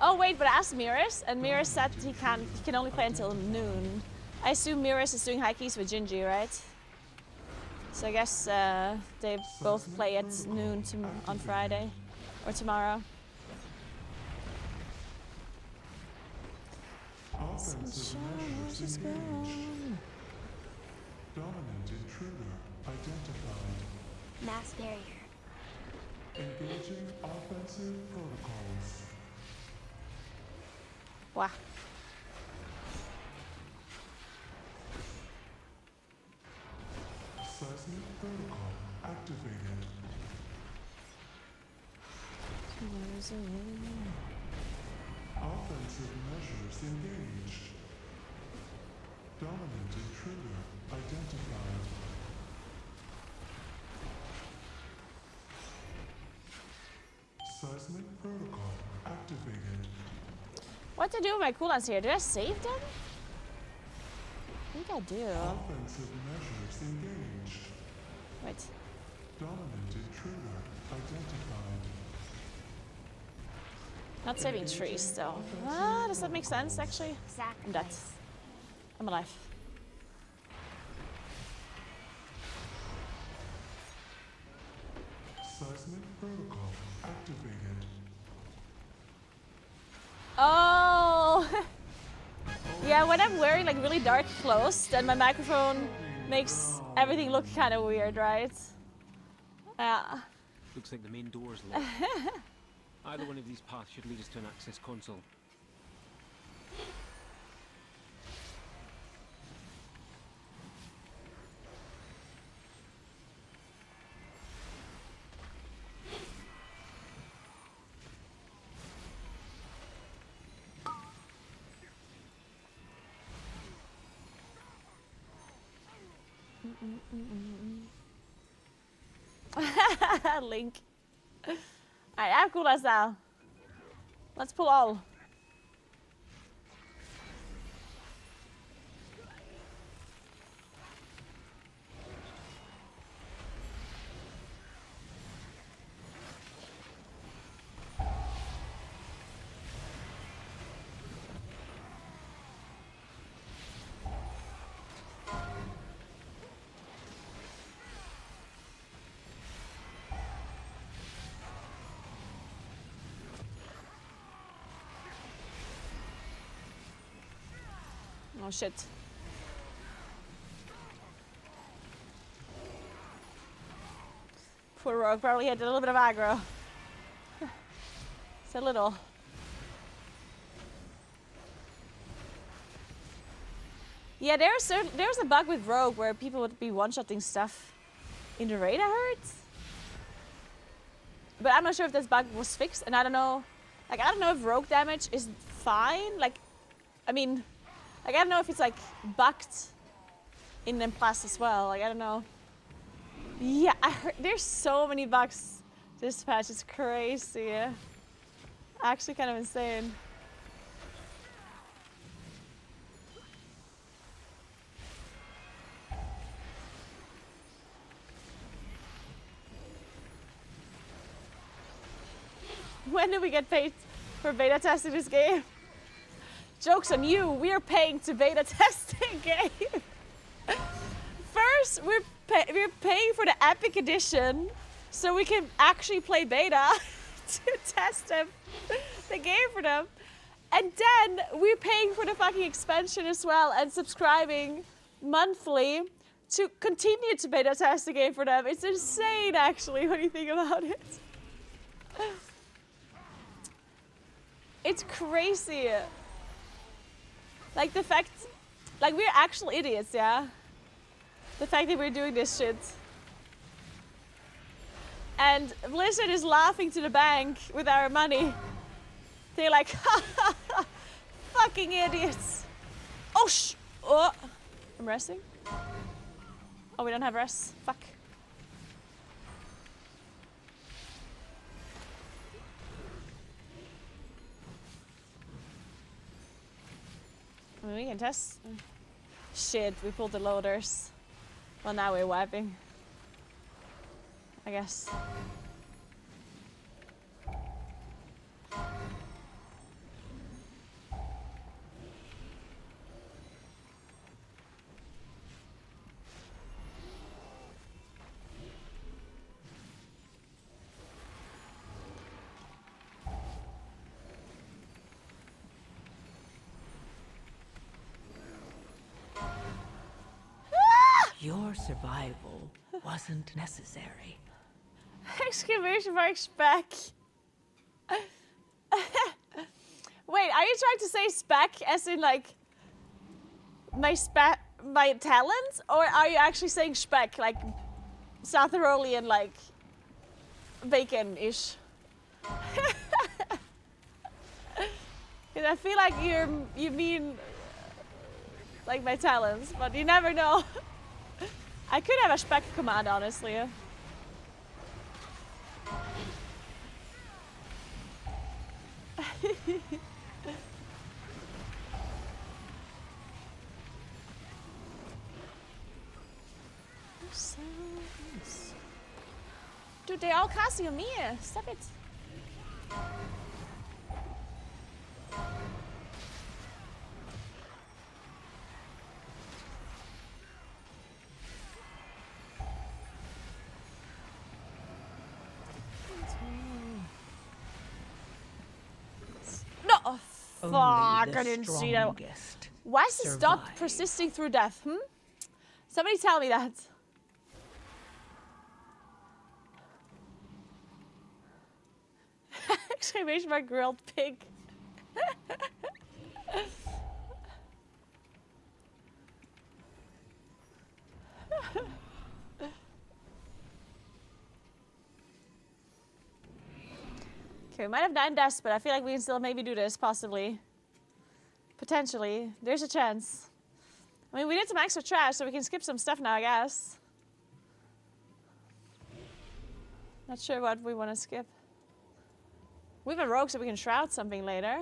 Oh wait, but I asked Miris, and Miris said he can only play until noon. I assume Miris is doing high keys with Gingy, right? So I guess they both play at noon on Friday or tomorrow. Offensive measures engaged. Dominant intruder identified. Mass barrier. Engaging offensive protocols. Wow. Seismic protocol activated. Offensive measures engaged. Dominant intruder identified. Seismic protocol activated. What to do with my cooldowns here? Did I save them? I think I do. Offensive measures engaged. Wait. Dominant intruder identified. Not saving trees though. Ah, does that make sense actually? I'm dead. Sacrifice. I'm alive. Seismic protocol activated. Oh! Yeah, when I'm wearing like really dark clothes, then my microphone makes everything look kind of weird, right? Yeah. Looks like the main door's locked. Either one of these paths should lead us to an access console. Link. Alright, I have cooldowns now. Let's pull all. Oh shit. Poor Rogue probably had a little bit of aggro. It's a little. Yeah, there's a bug with Rogue where people would be one-shotting stuff in the raid, I heard. But I'm not sure if this bug was fixed, and I don't know. Like, I don't know if Rogue damage is fine. Like, I mean, like, I don't know if it's like bugged in them plus as well. Like, I don't know. Yeah, I heard there's so many bugs this patch. It's crazy. Actually, kind of insane. When do we get paid for beta testing this game? Joke's on you, we're paying to beta test the game. First, we're paying for the Epic Edition so we can actually play beta to test the game for them. And then we're paying for the fucking expansion as well and subscribing monthly to continue to beta test the game for them. It's insane, actually, when you think about it. It's crazy. Like the fact, like we're actual idiots, yeah? The fact that we're doing this shit. And Blizzard is laughing to the bank with our money. They're like, ha ha ha, fucking idiots. Oh oh, I'm resting. Oh, we don't have rest, fuck. I mean, we can test. Shit, we pulled the loaders. Well, now we're wiping. I guess. your survival wasn't necessary. Exclamation mark spec. Wait, are you trying to say spec as in like my talents? Or are you actually saying spec like South Tyrolean like bacon-ish? Because I feel like you mean like my talents, but you never know. I could have a spec command, honestly. Dude, they're all casting on me. Stop it. No! Oh, fuck, I didn't see that. Why is this dot persisting through death, Somebody tell me that. Exclamation mark grilled pig. Okay, we might have 9 deaths, but I feel like we can still maybe do this, possibly. Potentially. There's a chance. I mean, we did some extra trash, so we can skip some stuff now, I guess. Not sure what we want to skip. We have a rogue, so we can shroud something later.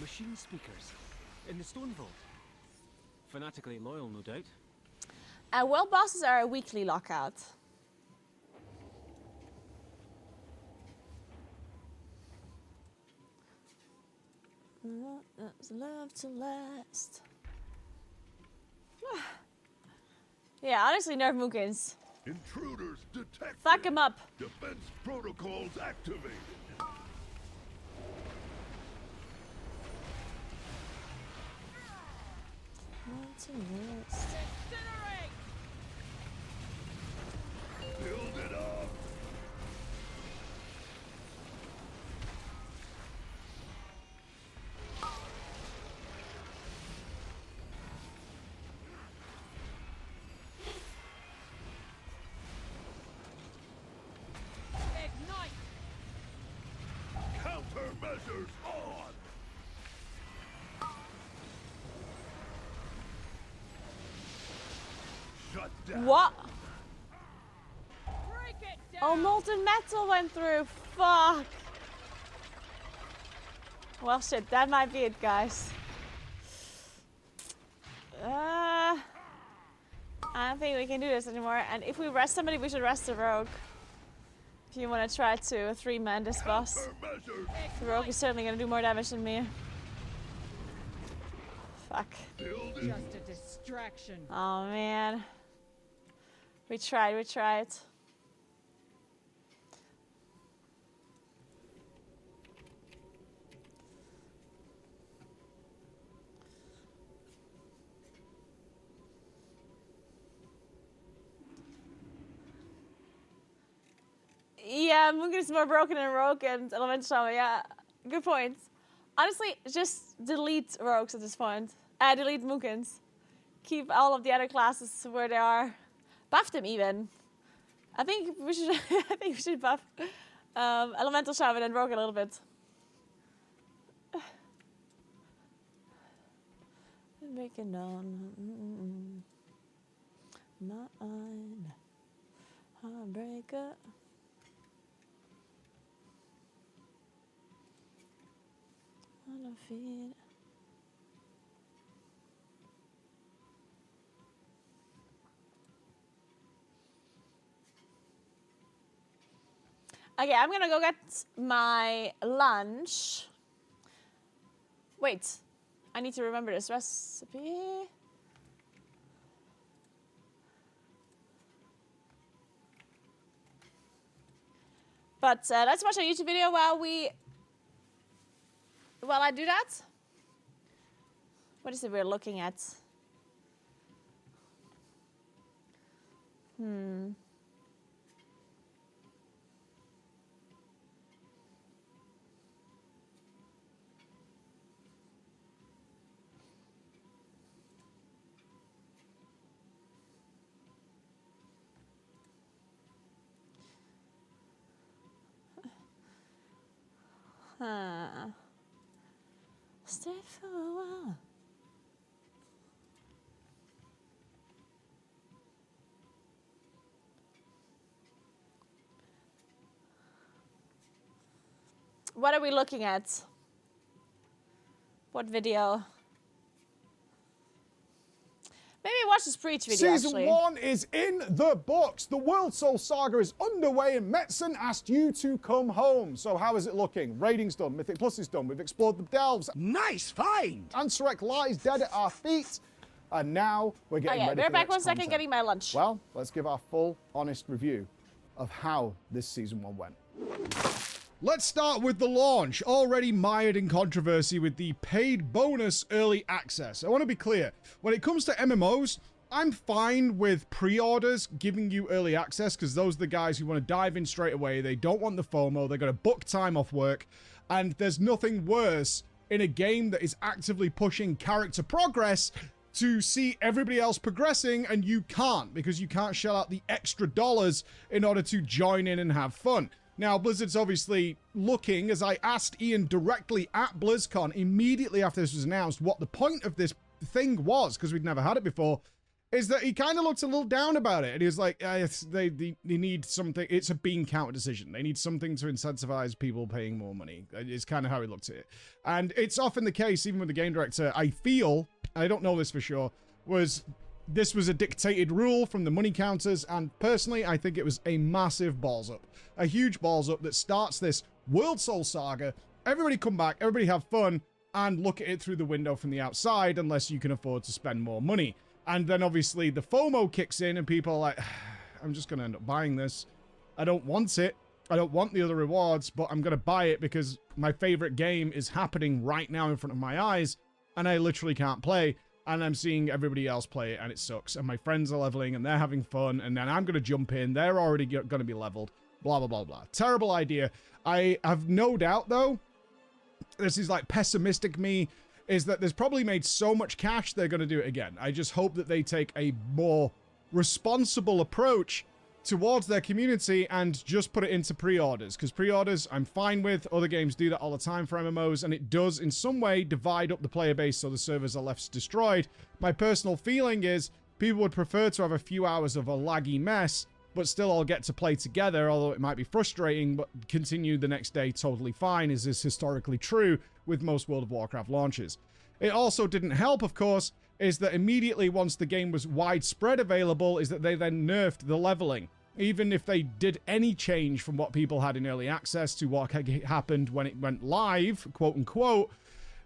Machine speakers in the stone vault. Fanatically loyal, no doubt. World bosses are a weekly lockout. That's love to last. Yeah, honestly, nerf Moonkins. Intruders detected. Fuck him up. Defense protocols activated. Build it up. Ignite! Countermeasures on. Shut down. What? Break it down! Oh, molten metal went through. Fuck. Well, shit, that might be it, guys. I don't think we can do this anymore. And if we rest somebody, we should rest the rogue. If you want to try to 3-man this boss. The rogue is certainly going to do more damage than me. Fuck. Just a distraction. Oh, man. We tried. Yeah, Moonkin is more broken than Rogue and Elemental Shaman. Yeah, good point. Honestly, just delete Rogues at this point. Delete Moonkins. Keep all of the other classes where they are. Buff them even. I think we should. I think we should buff Elemental Shaman and Rogue a little bit. Breaking on mine, heartbreaker. On a feet. Okay, I'm gonna go get my lunch. Wait, I need to remember this recipe. But let's watch a YouTube video while I do that. What is it we're looking at? Stay for a while. What are we looking at? What video? Maybe watch this Preach video, Season actually. 1 is in the books. The World Soul Saga is underway and Metzen asked you to come home. So how is it looking? Rating's done, Mythic Plus is done, we've explored the delves. Nice find! Ansurek lies dead at our feet. And now we're getting ready We're for back the 1 next second content. getting my lunch. Well, let's give our full, honest review of how this Season 1 went. Let's start with the launch, already mired in controversy with the paid bonus early access. I want to be clear, when it comes to MMOs, I'm fine with pre-orders giving you early access because those are the guys who want to dive in straight away. They don't want the FOMO, they're going to book time off work, and there's nothing worse in a game that is actively pushing character progress to see everybody else progressing and you can't because you can't shell out the extra dollars in order to join in and have fun. Now, Blizzard's obviously looking, as I asked Ian directly at BlizzCon immediately after this was announced, what the point of this thing was, because we'd never had it before, is that he kind of looked a little down about it. And he was like, they need something. It's a bean counter decision. They need something to incentivize people paying more money. It's kind of how he looked at it. And it's often the case, even with the game director, I feel, I don't know this for sure, this was a dictated rule from the money counters, and personally, I think it was a massive balls up. A huge balls up that starts this World Soul Saga. Everybody come back, everybody have fun, and look at it through the window from the outside, unless you can afford to spend more money. And then obviously the FOMO kicks in, and people are like, I'm just going to end up buying this. I don't want it. I don't want the other rewards, but I'm going to buy it because my favorite game is happening right now in front of my eyes, and I literally can't play. And I'm seeing everybody else play it, and it sucks. And my friends are leveling, and they're having fun, and then I'm going to jump in. They're already going to be leveled. Blah, blah, blah, blah. Terrible idea. I have no doubt, though, this is like pessimistic me, is that there's probably made so much cash they're going to do it again. I just hope that they take a more responsible approach towards their community and just put it into pre-orders, because pre-orders I'm fine with. Other games do that all the time for MMOs, and it does in some way divide up the player base so the servers are left destroyed. My personal feeling is people would prefer to have a few hours of a laggy mess but still all get to play together, although it might be frustrating, but continue the next day totally fine, as is historically true with most World of Warcraft launches. It also didn't help, of course, is that immediately once the game was widespread available, is that they then nerfed the leveling. Even if they did any change from what people had in early access to what happened when it went live, quote unquote,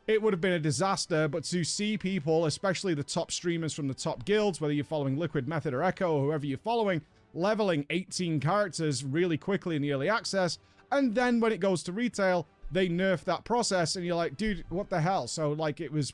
it would have been a disaster. But to see people, especially the top streamers from the top guilds, whether you're following Liquid, Method, or Echo, or whoever you're following, leveling 18 characters really quickly in the early access, and then when it goes to retail, they nerf that process, and you're like, dude, what the hell? So, like, it was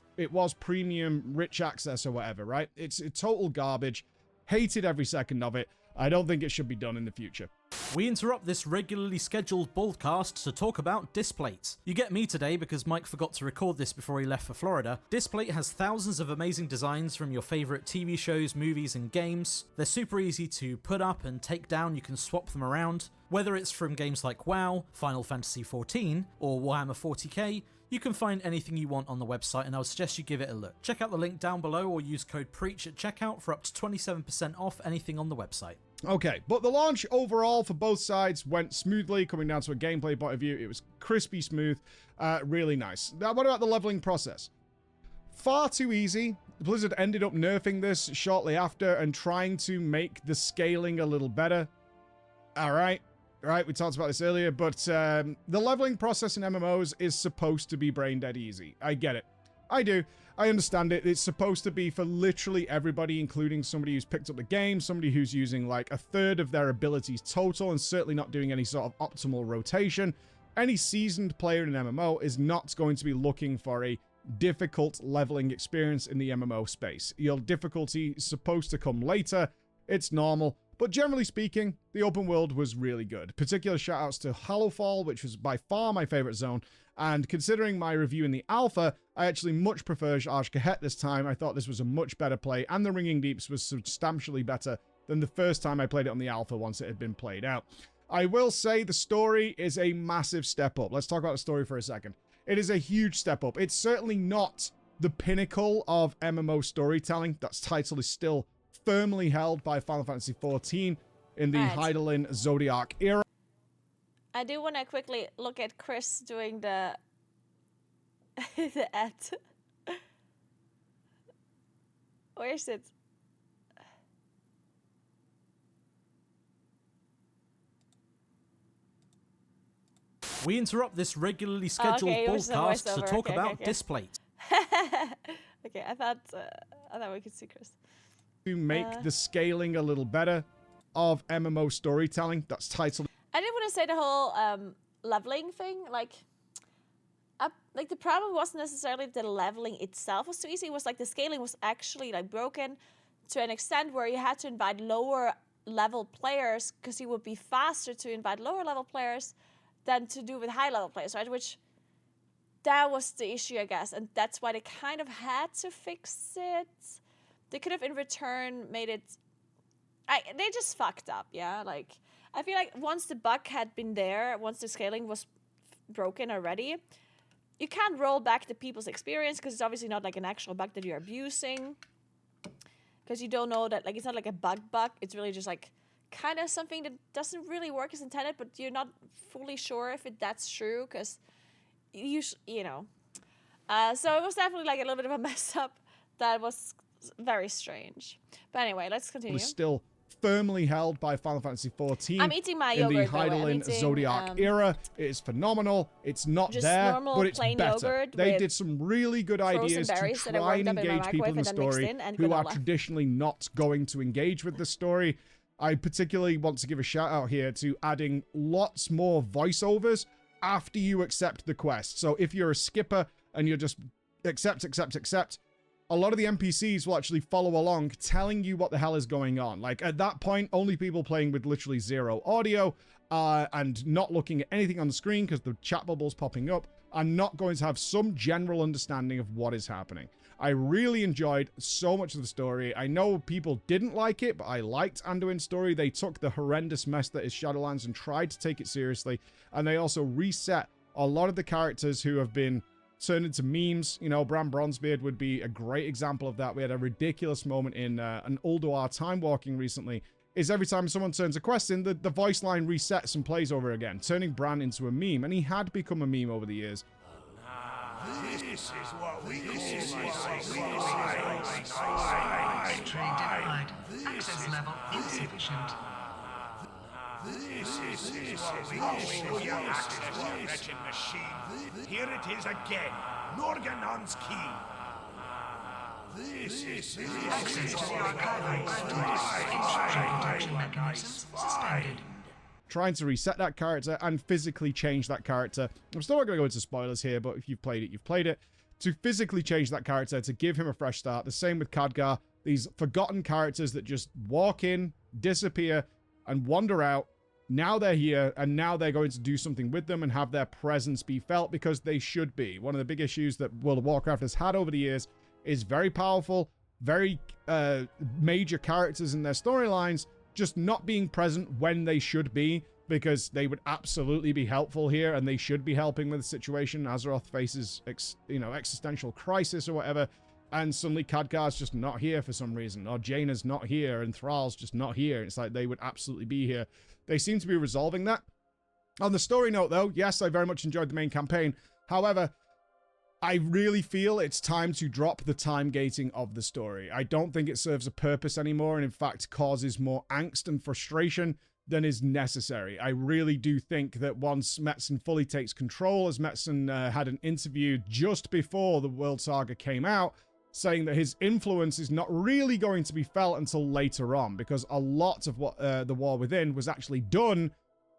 premium rich access or whatever, right? It's total garbage. Hated every second of it. I don't think it should be done in the future. We interrupt this regularly scheduled broadcast to talk about Displate. You get me today because Mike forgot to record this before he left for Florida. Displate has thousands of amazing designs from your favorite TV shows, movies, and games. They're super easy to put up and take down. You can swap them around. Whether it's from games like WoW, Final Fantasy XIV, or Warhammer 40k, you can find anything you want on the website, and I would suggest you give it a look. Check out the link down below or use code PREACH at checkout for up to 27% off anything on the website. Okay, but the launch overall for both sides went smoothly. Coming down to a gameplay point of view, it was crispy smooth, really nice. Now, what about the leveling process? Far too easy. Blizzard ended up nerfing this shortly after and trying to make the scaling a little better. Alright, right? We talked about this earlier, but the leveling process in MMOs is supposed to be brain dead easy. I get it. I do. I understand it. It's supposed to be for literally everybody, including somebody who's picked up the game, somebody who's using like a third of their abilities total and certainly not doing any sort of optimal rotation. Any seasoned player in an MMO is not going to be looking for a difficult leveling experience in the MMO space. Your difficulty is supposed to come later. It's normal. But generally speaking, the open world was really good. Particular shoutouts to Hallowfall, which was by far my favorite zone. And considering my review in the alpha, I actually much prefer Aj Kahet this time. I thought this was a much better play, and the Ringing Deeps was substantially better than the first time I played it on the alpha once it had been played out. I will say the story is a massive step up. Let's talk about the story for a second. It is a huge step up. It's certainly not the pinnacle of MMO storytelling. That title is still firmly held by Final Fantasy XIV in the Hydaelyn Zodiac era. I do want to quickly look at Chris doing the the ad. Where is it? We interrupt this regularly scheduled broadcast to talk about Displate. Okay, I thought we could see Chris. To make the scaling a little better of MMO storytelling, that's titled. I didn't want to say the whole leveling thing. Like the problem wasn't necessarily the leveling itself was too easy. It was like the scaling was actually like broken to an extent where you had to invite lower level players because it would be faster to invite lower level players than to do with high level players, right? Which that was the issue, I guess, and that's why they kind of had to fix it. They could have in return made it. They just fucked up, yeah. Like I feel like once the bug had been there, once the scaling was broken already, you can't roll back the people's experience because it's obviously not like an actual bug that you're abusing. Because you don't know that, like, it's not like a bug. It's really just like kind of something that doesn't really work as intended, but you're not fully sure if that's true because you know. So it was definitely like a little bit of a mess up that was very strange. But anyway, let's continue. Was still firmly held by Final Fantasy XIV. I'm eating my in the yogurt, Hydaelyn Zodiac era. It is phenomenal. It's not just there, normal, but it's plain better. yogurt They did some really good ideas to try and engage people in the story who are traditionally not going to engage with the story. I particularly want to give a shout out here to adding lots more voiceovers after you accept the quest. So if you're a skipper and you're just accept, a lot of the NPCs will actually follow along, telling you what the hell is going on. Like, at that point, only people playing with literally zero audio and not looking at anything on the screen because the chat bubble's popping up are not going to have some general understanding of what is happening. I really enjoyed so much of the story. I know people didn't like it, but I liked Anduin's story. They took the horrendous mess that is Shadowlands and tried to take it seriously, and they also reset a lot of the characters who have been turned into memes. You know, Bram Bronzebeard would be a great example of that. We had a ridiculous moment in an Ulduar Time Walking recently, is every time someone turns a quest in, the voice line resets and plays over again, turning Bran into a meme, and he had become a meme over the years. This is what we call Train denied. Access level insufficient. This is what we call your access, wretched machine. Here it is again, Norganon's key. This is Access to the archival intrusion detection mechanisms suspended. Trying to reset that character and physically change that character. I'm still not going to go into spoilers here, but if you've played it, you've played it. To physically change that character, to give him a fresh start. The same with Khadgar. These forgotten characters that just walk in, disappear, and wander out. Now they're here, and now they're going to do something with them and have their presence be felt because they should be. One of the big issues that World of Warcraft has had over the years is very powerful, very major characters in their storylines just not being present when they should be, because they would absolutely be helpful here and they should be helping with the situation. Azeroth faces existential crisis or whatever, and suddenly Khadgar's just not here for some reason, or Jaina's not here, and Thrall's just not here. It's like they would absolutely be here. They seem to be resolving that. On the story note, though, yes, I very much enjoyed the main campaign. However, I really feel it's time to drop the time gating of the story. I don't think it serves a purpose anymore, and in fact causes more angst and frustration than is necessary. I really do think that once Metzen fully takes control, as Metzen had an interview just before the World Saga came out, saying that his influence is not really going to be felt until later on, because a lot of what the War Within was actually done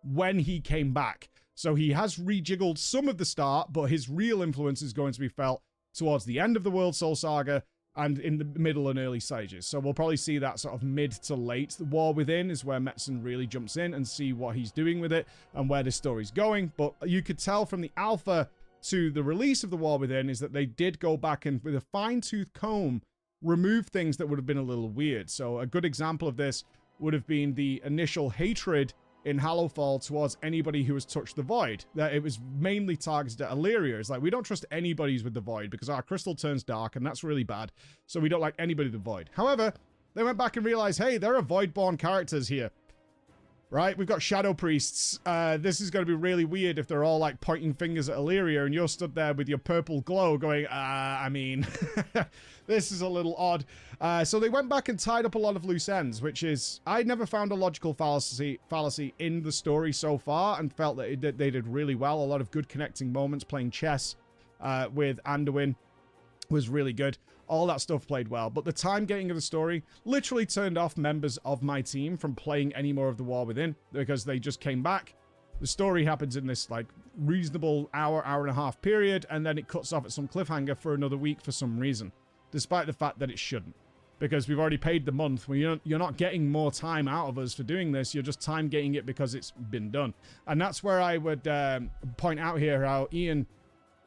when he came back. So he has rejiggled some of the start, but his real influence is going to be felt towards the end of the World Soul Saga and in the middle and early stages. So we'll probably see that sort of mid to late. The War Within is where Metzen really jumps in and see what he's doing with it and where the story's going. But you could tell from the alpha to the release of the War Within is that they did go back and with a fine-tooth comb remove things that would have been a little weird. So a good example of this would have been the initial hatred in Hallowfall towards anybody who has touched the Void. That it was mainly targeted at Illyria. It's like, we don't trust anybody who's with the Void because our crystal turns dark and that's really bad. So we don't like anybody with the Void. However, they went back and realized, hey, there are Void-born characters here. Right? We've got Shadow Priests. This is going to be really weird if they're all like pointing fingers at Illyria and you're stood there with your purple glow going, I mean, this is a little odd. So they went back and tied up a lot of loose ends, which is, I never found a logical fallacy in the story so far and felt that they did really well. A lot of good connecting moments. Playing chess with Anduin was really good. All that stuff played well, but the time getting of the story literally turned off members of my team from playing any more of the War Within because they just came back. The story happens in this like reasonable hour and a half period, and then it cuts off at some cliffhanger for another week for some reason, despite the fact that it shouldn't, because we've already paid the month. You're not getting more time out of us for doing this. You're just time getting it because it's been done. And that's where I would point out here how Ian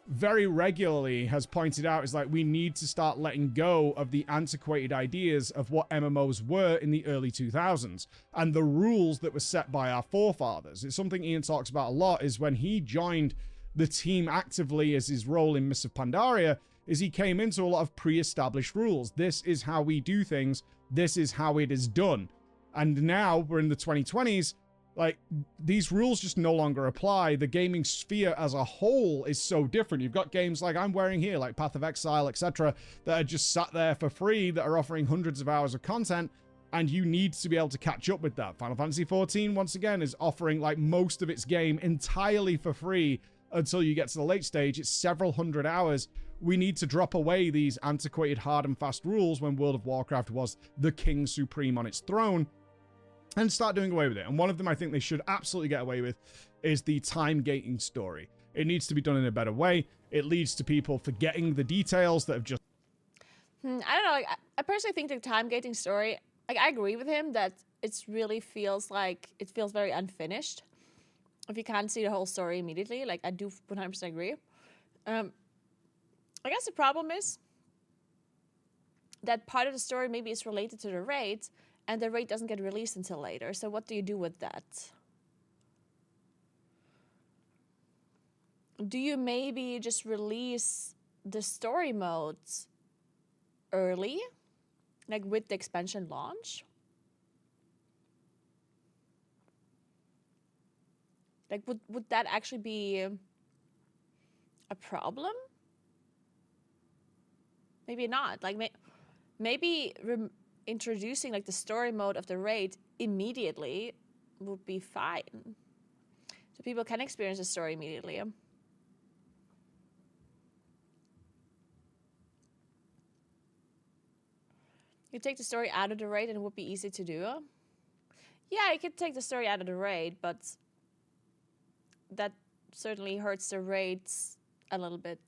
very regularly has pointed out is like, we need to start letting go of the antiquated ideas of what MMOs were in the early 2000s and the rules that were set by our forefathers. It's something Ian talks about a lot, is when he joined the team actively as his role in Mists of Pandaria, is he came into a lot of pre-established rules. This is how we do things. This is how it is done. And now we're in the 2020s. Like, these rules just no longer apply. The gaming sphere as a whole is so different. You've got games like I'm wearing here, like Path of Exile, etc., that are just sat there for free, that are offering hundreds of hours of content, and you need to be able to catch up with that. Final Fantasy XIV, once again, is offering like most of its game entirely for free until you get to the late stage. It's several hundred hours. We need to drop away these antiquated hard and fast rules when World of Warcraft was the king supreme on its throne, and start doing away with it. And one of them I think they should absolutely get away with is the time gating story. It needs to be done in a better way. It leads to people forgetting the details that have just... I don't know. Like, I personally think the time gating story, like, I agree with him that it really feels like, it feels very unfinished. If you can't see the whole story immediately, like, I do 100% agree. I guess the problem is that part of the story maybe is related to the raid, and the raid doesn't get released until later. So what do you do with that? Do you maybe just release the story modes early? Like with the expansion launch? Like would that actually be a problem? Maybe not. Like maybe introducing like the story mode of the raid immediately would be fine, so people can experience the story immediately. You take the story out of the raid and it would be easy to do. Yeah, you could take the story out of the raid, but that certainly hurts the raids a little bit,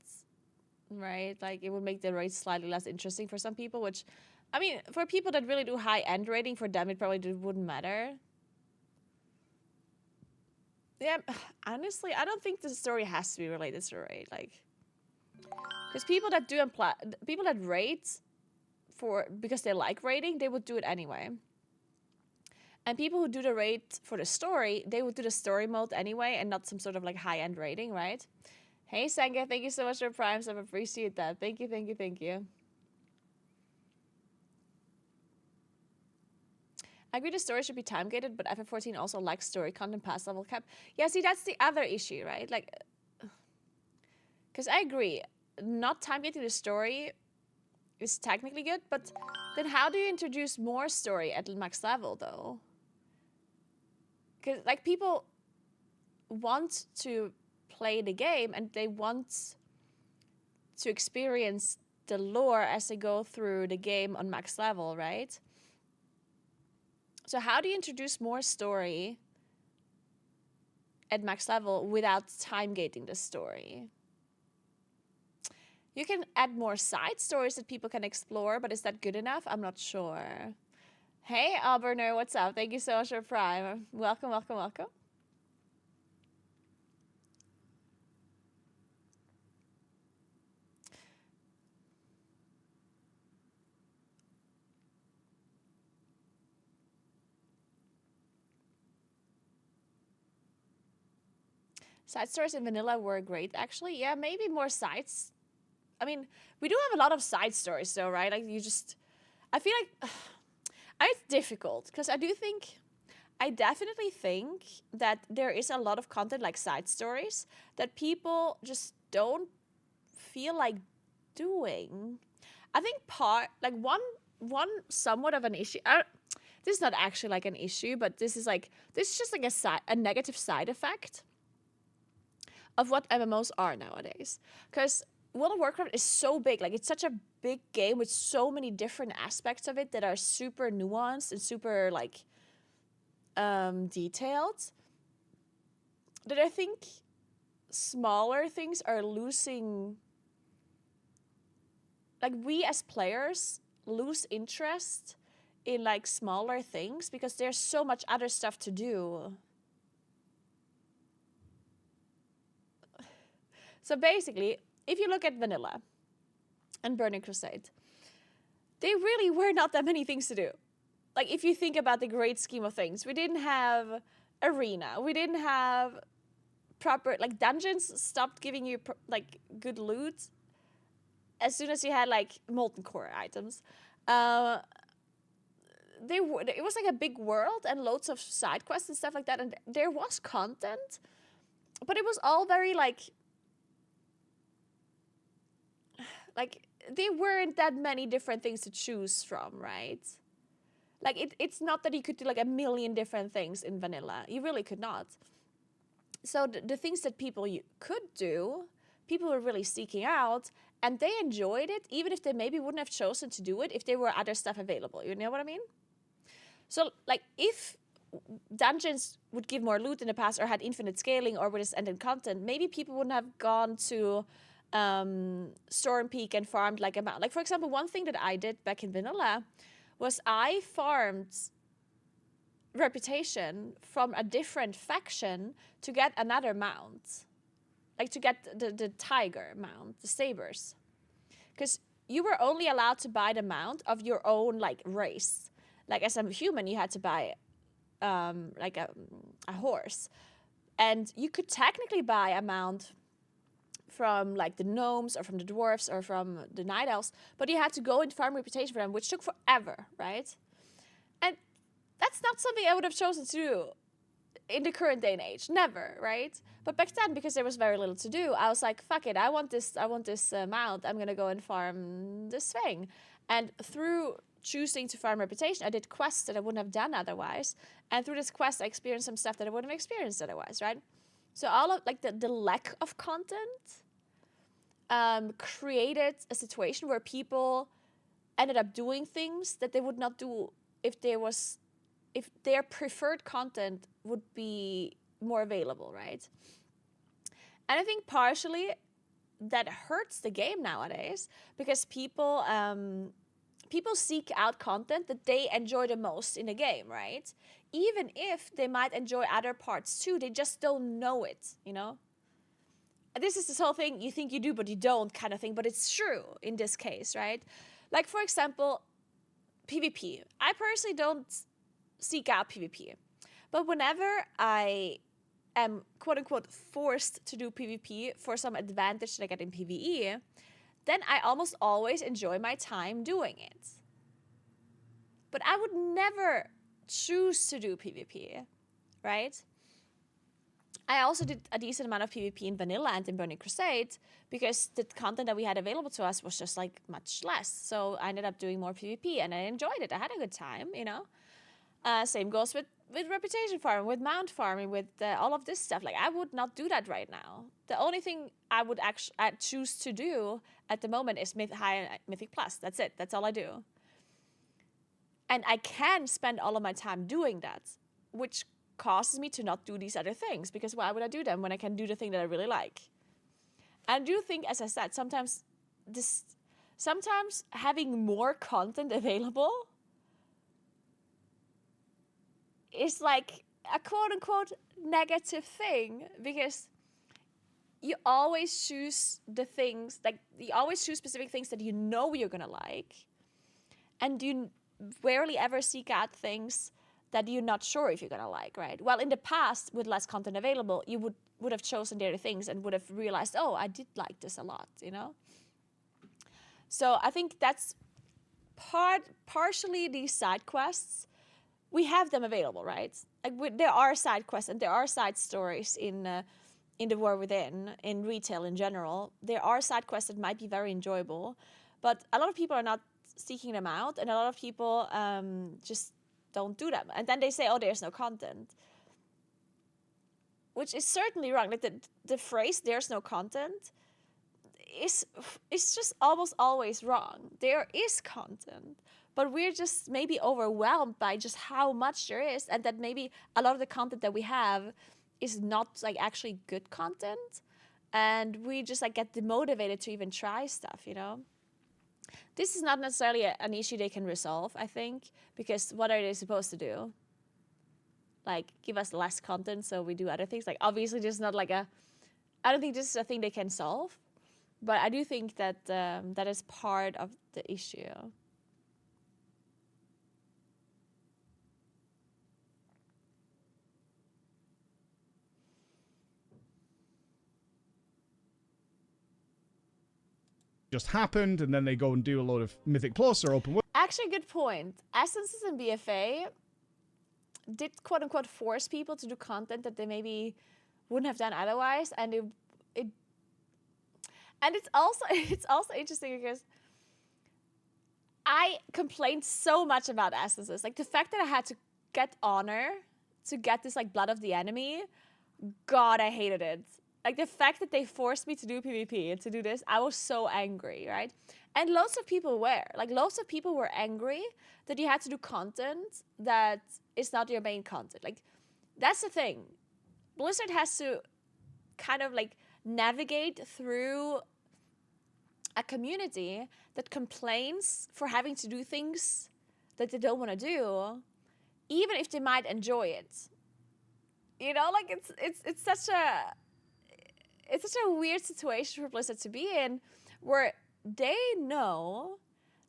right? Like, it would make the raid slightly less interesting for some people, which, I mean, for people that really do high-end rating, for them it probably wouldn't matter. Yeah, honestly, I don't think the story has to be related to raid, like, because people that do people that raid because they like raiding, they would do it anyway. And people who do the raid for the story, they would do the story mode anyway, and not some sort of like high-end rating, right? Hey, Senga, thank you so much for Prime, so I appreciate that. Thank you, thank you, thank you. I agree the story should be time-gated, but FF14 also likes story content past level cap. Yeah, see, that's the other issue, right? Like, because I agree, not time-gating the story is technically good, but then how do you introduce more story at max level, though? because like people want to play the game and they want to experience the lore as they go through the game on max level, right? So how do you introduce more story at max level without time gating the story? You can add more side stories that people can explore, but is that good enough? I'm not sure. Hey, Alberner, what's up? Thank you so much for Prime. Welcome, welcome, welcome. Side stories in vanilla were great, actually. Yeah, maybe more sides. I mean, we do have a lot of side stories, though, right? Like, you just... I feel like... it's difficult, because I definitely think that there is a lot of content, like side stories, that people just don't feel like doing. I think one somewhat of an issue... this is not actually, like, an issue, but this is just, like, a negative side effect of what MMOs are nowadays. Because World of Warcraft is so big. Like, it's such a big game with so many different aspects of it that are super nuanced and super, like, detailed, that I think smaller things are losing... Like, we as players lose interest in, like, smaller things because there's so much other stuff to do. So basically, if you look at Vanilla and Burning Crusade, they really were not that many things to do. Like, if you think about the great scheme of things, we didn't have arena. We didn't have proper, like, dungeons stopped giving you, like, good loot as soon as you had, like, molten core items. It was, like, a big world and loads of side quests and stuff like that. And there was content, but it was all very, like, there weren't that many different things to choose from, right? Like, it's not that you could do, like, a million different things in vanilla. You really could not. So the things that people could do, people were really seeking out, and they enjoyed it, even if they maybe wouldn't have chosen to do it if there were other stuff available. You know what I mean? So, like, if dungeons would give more loot in the past or had infinite scaling or with this ended content, maybe people wouldn't have gone to... Storm Peak and farmed like amount. Like, for example, one thing that I did back in vanilla was I farmed reputation from a different faction to get another mount. Like, to get the tiger mount, the sabers. Because you were only allowed to buy the mount of your own, like, race. Like, as a human, you had to buy like a horse. And you could technically buy a mount from, like, the gnomes or from the dwarves or from the night elves, but you had to go and farm reputation for them, which took forever, right? And that's not something I would have chosen to do in the current day and age. Never, right? But back then, because there was very little to do, I was like, fuck it, I want this mount. I'm gonna go and farm this thing. And through choosing to farm reputation, I did quests that I wouldn't have done otherwise. And through this quest, I experienced some stuff that I wouldn't have experienced otherwise, right? So all of, like, the lack of content created a situation where people ended up doing things that they would not do if their preferred content would be more available, right? And I think partially that hurts the game nowadays because people seek out content that they enjoy the most in a game, right? Even if they might enjoy other parts too, they just don't know it, you know? This is this whole thing, you think you do, but you don't kind of thing, but it's true in this case, right? Like, for example, PvP. I personally don't seek out PvP. But whenever I am, quote-unquote, forced to do PvP for some advantage that I get in PvE, then I almost always enjoy my time doing it. But I would never choose to do PvP, right? I also did a decent amount of PvP in Vanilla and in Burning Crusade because the content that we had available to us was just, like, much less. So I ended up doing more PvP and I enjoyed it. I had a good time, you know? Same goes with reputation farming, with mount farming, with all of this stuff. Like, I would not do that right now. The only thing I would actually choose to do at the moment is high Mythic Plus. That's it. That's all I do. And I can spend all of my time doing that, which causes me to not do these other things, because why would I do them when I can do the thing that I really like? And I do think, as I said, sometimes having more content available is like a quote-unquote negative thing, because you always choose specific things that you know you're gonna like, and you rarely ever seek out things that you're not sure if you're gonna like, right? Well, in the past, with less content available, you would have chosen the other things and would have realized, oh, I did like this a lot, you know? So I think that's partially these side quests. We have them available, right? Like, there are side quests and there are side stories in the War Within, in retail in general. There are side quests that might be very enjoyable, but a lot of people are not seeking them out, and a lot of people just don't do them. And then they say, oh, there's no content, which is certainly wrong. Like, the phrase "there's no content" is just almost always wrong. There is content, but we're just maybe overwhelmed by just how much there is, and that maybe a lot of the content that we have is not like actually good content, and we just like get demotivated to even try stuff, you know? This is not necessarily an issue they can resolve, I think, because what are they supposed to do? Like, give us less content so we do other things? Like, obviously, this is not like I don't think this is a thing they can solve, but I do think that that is part of the issue. Just happened, and then they go and do a load of Mythic Plus or open world. Actually, good point. Essences and BFA did quote unquote force people to do content that they maybe wouldn't have done otherwise, and it's also interesting because I complained so much about essences. Like, the fact that I had to get honor to get this like blood of the enemy, God, I hated it. Like, the fact that they forced me to do PvP and to do this, I was so angry, right? And loads of people were. Like, loads of people were angry that you had to do content that is not your main content. Like, that's the thing. Blizzard has to kind of, like, navigate through a community that complains for having to do things that they don't want to do, even if they might enjoy it. You know, like, it's such a weird situation for Blizzard to be in, where they know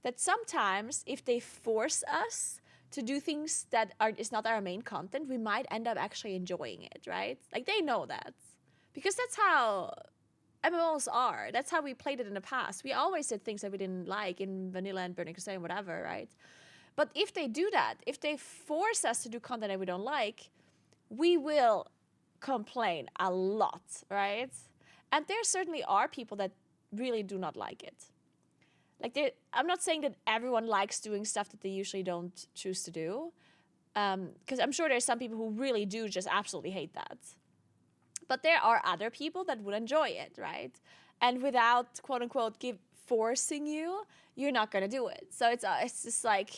that sometimes if they force us to do things that is not our main content, we might end up actually enjoying it, right? Like, they know that. Because that's how MMOs are. That's how we played it in the past. We always did things that we didn't like in Vanilla and Burning Crusade and whatever, right? But if they do that, if they force us to do content that we don't like, we will complain a lot, right? And there certainly are people that really do not like it. Like, I'm not saying that everyone likes doing stuff that they usually don't choose to do, because I'm sure there's some people who really do just absolutely hate that. But there are other people that would enjoy it, right? And without, quote unquote, forcing you, you're not gonna do it. So it's just like,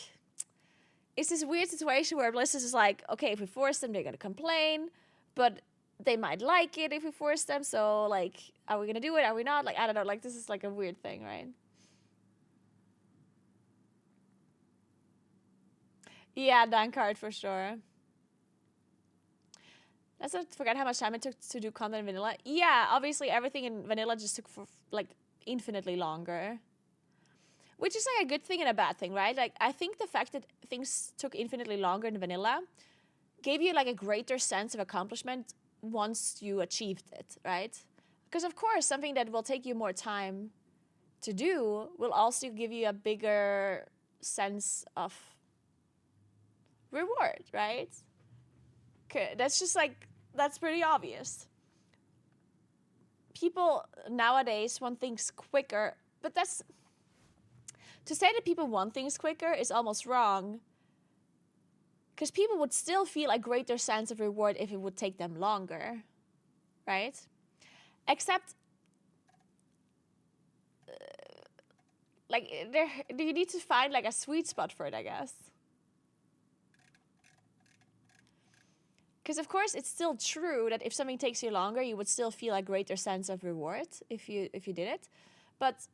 it's this weird situation where Blizzard is like, okay, if we force them, they're gonna complain, but they might like it if we force them. So, like, are we gonna do it? Are we not? Like, I don't know. Like, this is like a weird thing, right? Yeah, Dankard for sure. Let's not forget how much time it took to do content in vanilla. Yeah, obviously everything in vanilla just took for like infinitely longer. Which is like a good thing and a bad thing, right? Like, I think the fact that things took infinitely longer in vanilla gave you like a greater sense of accomplishment once you achieved it, right? Because of course, something that will take you more time to do will also give you a bigger sense of reward, right? Okay, that's just like, that's pretty obvious. People nowadays want things quicker, but that's, to say that people want things quicker is almost wrong, Because people would still feel a greater sense of reward if it would take them longer, right? Except, like, you need to find like a sweet spot for it, I guess. Because of course it's still true that if something takes you longer, you would still feel a greater sense of reward if you did it, but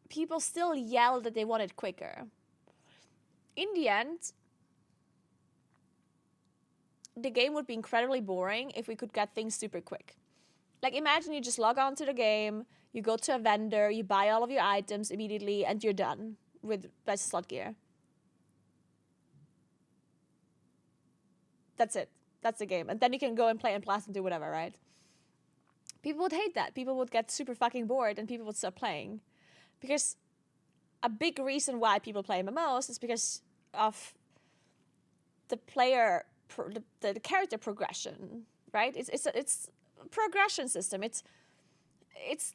people still yell that they want it quicker. In the end, the game would be incredibly boring if we could get things super quick. Like, imagine you just log on to the game, you go to a vendor, you buy all of your items immediately, and you're done with best slot gear. That's it. That's the game. And then you can go and play and blast and do whatever, right? People would hate that. People would get super fucking bored and people would stop playing. Because a big reason why people play MMOs is because of the player, the character progression, right? It's a progression system. It's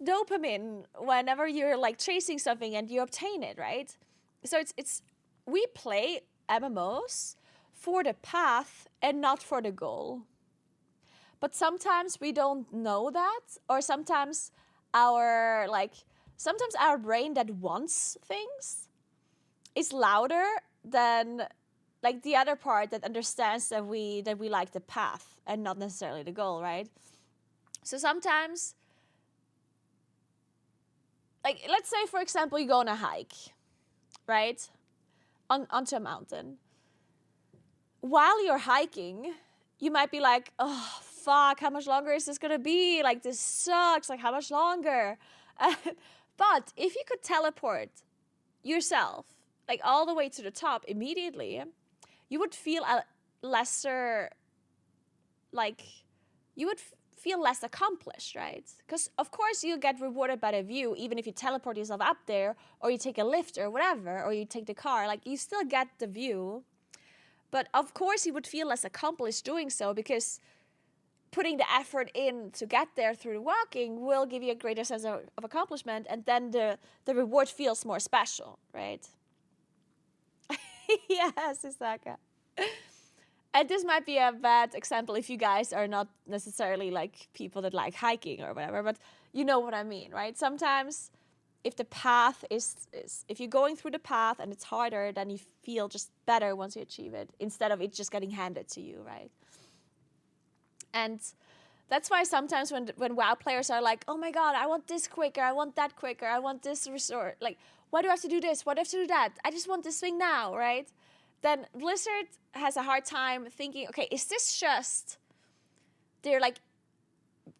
dopamine whenever you're like chasing something and you obtain it, right? So we play MMOs for the path and not for the goal. But sometimes we don't know that, or sometimes our brain that wants things is louder than like the other part that understands that we like the path and not necessarily the goal, right? So sometimes, like, let's say for example you go on a hike, right? Onto a mountain. While you're hiking, you might be like, oh, fuck, how much longer is this gonna be? Like, this sucks, like, how much longer? But if you could teleport yourself, like, all the way to the top immediately, you would feel feel less accomplished, right? Because, of course, you get rewarded by the view, even if you teleport yourself up there, or you take a lift or whatever, or you take the car, like, you still get the view. But of course, you would feel less accomplished doing so because putting the effort in to get there through walking will give you a greater sense of accomplishment, and then the reward feels more special, right? Yes, Isaka. And this might be a bad example if you guys are not necessarily like people that like hiking or whatever, but you know what I mean, right? Sometimes if the path is if you're going through the path and it's harder, then you feel just better once you achieve it instead of it just getting handed to you, right? And that's why sometimes when WoW players are like, oh my god, I want this quicker, I want that quicker, I want this resort, like, why do I have to do this? Why do I have to do that? I just want this thing now, right? Then Blizzard has a hard time thinking, okay, is this just their like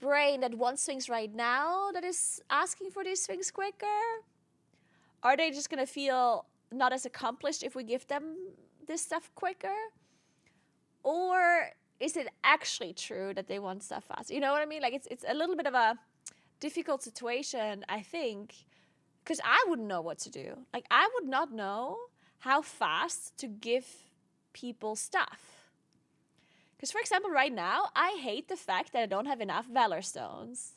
brain that wants things right now that is asking for these things quicker? Are they just gonna feel not as accomplished if we give them this stuff quicker? Or is it actually true that they want stuff faster? You know what I mean? Like, it's a little bit of a difficult situation, I think, because I wouldn't know what to do. Like, I would not know how fast to give people stuff. Because, for example, right now, I hate the fact that I don't have enough Valor Stones.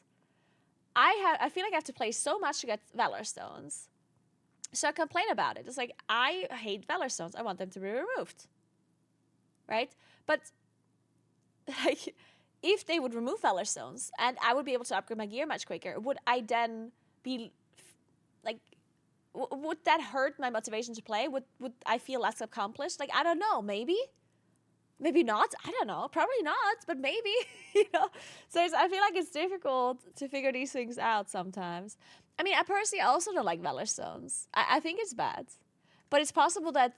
I feel like I have to play so much to get Valor Stones. So I complain about it. It's like, I hate Valor Stones. I want them to be removed. Right? But, like, if they would remove Valor Stones and I would be able to upgrade my gear much quicker, would I then be, like, would that hurt my motivation to play? Would I feel less accomplished? Like, I don't know. Maybe not. I don't know. Probably not, but maybe, you know. So I feel like it's difficult to figure these things out sometimes. I mean, I personally also don't like Valor Stones. I think it's bad. But it's possible that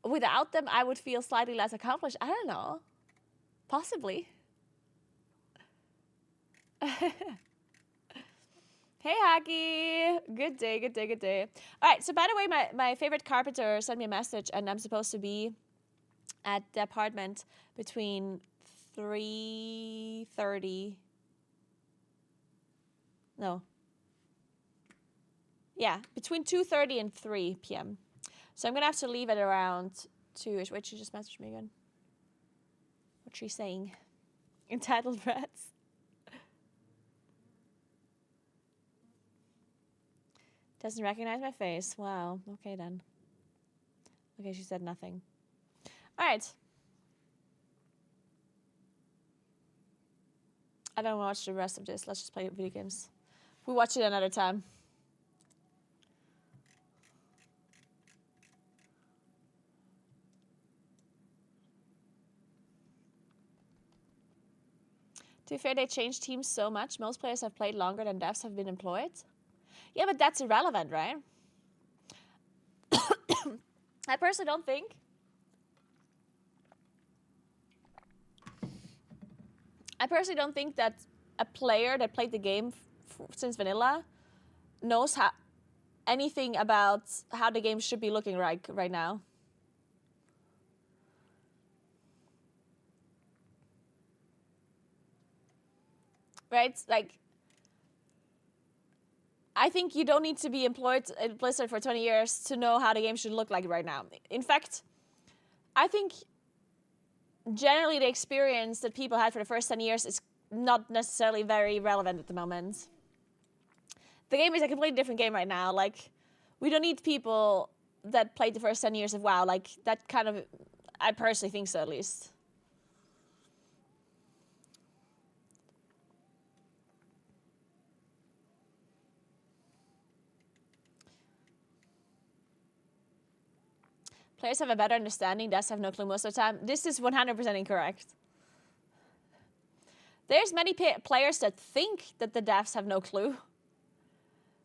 without them, I would feel slightly less accomplished. I don't know. Possibly. Hey, Haki. Good day, good day, good day. All right, so by the way, my favorite carpenter sent me a message, and I'm supposed to be at the apartment between 3:30. No. Yeah, between 2:30 and 3 p.m. So I'm going to have to leave at around 2-ish. Wait, she just messaged me again. What's she saying? Entitled Rats. Doesn't recognize my face. Wow. Okay, then. Okay, she said nothing. All right. I don't want to watch the rest of this. Let's just play video games. We'll watch it another time. To be fair, they changed teams so much. Most players have played longer than devs have been employed. Yeah, but that's irrelevant, right? I personally don't think. I personally don't think that a player that played the game since vanilla knows anything about how the game should be looking right now. Right? Like, I think you don't need to be employed at Blizzard for 20 years to know how the game should look like right now. In fact, I think generally the experience that people had for the first 10 years is not necessarily very relevant at the moment. The game is a completely different game right now. Like, we don't need people that played the first 10 years of WoW. Like, that kind of, I personally think so, at least. Players have a better understanding, devs have no clue most of the time. This is 100% incorrect. There's many players that think that the devs have no clue,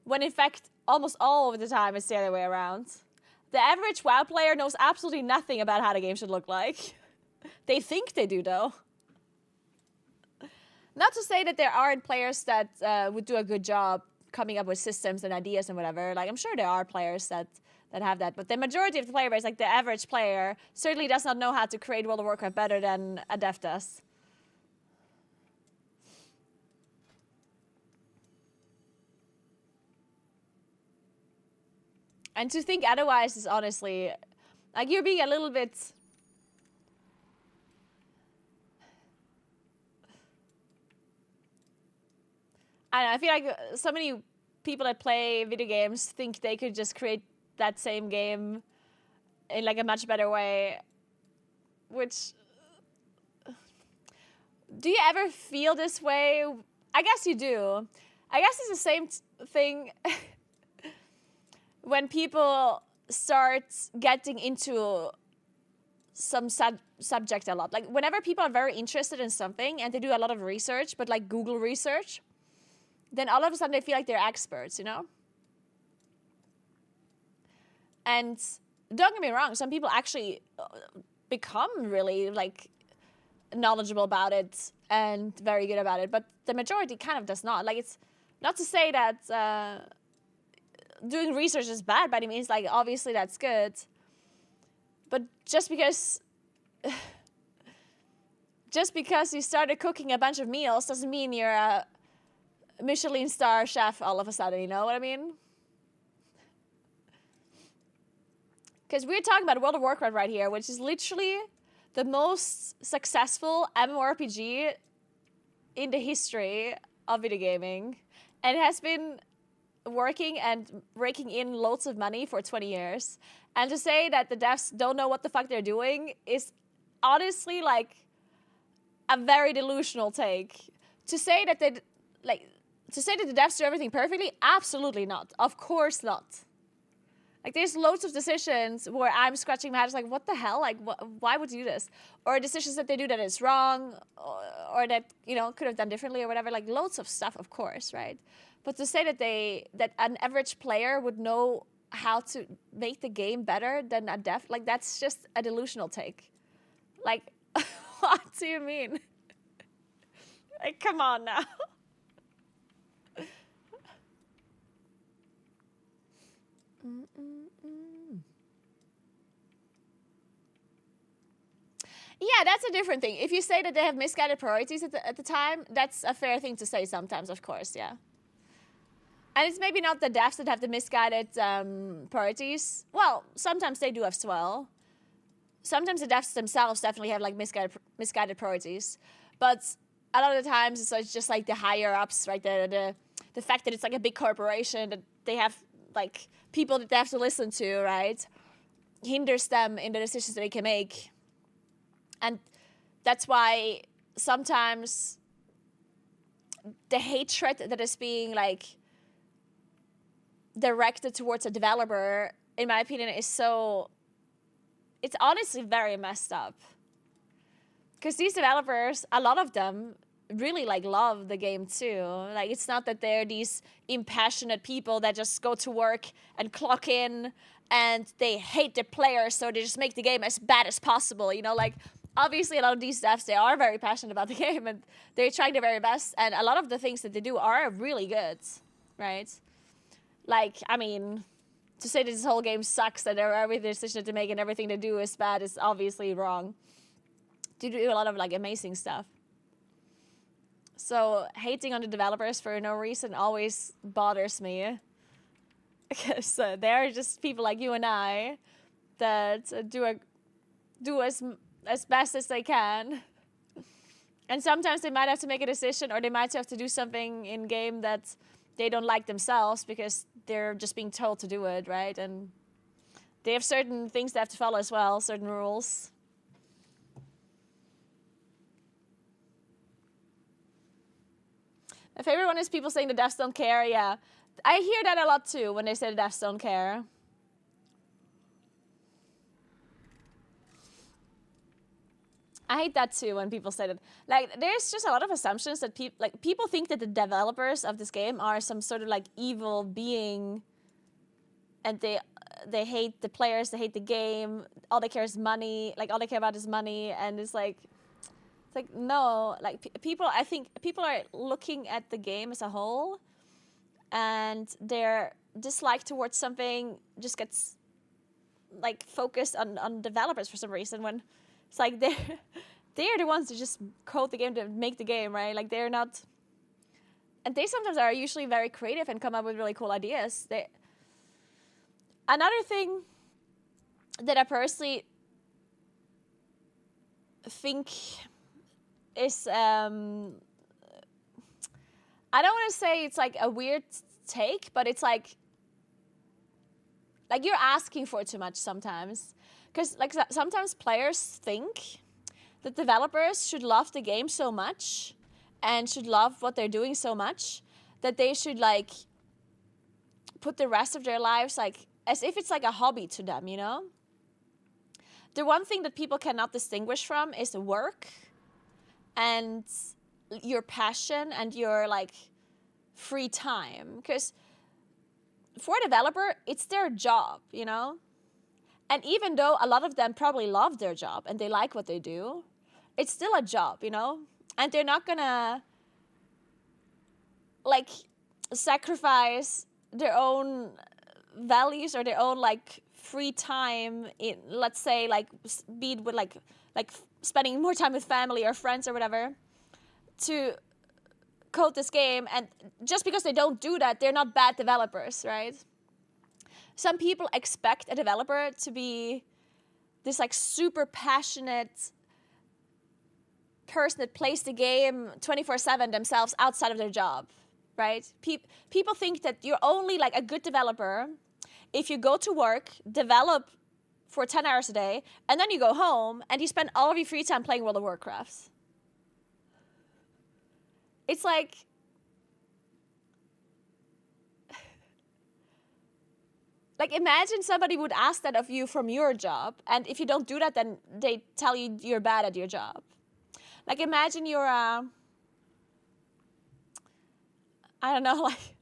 when in fact, almost all of the time it's the other way around. The average WoW player knows absolutely nothing about how the game should look like. They think they do, though. Not to say that there aren't players that would do a good job coming up with systems and ideas and whatever. Like, I'm sure there are players that have that. But the majority of the player base, like the average player, certainly does not know how to create World of Warcraft better than a dev does. And to think otherwise is honestly, like, you're being a little bit... I don't know, I feel like so many people that play video games think they could just create that same game in like a much better way, which... Do you ever feel this way? I guess you do. I guess it's the same thing when people start getting into some subject a lot. Like, whenever people are very interested in something and they do a lot of research, but like Google research, then all of a sudden they feel like they're experts, you know? And don't get me wrong, some people actually become really like knowledgeable about it and very good about it, but the majority kind of does not. Like, it's not to say that doing research is bad by any means. Like, obviously that's good, but just because you started cooking a bunch of meals doesn't mean you're a Michelin star chef all of a sudden, you know what I mean? Because we're talking about World of Warcraft right here, which is literally the most successful MMORPG in the history of video gaming. And it has been working and raking in loads of money for 20 years. And to say that the devs don't know what the fuck they're doing is honestly like a very delusional take. To say that the devs do everything perfectly, absolutely not. Of course not. Like, there's loads of decisions where I'm scratching my head, like, what the hell? Like, why would you do this? Or decisions that they do that is wrong, or that, you know, could have done differently or whatever. Like, loads of stuff, of course, right? But to say that an average player would know how to make the game better than a dev, like, that's just a delusional take. Like, what do you mean? Like, come on now. Yeah, that's a different thing. If you say that they have misguided priorities at the time, that's a fair thing to say sometimes, of course, yeah. And it's maybe not the devs that have the misguided priorities. Well, sometimes they do as well. Sometimes the devs themselves definitely have like misguided priorities. But a lot of the times it's just like the higher ups, right? The fact that it's like a big corporation, that they have like people that they have to listen to, right? hinders them in the decisions that they can make. And that's why sometimes the hatred that is being like directed towards a developer, in my opinion, is so, it's honestly very messed up. Because these developers, a lot of them really like love the game too. Like, it's not that they're these impassionate people that just go to work and clock in and they hate their players, so they just make the game as bad as possible. You know, like, obviously a lot of these devs, they are very passionate about the game and they're trying their very best. And a lot of the things that they do are really good, right? Like, I mean, to say that this whole game sucks and every decision to make and everything they do is bad is obviously wrong. They do a lot of like amazing stuff. So hating on the developers for no reason always bothers me. Because they're just people like you and I that do as best as they can. And sometimes they might have to make a decision, or they might have to do something in game that they don't like themselves because they're just being told to do it, right? And they have certain things they have to follow as well, certain rules. My favorite one is people saying the devs don't care. Yeah, I hear that a lot too when they say the devs don't care. I hate that too when people say that. Like, there's just a lot of assumptions that people think that the developers of this game are some sort of like evil being, and they hate the players, they hate the game. All they care is money. Like, all they care about is money, and it's like no. Like, I think people are looking at the game as a whole, and their dislike towards something just gets like focused on developers for some reason, when it's like they're the ones that just code the game to make the game, right? Like, they're not, and they sometimes are usually very creative and come up with really cool ideas. Another thing that I personally think is, I don't want to say it's like a weird take, but it's like you're asking for too much sometimes. Because like sometimes players think that developers should love the game so much and should love what they're doing so much that they should like put the rest of their lives like as if it's like a hobby to them, you know? The one thing that people cannot distinguish from is work and your passion and your like free time. Because for a developer, it's their job, you know? And even though a lot of them probably love their job and they like what they do, it's still a job, you know? And they're not gonna like sacrifice their own values or their own like free time in, let's say, like be it with like spending more time with family or friends or whatever to code this game. And just because they don't do that, they're not bad developers, right? Some people expect a developer to be this like super passionate person that plays the game 24/7 themselves outside of their job, right? People think that you're only like a good developer if you go to work, develop for 10 hours a day, and then you go home and you spend all of your free time playing World of Warcraft. It's like, imagine somebody would ask that of you from your job, and if you don't do that, then they tell you you're bad at your job. Like, imagine you're I don't know, like,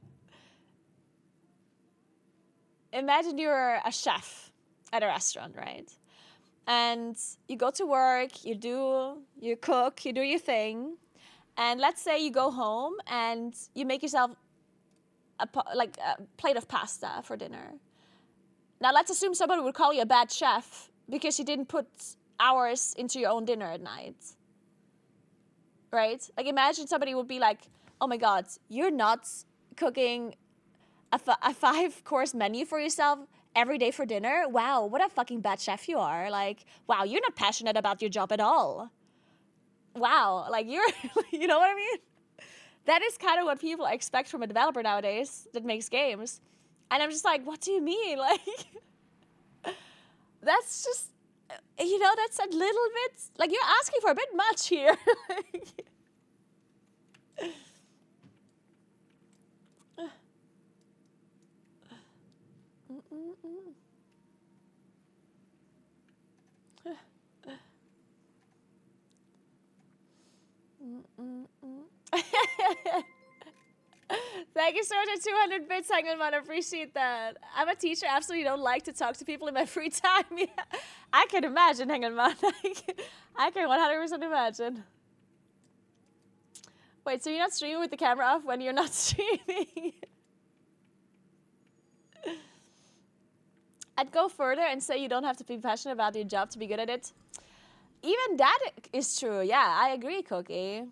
imagine you're a chef at a restaurant, right? And you go to work, you cook, you do your thing, and let's say you go home and you make yourself a plate of pasta for dinner. Now, let's assume somebody would call you a bad chef because you didn't put hours into your own dinner at night. Right? Like, imagine somebody would be like, oh my God, you're not cooking a 5-course menu for yourself every day for dinner? Wow, what a fucking bad chef you are. Like, wow, you're not passionate about your job at all. Wow, like, you're, you know what I mean? That is kind of what people expect from a developer nowadays that makes games. And I'm just like, what do you mean? Like, That's just, you know, that's a little bit, like, you're asking for a bit much here. Thank you so much for 200 bits, Hang on, man. I appreciate that. I'm a teacher. I absolutely don't like to talk to people in my free time. Yeah. I can imagine, Hang on, man. I can 100% imagine. Wait, so you're not streaming with the camera off when you're not streaming? I'd go further and say you don't have to be passionate about your job to be good at it. Even that is true. Yeah, I agree, Cookie.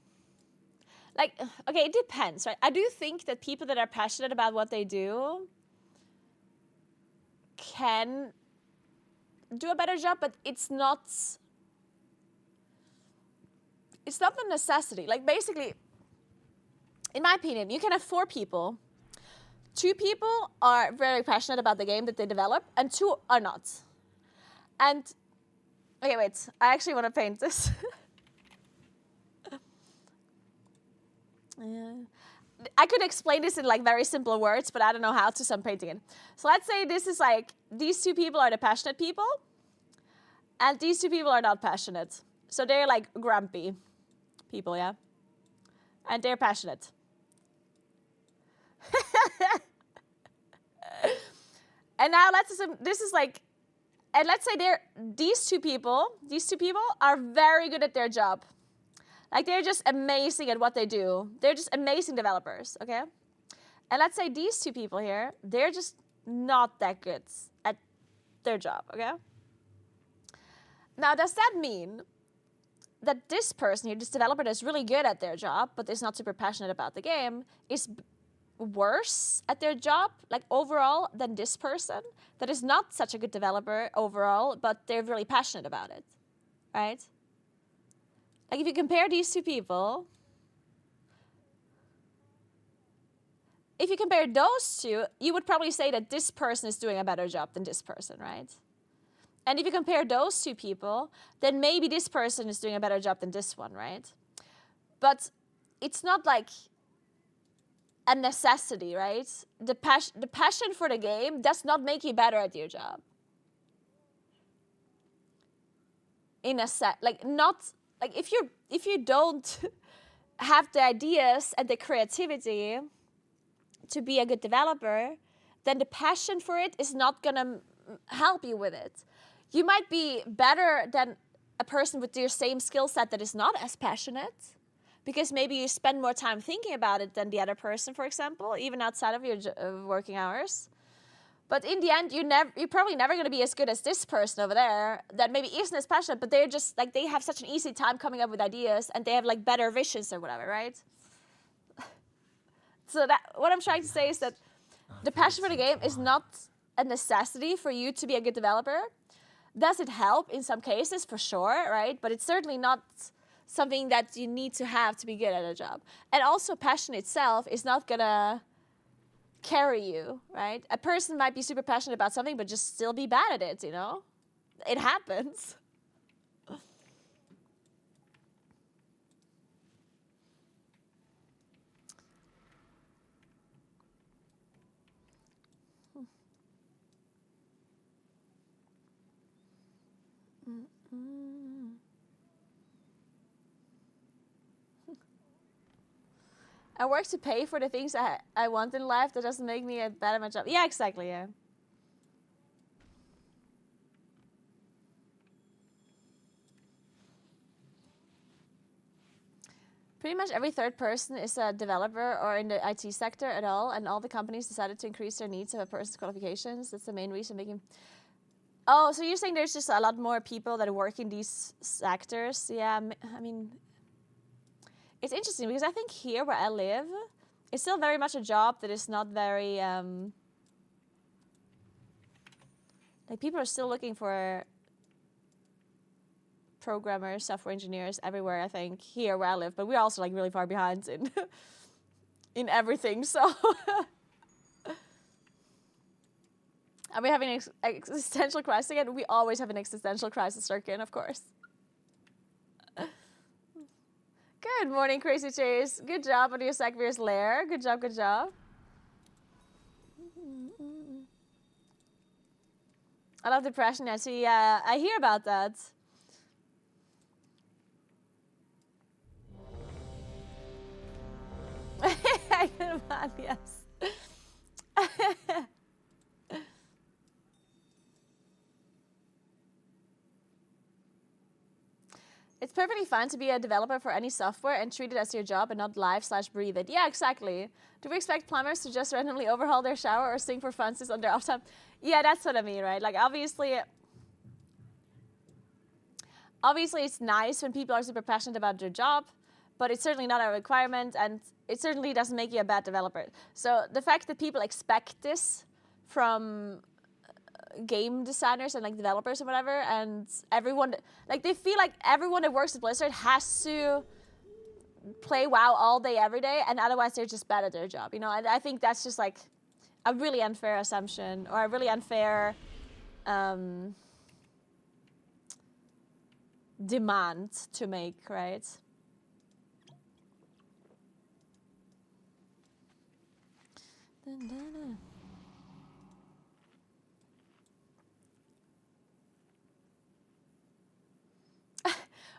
Like, okay, it depends, right? I do think that people that are passionate about what they do can do a better job, but it's not the necessity. Like, basically, in my opinion, you can have 4 people. 2 people are very passionate about the game that they develop, and 2 are not. And, okay, wait, I actually want to paint this. Yeah. I could explain this in like very simple words, but I don't know how to, so I'm painting it. So let's say this is like, these 2 people are the passionate people, and these 2 people are not passionate. So they're like grumpy people, yeah? And they're passionate. And now let's assume this is like, and let's say these two people are very good at their job. Like, they're just amazing at what they do. They're just amazing developers, okay? And let's say these 2 people here, they're just not that good at their job, okay? Now, does that mean that this person here, this developer that's really good at their job, but is not super passionate about the game, is worse at their job, like overall, than this person that is not such a good developer overall, but they're really passionate about it, right? Like, if you compare these 2 people, if you compare those 2, you would probably say that this person is doing a better job than this person, right? And if you compare those 2 people, then maybe this person is doing a better job than this one, right? But it's not like a necessity, right? The passion for the game does not make you better at your job. In a set, like, not, like, if you don't have the ideas and the creativity to be a good developer, then the passion for it is not gonna help you with it. You might be better than a person with your same skill set that is not as passionate, because maybe you spend more time thinking about it than the other person, for example, even outside of your working hours. But in the end, you're probably never going to be as good as this person over there that maybe isn't as passionate, but they're just, like, they have such an easy time coming up with ideas, and they have, like, better visions or whatever, right? So that, what I'm trying to say is that the passion for the game is not a necessity for you to be a good developer. Does it help in some cases? For sure, right? But it's certainly not something that you need to have to be good at a job. And also, passion itself is not going to carry you, right? A person might be super passionate about something, but just still be bad at it, you know? It happens. I work to pay for the things I want in life. That doesn't make me bad at my job. Yeah, exactly, yeah. Pretty much every third person is a developer or in the IT sector at all, and all the companies decided to increase their needs of a person's qualifications. That's the main reason making... Oh, so you're saying there's just a lot more people that work in these sectors? Yeah, I mean... It's interesting because I think here where I live, it's still very much a job that is not very... like, people are still looking for programmers, software engineers everywhere, I think, here where I live. But we're also, like, really far behind in in everything, so... Are we having an existential crisis again? We always have an existential crisis, Durkin, of course. Good morning, Crazy Chase. Good job on your Sakvir's lair. Good job, good job. I love depression, actually. I hear about that. I can imagine, yes. It's perfectly fine to be a developer for any software and treat it as your job and not live/breathe it. Yeah, exactly. Do we expect plumbers to just randomly overhaul their shower or sing for funsies on their off time? Yeah, that's what I mean, right? Like, obviously it's nice when people are super passionate about their job, but it's certainly not a requirement, and it certainly doesn't make you a bad developer. So the fact that people expect this from game designers and like developers and whatever, and everyone, like, they feel like everyone that works at Blizzard has to play WoW all day every day, and otherwise they're just bad at their job, you know. And I think that's just like a really unfair assumption, or a really unfair demand to make, right?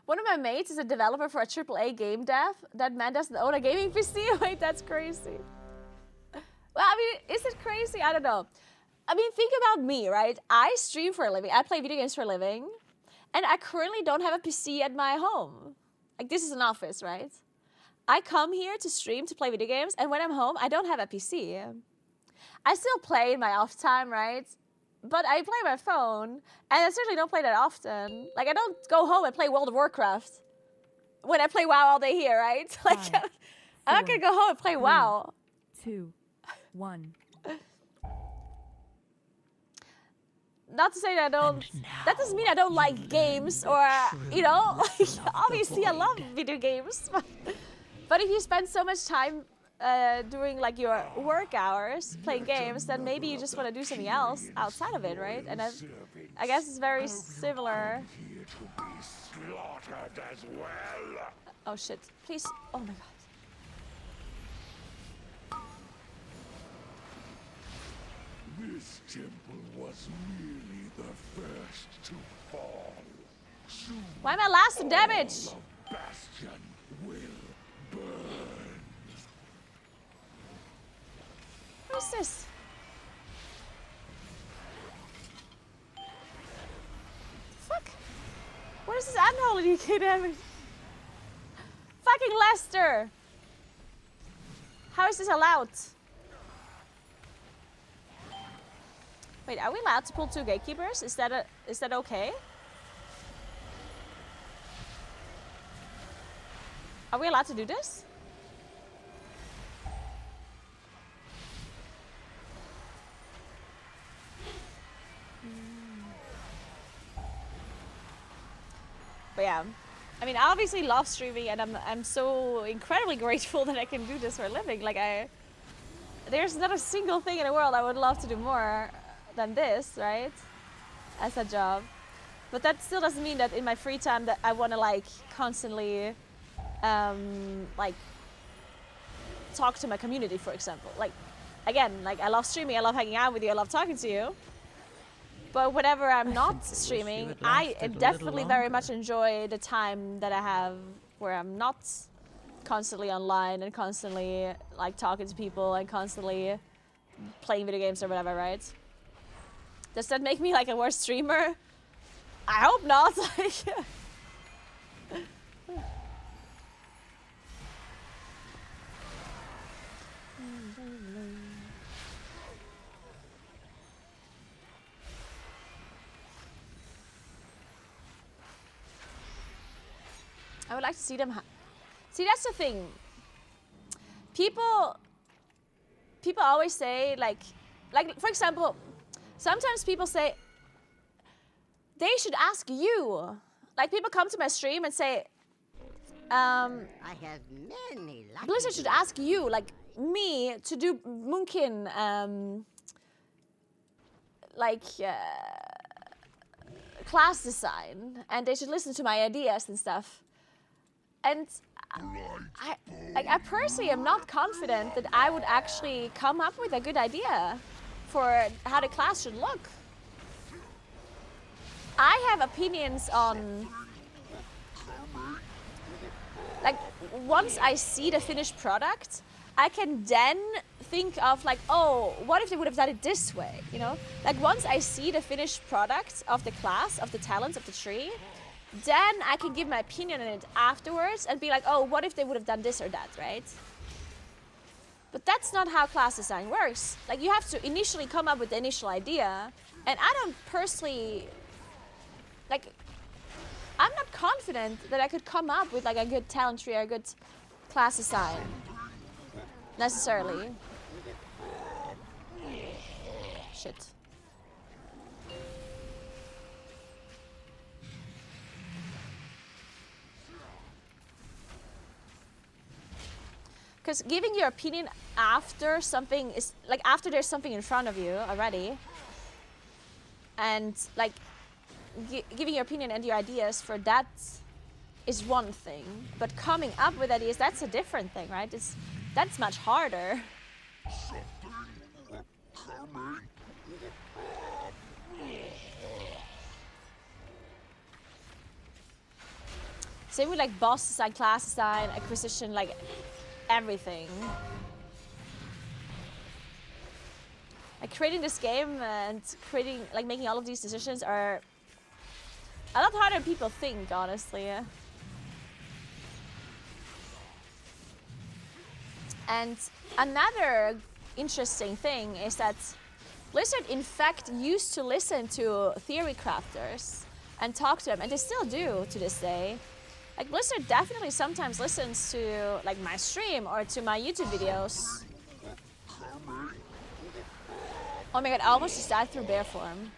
One of my mates is a developer for a AAA game dev. That man doesn't own a gaming PC. Wait, that's crazy. Well, I mean, is it crazy? I don't know. I mean, think about me, right? I stream for a living. I play video games for a living. And I currently don't have a PC at my home. Like, this is an office, right? I come here to stream, to play video games, and when I'm home, I don't have a PC. I still play in my off time, right? But I play my phone, and I certainly don't play that often. Like, I don't go home and play World of Warcraft when I play WoW all day here, right? Like, I'm not gonna go home and play WoW. 2, 1. Not to say that I don't, that doesn't mean I don't like games, or, you know, like, obviously I love video games. But if you spend so much time during like your work hours playing games, then maybe you just want to do something else outside of it, right? And I guess it's very similar. Oh shit, please, oh my god. This temple was merely the first to fall. Soon why am I last in damage? the bastion will burn. What is this? Fuck. What is this unholy DK damage? Fucking Lester! How is this allowed? Wait, are we allowed to pull 2 gatekeepers? Is that okay? Are we allowed to do this? But yeah, I mean, I obviously love streaming, and I'm so incredibly grateful that I can do this for a living. Like, there's not a single thing in the world I would love to do more than this, right? As a job. But that still doesn't mean that in my free time that I want to like constantly like talk to my community, for example. Like, again, like, I love streaming, I love hanging out with you, I love talking to you. But whenever I'm not streaming, I definitely very much enjoy the time that I have where I'm not constantly online and constantly like talking to people and constantly playing video games or whatever, right? Does that make me like a worse streamer? I hope not. I would like to see them. See, that's the thing. People always say like for example, sometimes people say they should ask you. Like, people come to my stream and say, I have many lucky Blizzard should ask you, like me, to do Moonkin like class design, and they should listen to my ideas and stuff. And I personally am not confident that I would actually come up with a good idea for how the class should look. I have opinions on, like, once I see the finished product, I can then think of like, oh, what if they would have done it this way, you know? Like once I see the finished product of the class, of the talents, of the tree, then I can give my opinion on it afterwards and be like, oh, what if they would have done this or that, right? But that's not how class design works. Like you have to initially come up with the initial idea, and I don't personally, like, I'm not confident that I could come up with like a good talent tree or a good class design, necessarily. Shit. Because giving your opinion after something is, like after there's something in front of you already, and like giving your opinion and your ideas for that is one thing, but coming up with ideas, that's a different thing, right? That's much harder. Same with like boss design, class design, acquisition, like everything. Like creating this game and creating, like making all of these decisions are a lot harder than people think, honestly. And another interesting thing is that Blizzard, in fact, used to listen to theory crafters and talk to them, and they still do to this day. Like Blizzard definitely sometimes listens to like my stream or to my YouTube videos. Oh my god, I almost just died through bear form.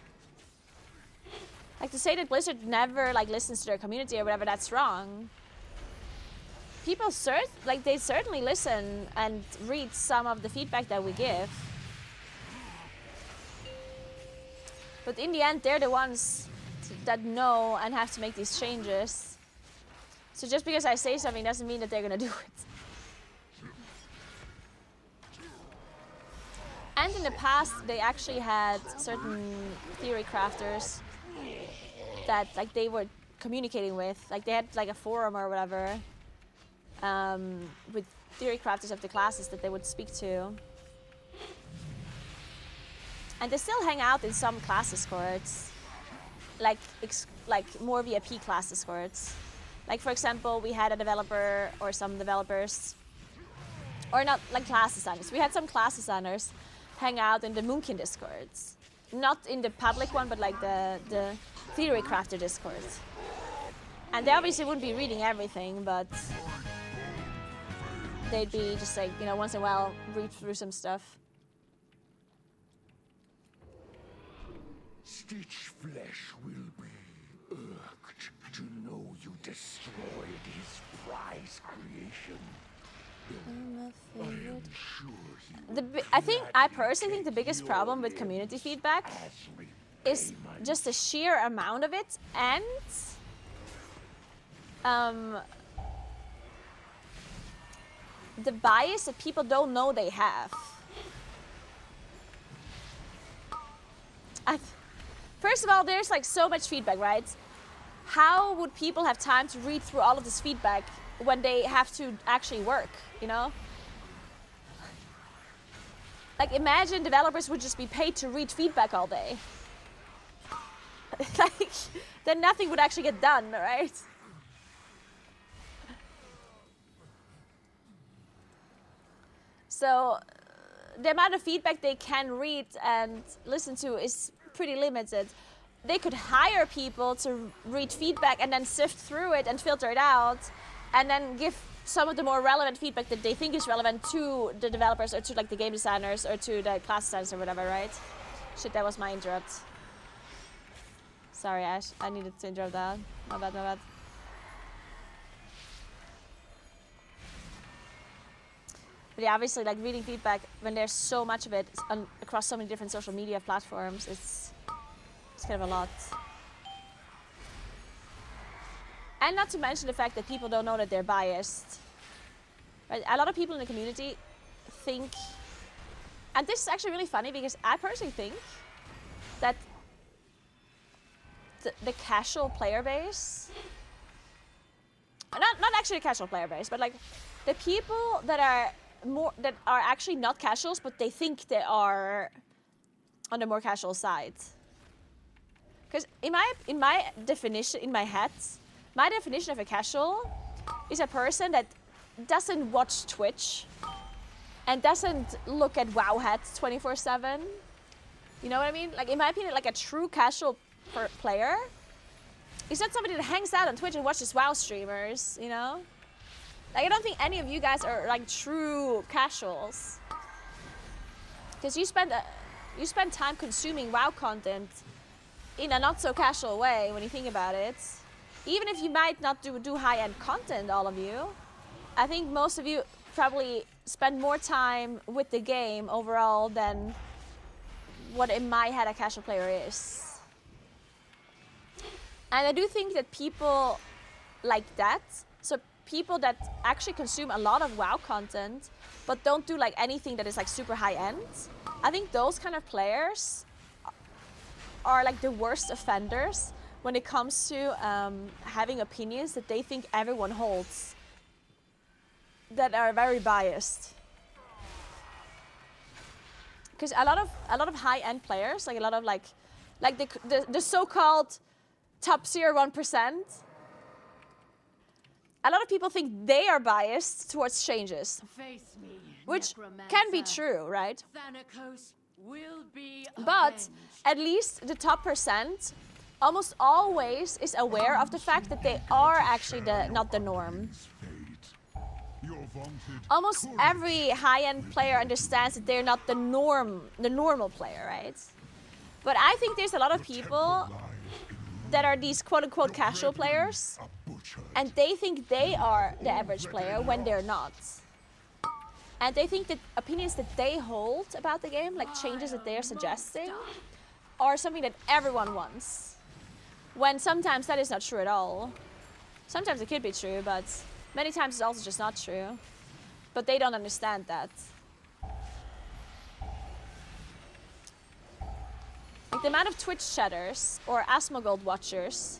Like to say that Blizzard never like listens to their community or whatever, that's wrong. People they certainly listen and read some of the feedback that we give. But in the end, they're the ones that know and have to make these changes. So just because I say something doesn't mean that they're gonna do it. And in the past, they actually had certain theory crafters that like they were communicating with. Like they had like a forum or whatever with theory crafters of the classes that they would speak to. And they still hang out in some class discords, like more VIP class discords. Like for example, we had a developer or some developers, or not like class designers. We had some class designers hang out in the Moonkin discords. Not in the public one, but like the theory crafter discords. And they obviously wouldn't be reading everything, but they'd be just like, you know, once in a while read through some stuff. Stitch Flesh will be irked to know you destroyed his prize creation. I personally think the biggest problem with community feedback is just the sheer amount of it and the bias that people don't know they have. First of all, there's like so much feedback, right? How would people have time to read through all of this feedback when they have to actually work, you know? Like imagine developers would just be paid to read feedback all day. Like, then nothing would actually get done, right? So the amount of feedback they can read and listen to is pretty limited. They could hire people to read feedback and then sift through it and filter it out and then give some of the more relevant feedback that they think is relevant to the developers or to like the game designers or to the class designers or whatever, right? Shit, that was my interrupt. Sorry, Ash, I needed to interrupt that. My bad, my bad. But yeah, obviously, like reading feedback when there's so much of it across so many different social media platforms, it's kind of a lot. And not to mention the fact that people don't know that they're biased. Right? A lot of people in the community think, and this is actually really funny because I personally think that the casual player base, not actually the casual player base, but like the people that are actually not casuals, but they think they are on the more casual side. Because in my definition, in my head, my definition of a casual is a person that doesn't watch Twitch and doesn't look at WoW hats 24/7. You know what I mean? Like in my opinion, like a true casual player is not somebody that hangs out on Twitch and watches WoW streamers, you know? Like I don't think any of you guys are like true casuals. Because you spend time consuming WoW content in a not so casual way when you think about it. Even if you might not do high-end content, all of you, I think most of you probably spend more time with the game overall than what in my head a casual player is. And I do think that people like that, so people that actually consume a lot of WoW content but don't do like anything that is like super high-end, I think those kind of players are like the worst offenders when it comes to having opinions that they think everyone holds that are very biased. Because a lot of high-end players, like a lot of like the so-called top 0.1%, a lot of people think they are biased towards changes, Face me, which can be true, right? Thanatos will be But avenged. at least the top percent almost always is aware of the fact that they are actually not the norm. Almost every high-end player understands that they're not the normal player, right? But I think there's a lot of people that are these quote-unquote casual players, and they think they are the average player when they're not. And they think that opinions that they hold about the game, like changes that they're suggesting, are something that everyone wants. When sometimes that is not true at all. Sometimes it could be true, but many times it's also just not true. But they don't understand that. Like the amount of Twitch chatters or Asmongold watchers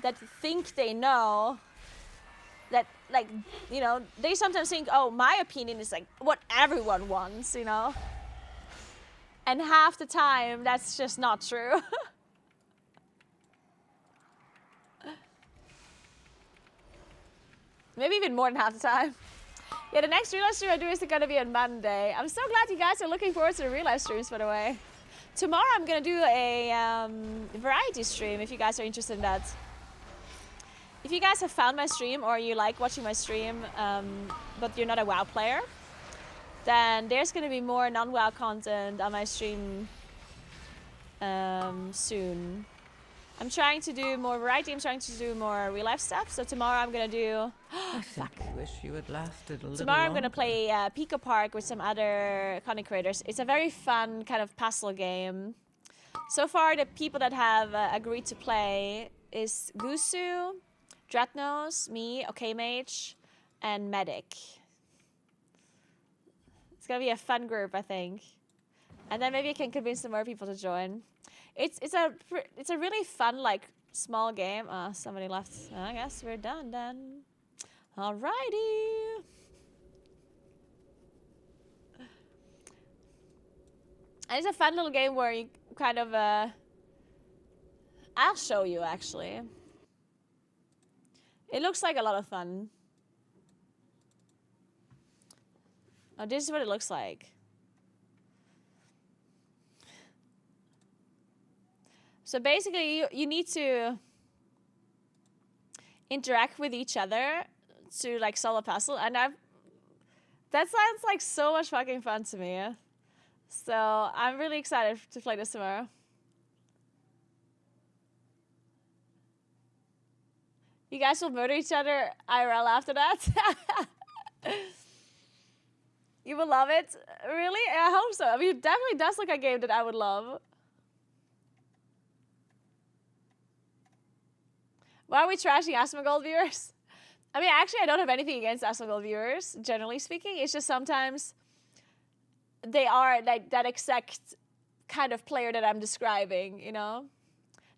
that think they know that, like, you know, they sometimes think, oh, my opinion is like what everyone wants, you know? And half the time, that's just not true. Maybe even more than half the time. Yeah, the next real life stream I do is gonna be on Monday. I'm so glad you guys are looking forward to the real life streams, by the way. Tomorrow I'm gonna do a variety stream if you guys are interested in that. If you guys have found my stream or you like watching my stream, but you're not a WoW player, then there's gonna be more non-WoW content on my stream soon. I'm trying to do more variety, I'm trying to do more real life stuff, so tomorrow I'm gonna do... I simply wish you had lasted a little Tomorrow I'm gonna longer. play Pico Park with some other content creators. It's a very fun kind of puzzle game. So far the people that have agreed to play is Gusu, Dratnos, me, OKMage, and Medic. It's gonna be a fun group, I think. And then maybe I can convince some more people to join. It's a really fun, like, small game. Somebody left. I guess we're done then. Alrighty. And it's a fun little game where you kind of I'll show you actually. It looks like a lot of fun. Oh, this is what it looks like. So basically, you need to interact with each other to like solve a puzzle, and that sounds like so much fucking fun to me. So I'm really excited to play this tomorrow. You guys will murder each other IRL after that? You will love it? Really? I hope so. I mean, it definitely does look like a game that I would love. Why are we trashing Asmongold viewers? I mean, actually, I don't have anything against Asmongold viewers, generally speaking. It's just sometimes they are like that exact kind of player that I'm describing, you know?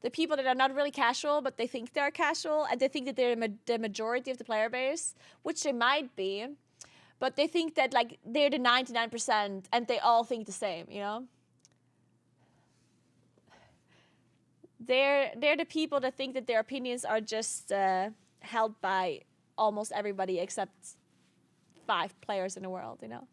The people that are not really casual, but they think they're casual, and they think that they're the majority of the player base, which they might be, but they think that like they're the 99% and they all think the same, you know? They're the people that think that their opinions are just held by almost everybody except 5 players in the world, you know?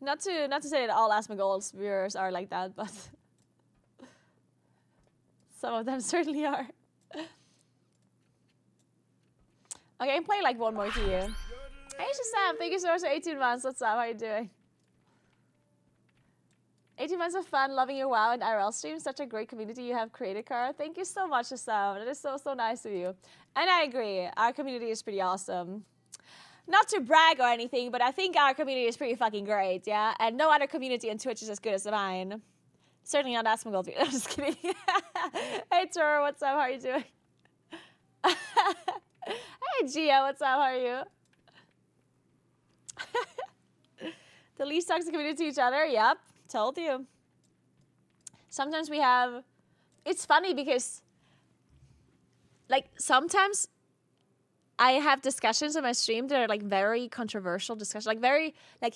Not to say that all Asmongold's viewers are like that, but some of them certainly are. Okay, I play like one more to you. Hey, Shazam, thank you so much for 18 months. What's up? How are you doing? 18 months of fun, loving your WoW and IRL streams. Such a great community you have created, Cara. Thank you so much, Shazam. That is so nice of you. And I agree. Our community is pretty awesome. Not to brag or anything, but I think our community is pretty fucking great, yeah? And no other community on Twitch is as good as mine. Certainly not Asmongold. I'm just kidding. Hey, Toro, what's up? How are you doing? Hey, Gia, what's up? How are you? The least toxic community to each other? Yep, told you. Sometimes we have... It's funny because... Like, sometimes... I have discussions on my stream that are like very controversial discussions, like very like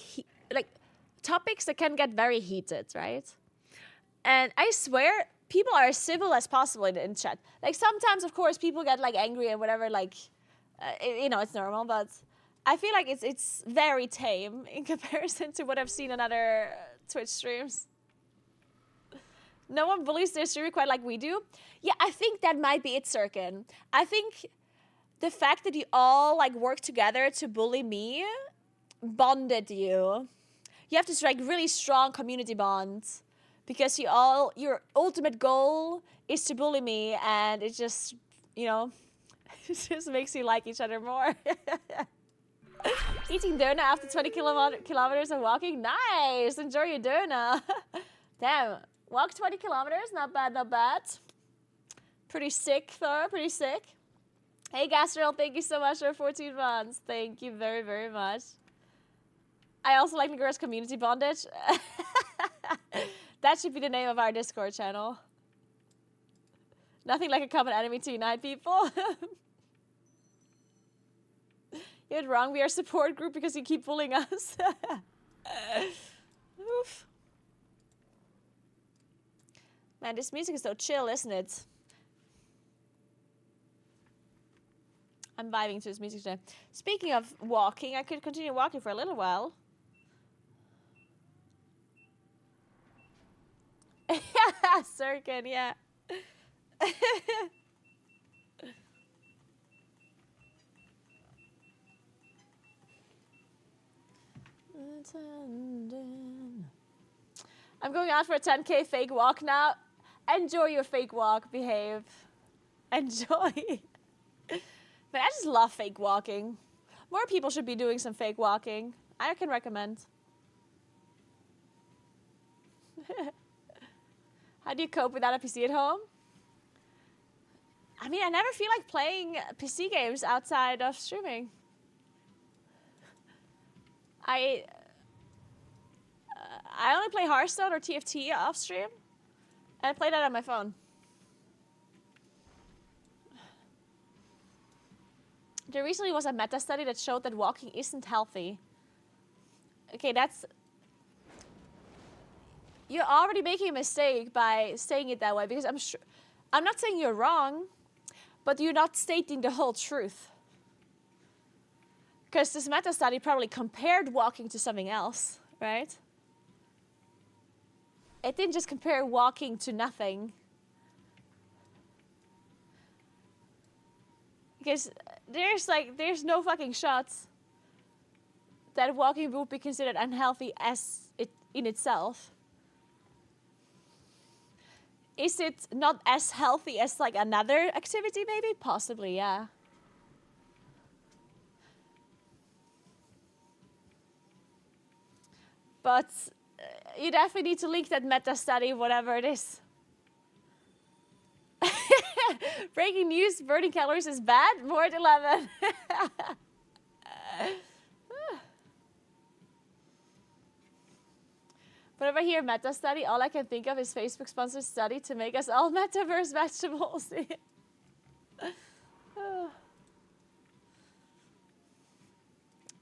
topics that can get very heated, right? And I swear people are as civil as possible in chat. Like sometimes, of course, people get like angry and whatever. Like, you know, it's normal, but I feel like it's very tame in comparison to what I've seen on other Twitch streams. No one bullies their streamer quite like we do. Yeah, I think that might be it, Sirkin. I think. The fact that you all like work together to bully me bonded you. You have this like really strong community bond because your ultimate goal is to bully me, and it just, you know, it just makes you like each other more. Eating donut after 20 kilometers of walking? Nice! Enjoy your donut. Damn, walk 20 kilometers? Not bad, not bad. Pretty sick though, pretty sick. Hey, Gastriel, thank you so much for 14 months. Thank you very, very much. I also like Naguura's community bondage. That should be the name of our Discord channel. Nothing like a common enemy to unite people. You're wrong. We are a support group because you keep bullying us. Oof. Man, this music is so chill, isn't it? I'm vibing to this music today. Speaking of walking, I could continue walking for a little while. Yeah, Sirkin, yeah. I'm going out for a 10K fake walk now. Enjoy your fake walk, behave. Enjoy. But I just love fake walking. More people should be doing some fake walking. I can recommend. How do you cope without a PC at home? I mean, I never feel like playing PC games outside of streaming. I only play Hearthstone or TFT off stream, and I play that on my phone. There recently was a meta study that showed that walking isn't healthy. Okay, that's... You're already making a mistake by saying it that way, because I'm not saying you're wrong, but you're not stating the whole truth. Because this meta study probably compared walking to something else, right? It didn't just compare walking to nothing. Because there's no fucking shots that walking would be considered unhealthy as it in itself. is it not as healthy as like another activity maybe? Possibly, yeah. But you definitely need to link that meta study, whatever it is. Breaking news, burning calories is bad? More at 11. Whenever I hear meta study, all I can think of is Facebook sponsored study to make us all metaverse vegetables.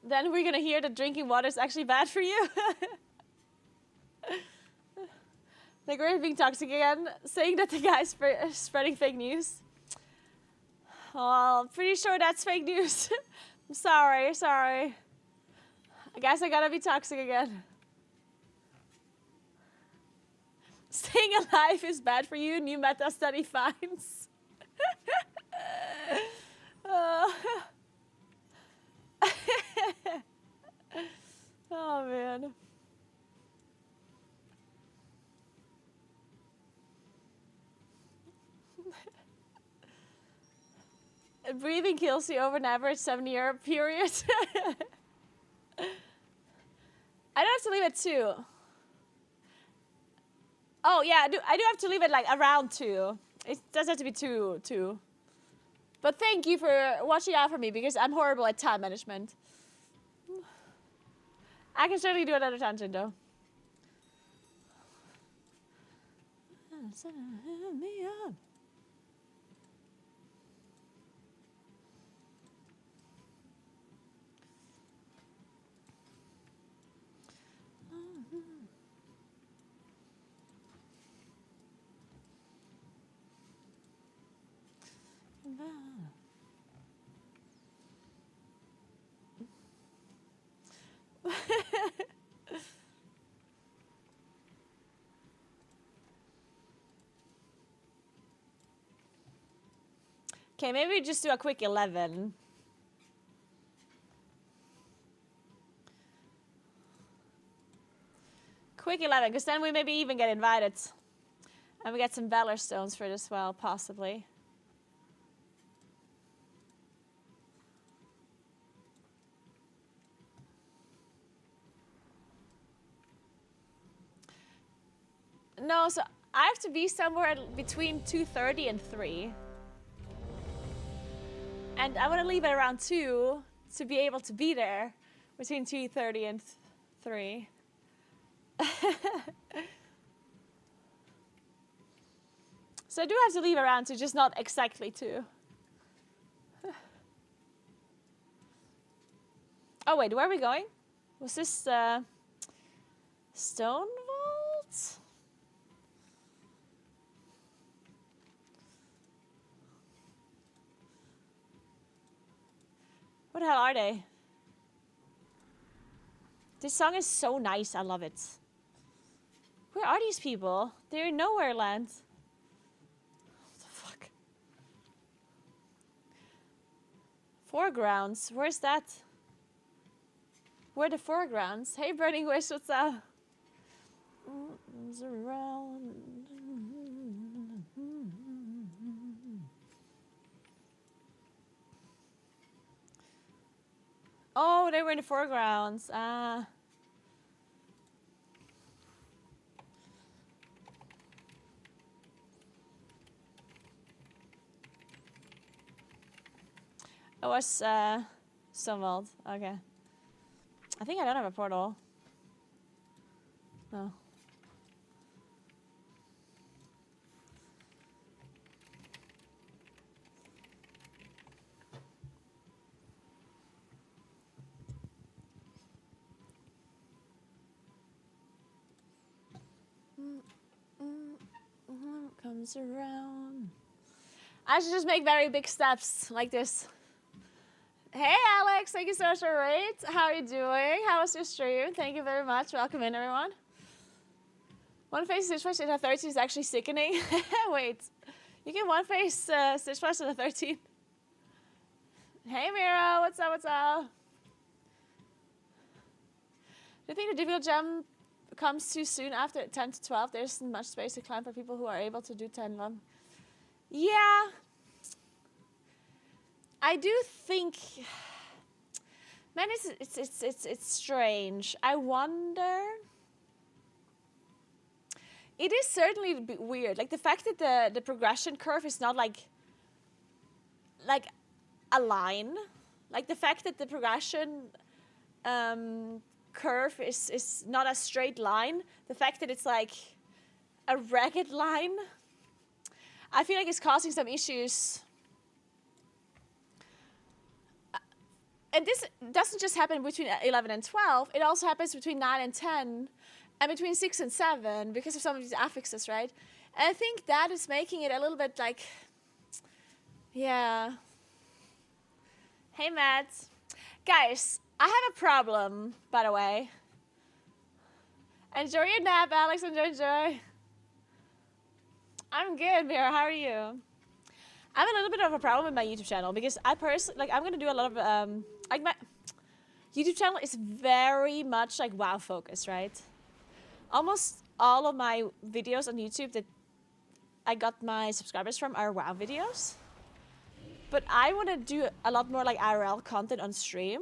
Then we're gonna hear that drinking water is actually bad for you. Naguura being toxic again, saying that the guy's spreading fake news. Well, I'm pretty sure that's fake news. I'm sorry. I guess I gotta be toxic again. Staying alive is bad for you, new meta study finds. Oh man. Breathing kills you over an average 7-year period. I don't have to leave at 2. Oh yeah, I do have to leave it like around 2. It doesn't have to be 2. But thank you for watching out for me because I'm horrible at time management. I can certainly do another tangent though. Me up. Okay, maybe we just do a quick 11. Quick 11, because then we maybe even get invited. And we get some Valor Stones for it as well, possibly. No, so I have to be somewhere between 2:30 and 3. And I want to leave it around 2 to be able to be there between 2:30 and 3. So I do have to leave around 2, just not exactly 2. Oh wait, where are we going? Was this Stone Vault? What the hell are they? This song is so nice, I love it. Where are these people? They're in nowhere land. What the fuck? Foregrounds, where's that? Where are the foregrounds? Hey Burning Wish, what's up? Around. Oh, they were in the foregrounds. Ah. It was Stonewalled. Okay. I think I don't have a portal. No. Comes around. I should just make very big steps like this. Hey Alex, thank you so much for raid. How are you doing? How was your stream? Thank you very much. Welcome in everyone. One face Stitch Flash in a 13 is actually sickening. Wait, you get one face Stitch Flash in a 13? Hey Mira, what's up, what's up? Do you think the difficult gem comes too soon after 10 to 12. There isn't much space to climb for people who are able to do 10 long. Yeah. I do think, man, it's strange. I wonder. It is certainly a bit weird. Like the fact that the progression curve is not like a line. Like the fact that the progression curve is not a straight line. The fact that it's like a ragged line. I feel like it's causing some issues. And this doesn't just happen between 11 and 12. It also happens between 9 and 10. And between 6 and 7 because of some of these affixes, right? And I think that is making it a little bit like, yeah. Hey, Matt. Guys, I have a problem, by the way. Enjoy your nap, Alex. Enjoy. I'm good, Mira. How are you? I have a little bit of a problem with my YouTube channel because I personally, like, I'm going to do a lot of, like, my YouTube channel is very much, like, WoW focused, right? Almost all of my videos on YouTube that I got my subscribers from are WoW videos. But I want to do a lot more like IRL content on stream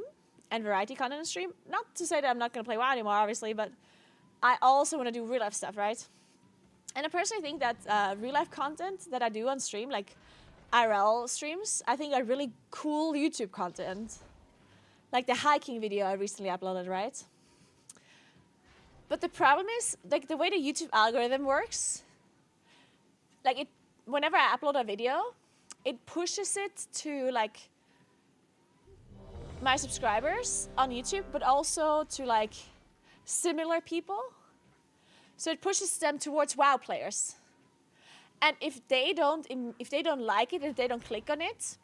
and variety content on stream. Not to say that I'm not going to play WoW anymore, obviously, but I also want to do real life stuff, right? And I personally think that real life content that I do on stream, like IRL streams, I think are really cool YouTube content. Like the hiking video I recently uploaded, right? But the problem is, like, the way the YouTube algorithm works, like, whenever I upload a video, it pushes it to, like, my subscribers on YouTube, but also to, like, similar people. So it pushes them towards WoW players. And if they don't like it, if they don't click on it,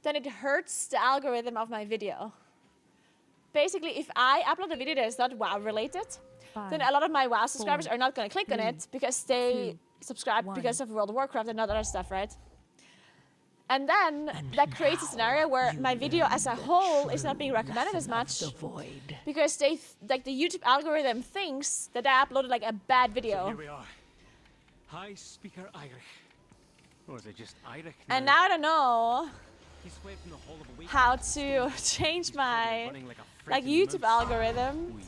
then it hurts the algorithm of my video. Basically, if I upload a video that is not WoW related, then a lot of my WoW subscribers are not going to click on it because they subscribe because of World of Warcraft and other stuff, right? And then that creates a scenario where my video as a whole is not being recommended as much because the YouTube algorithm thinks that I uploaded like a bad video. So here we are. Hi, Speaker Irish. Or is it just Irish? And now I don't know He's fled from the Hall of Awakening how to change my YouTube algorithm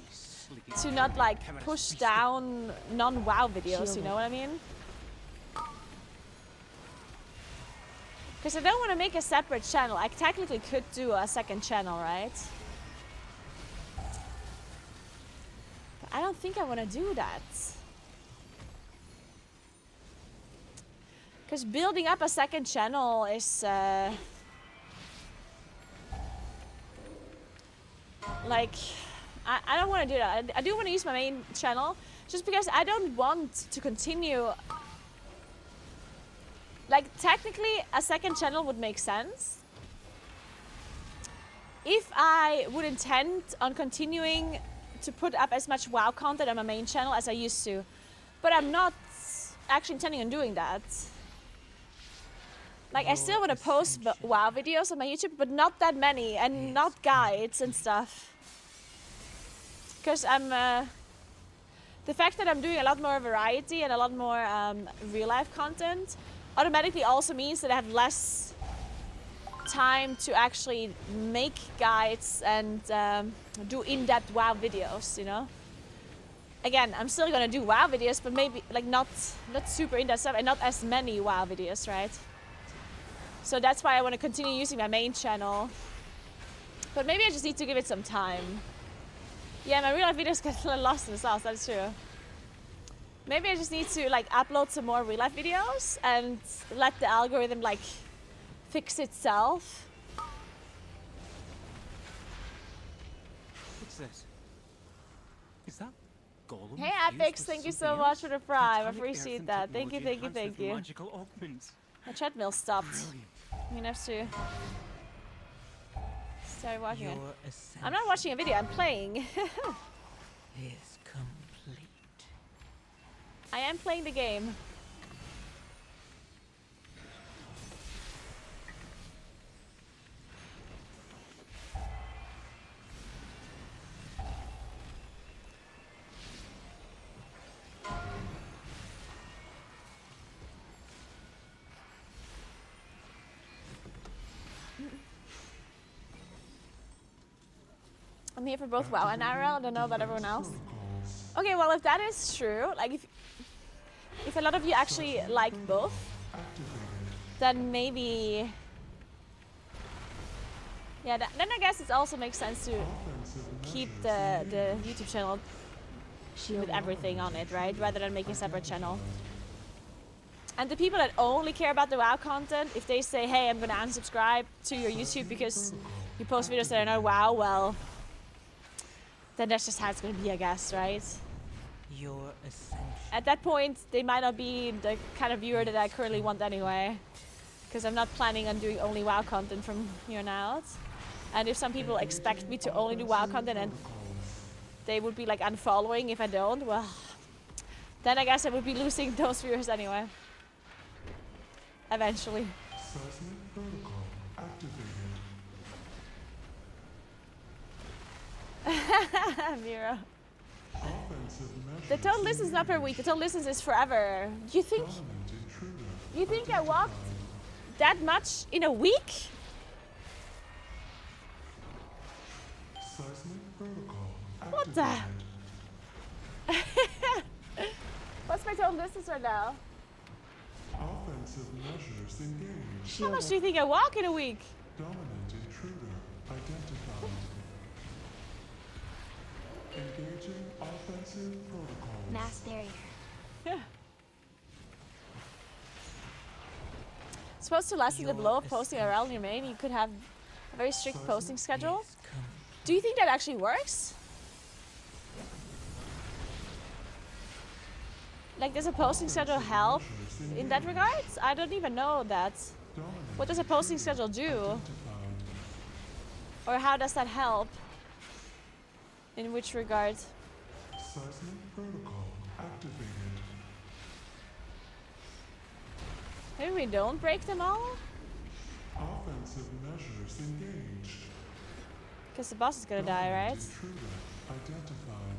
to not like push down non-WoW videos, you know what I mean? Because I don't want to make a separate channel. I technically could do a second channel, right? But I don't think I want to do that. Because building up a second channel is like, I don't want to do that. I do want to use my main channel just because I don't want to continue. Like, technically, a second channel would make sense if I would intend on continuing to put up as much WoW content on my main channel as I used to. But I'm not actually intending on doing that. Like, I still want to post WoW videos on my YouTube, but not that many, and not guides and stuff. Because I'm, the fact that I'm doing a lot more variety and a lot more real life content automatically also means that I have less time to actually make guides and do in-depth WoW videos, you know? Again, I'm still gonna do WoW videos, but maybe like not super in-depth stuff and not as many WoW videos, right? So that's why I want to continue using my main channel. But maybe I just need to give it some time. Yeah, my real life videos get a little lost in the sauce, that's true. Maybe I just need to like upload some more real life videos and let the algorithm like fix itself. What's this? Is that Gollum? Hey Apex, thank you so much for the prime. I appreciate that. Thank you, thank you, thank you. My treadmill stopped. I'm gonna have to start watching it. I'm not watching a video, I'm playing. Is complete. I am playing the game. I'm here for both WoW and IRL. I don't know about everyone else. Okay, well, if that is true, like if a lot of you actually like both, then maybe, yeah, then I guess it also makes sense to keep the YouTube channel with everything on it, right? Rather than making a separate channel. And the people that only care about the WoW content, if they say, hey, I'm gonna unsubscribe to your YouTube because you post videos that are not WoW, well, then that's just how it's gonna be, I guess, right? Your ascension. At that point, they might not be the kind of viewer that I currently want anyway. Because I'm not planning on doing only WoW content from here on out. And if some people expect me to only do WoW content and they would be like unfollowing if I don't, well, then I guess I would be losing those viewers anyway. Eventually. Seismic protocol activated. Mira. Offensive measures. The total listens is not per week, the total listens is forever. You think I walked that much in a week? Seismic protocol What the? What's my total distance right now? Offensive measures engaged. How much do you think I walk in a week? Dominant intruder identified. Engaging offensive protocols. Mass barrier. Yeah. Supposed to lessen the blow of posting IRL in your main, you could have a very strict posting schedule. Do you think that actually works? Like, does a posting schedule help in that regard? I don't even know that. What does a posting schedule do? Or how does that help? In which regard? Seismic protocol activated. Maybe we don't break them all? Offensive measures engaged. Because the boss is gonna die, right? Intruder identified.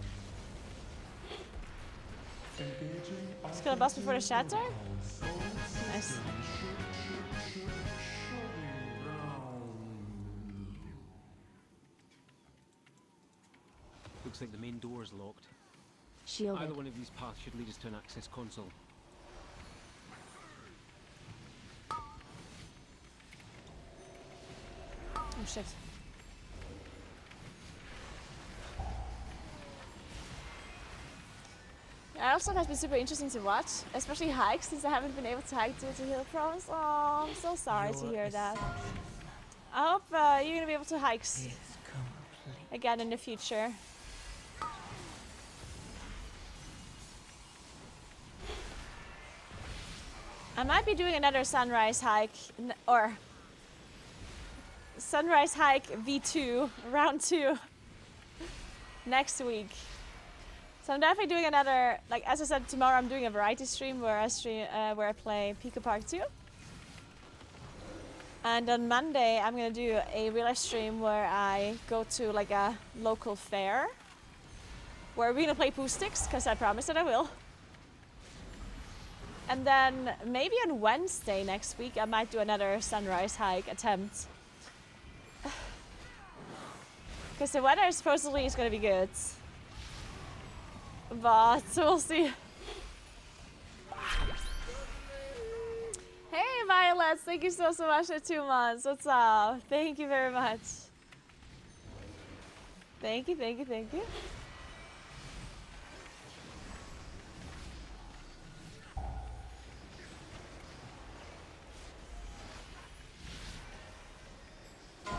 Engaging. Let's kill the boss before the shatter? Nice. Looks like the main door is locked. Shielded. Either one of these paths should lead us to an access console. Oh shit. Also has been super interesting to watch, especially hikes, since I haven't been able to hike due to hill problems. Oh, I'm so sorry to hear that. I hope you're gonna be able to hike again in the future. I might be doing another sunrise hike, or sunrise hike V2, round 2, next week. So I'm definitely doing another, like as I said, tomorrow I'm doing a variety stream where I play Pico Park 2. And on Monday I'm gonna do a real life stream where I go to like a local fair where we're gonna play Poo Sticks, because I promised that I will. And then maybe on Wednesday next week I might do another sunrise hike attempt. Because the weather supposedly is gonna be good. But we'll see. Hey Violets, thank you so much for 2 months. What's up? Thank you very much. Thank you, thank you, thank you.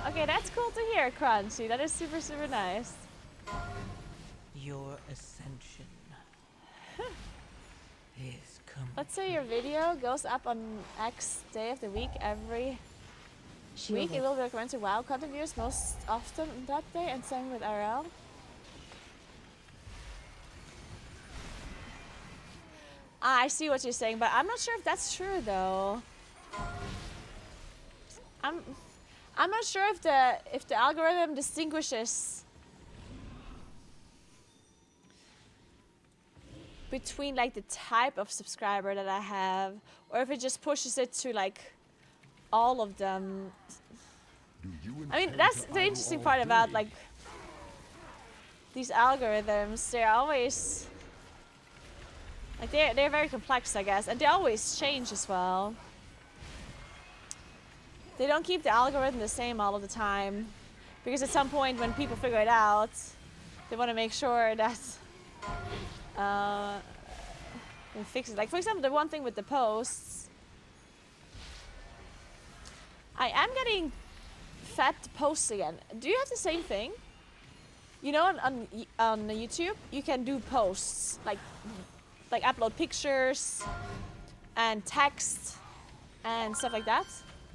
Okay, that's cool to hear, Crunchy. That is super, super nice. Your ascension is coming. Let's say your video goes up on X day of the week every week. It will be recommended to WoW content viewers most often on that day, and same with RL. I see what you're saying, but I'm not sure if that's true though. I'm not sure if the algorithm distinguishes between like the type of subscriber that I have, or if it just pushes it to like all of them. I mean, that's the interesting part about like these algorithms, they're always like they're very complex, I guess, and they always change as well. They don't keep the algorithm the same all of the time, because at some point when people figure it out, they want to make sure that they fix it. Like for example, the one thing with the posts, I am getting fed posts again. Do you have the same thing? You know, on YouTube, you can do posts like upload pictures and text and stuff like that.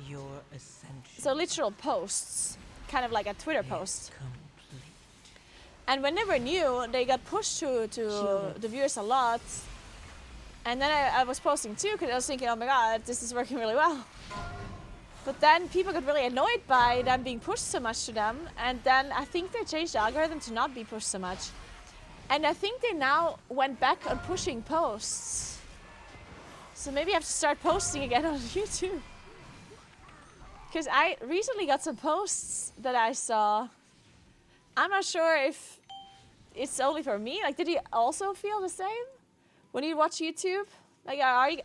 Your ascension. So literal posts, kind of like a Twitter post. Complete. And when they were new, they got pushed to the viewers a lot. And then I was posting too, because I was thinking, oh my god, this is working really well. But then people got really annoyed by them being pushed so much to them. And then I think they changed the algorithm to not be pushed so much. And I think they now went back on pushing posts. So maybe I have to start posting again on YouTube. Because I recently got some posts that I saw. I'm not sure if it's only for me. Like, did you also feel the same when you watch YouTube? Like,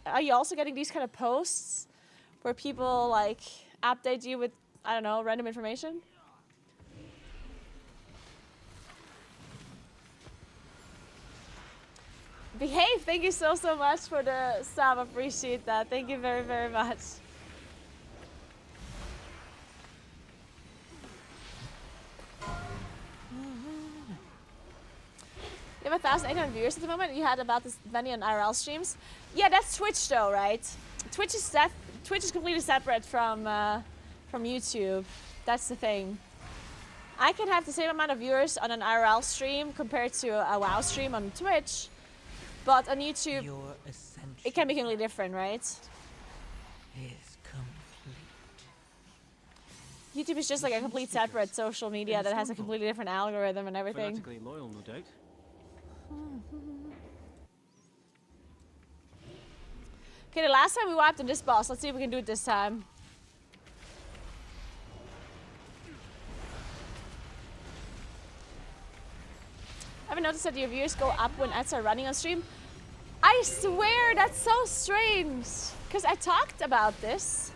are you also getting these kind of posts where people like update you with, I don't know, random information? Behave, thank you so much for the sub, appreciate that. Thank you very, very much. You have 1,800 viewers at the moment. You had about this many on IRL streams. Yeah, that's Twitch though, right? Twitch is completely separate from YouTube. That's the thing. I can have the same amount of viewers on an IRL stream compared to a WoW stream on Twitch, but on YouTube, it can be completely different, right? Is complete. YouTube is just like a complete separate social media that has a completely different algorithm and everything. Fanatically loyal, no doubt. Okay, the last time we wiped on this boss. Let's see if we can do it this time. Ever noticed that your viewers go up when ads are running on stream? I swear, that's so strange. Because I talked about this.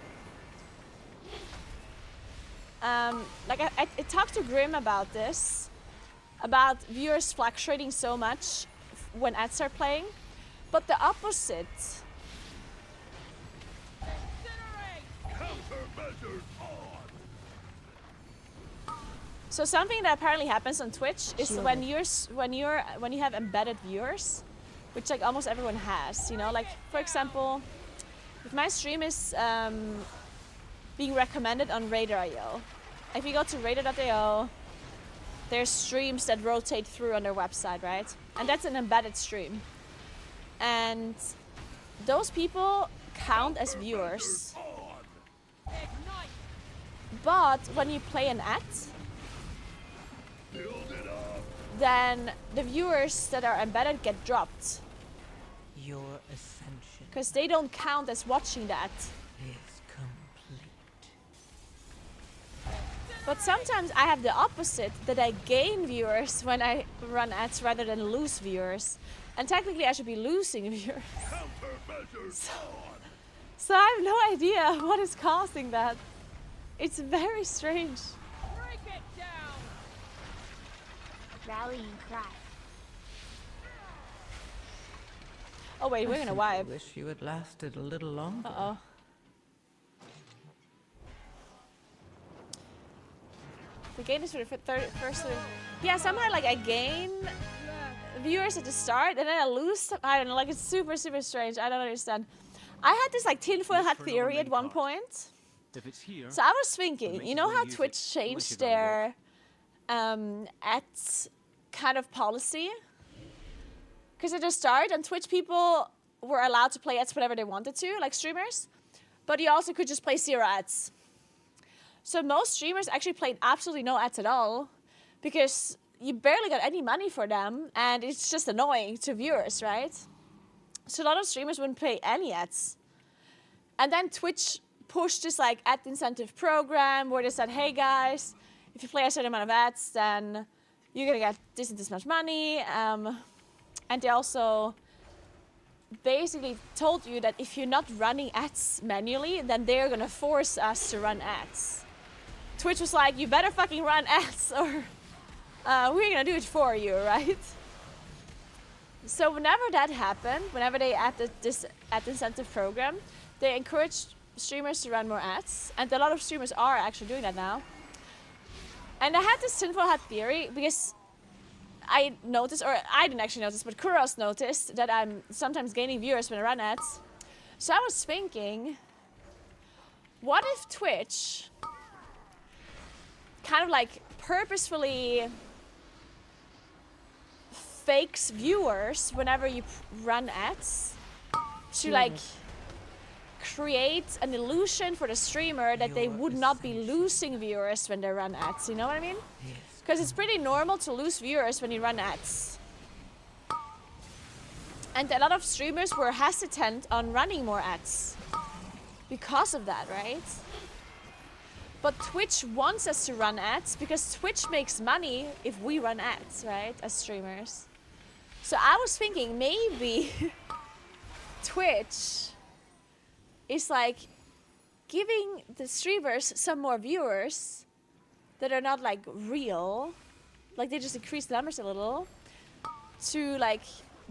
Like I talked to Grim about this. About viewers fluctuating so much when ads are playing. But the opposite. So something that apparently happens on Twitch is when you have embedded viewers, which like almost everyone has, you know, like for example, if my stream is being recommended on Radar.io, if you go to Radar.io, there's streams that rotate through on their website, right? And that's an embedded stream. And those people count as viewers. But when you play an ad, then the viewers that are embedded get dropped. Your ascension because they don't count as watching that. is complete. But sometimes I have the opposite, that I gain viewers when I run ads rather than lose viewers. And technically I should be losing viewers. So I have no idea what is causing that. It's very strange. Break it down. Rallying cry. Oh wait, we're gonna wipe. I wish you had lasted a little longer. Uh-oh. The gain is for the first. Yeah, somehow like I gain viewers at the start and then I lose. I don't know, like it's super, super strange. I don't understand. I had this like tinfoil hat theory at one point. If it's here, So I was thinking, you know how Twitch changed their ads kind of policy? Because at the start on Twitch, people were allowed to play ads whenever they wanted to, like streamers. But you also could just play 0 ads. So most streamers actually played absolutely no ads at all because you barely got any money for them and it's just annoying to viewers, right? So a lot of streamers wouldn't play any ads. And then Twitch pushed this like ad incentive program where they said, hey guys, if you play a certain amount of ads, then you're gonna get this much money. And they also basically told you that if you're not running ads manually, then they're gonna force us to run ads. Twitch was like, you better fucking run ads or we're gonna do it for you, right? So whenever that happened, whenever they added this ad incentive program, they encouraged streamers to run more ads, and a lot of streamers are actually doing that now. And I had this tinfoil hat theory because I noticed, or I didn't actually notice, but Kuros noticed that I'm sometimes gaining viewers when I run ads. So I was thinking, what if Twitch kind of like purposefully fakes viewers whenever you run ads to like create an illusion for the streamer that they would not be losing viewers when they run ads, you know what I mean? Because it's pretty normal to lose viewers when you run ads. And a lot of streamers were hesitant on running more ads because of that, right? But Twitch wants us to run ads because Twitch makes money if we run ads, right, as streamers. So I was thinking maybe Twitch is like giving the streamers some more viewers that are not like real, like they just increase the numbers a little, to like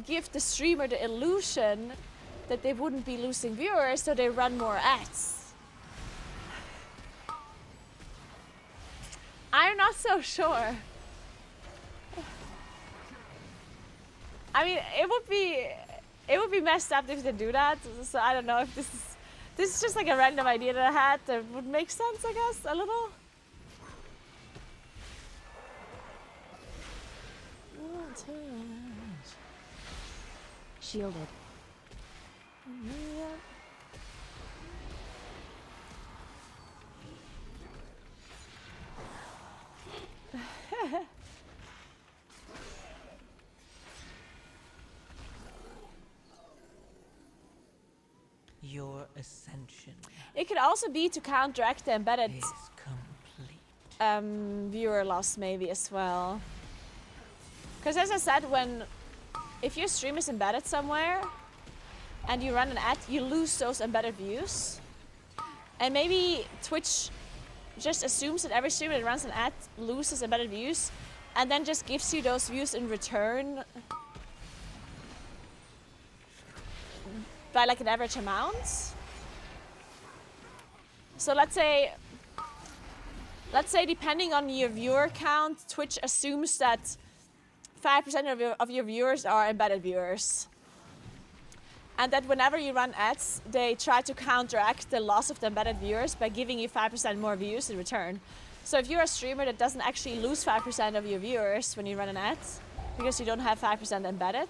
give the streamer the illusion that they wouldn't be losing viewers, so they run more ads. I'm not so sure. I mean, it would be messed up if they do that. So I don't know if this is just like a random idea that I had that would make sense, I guess, a little. Shielded. Your ascension It could also be to counteract the embedded is complete. viewer loss maybe as well. Because as I said, if your stream is embedded somewhere and you run an ad, you lose those embedded views. And maybe Twitch just assumes that every streamer that runs an ad loses embedded views and then just gives you those views in return by like an average amount. So let's say depending on your viewer count, Twitch assumes that 5% of your viewers are embedded viewers. And that whenever you run ads, they try to counteract the loss of the embedded viewers by giving you 5% more views in return. So if you're a streamer that doesn't actually lose 5% of your viewers when you run an ad, because you don't have 5% embedded,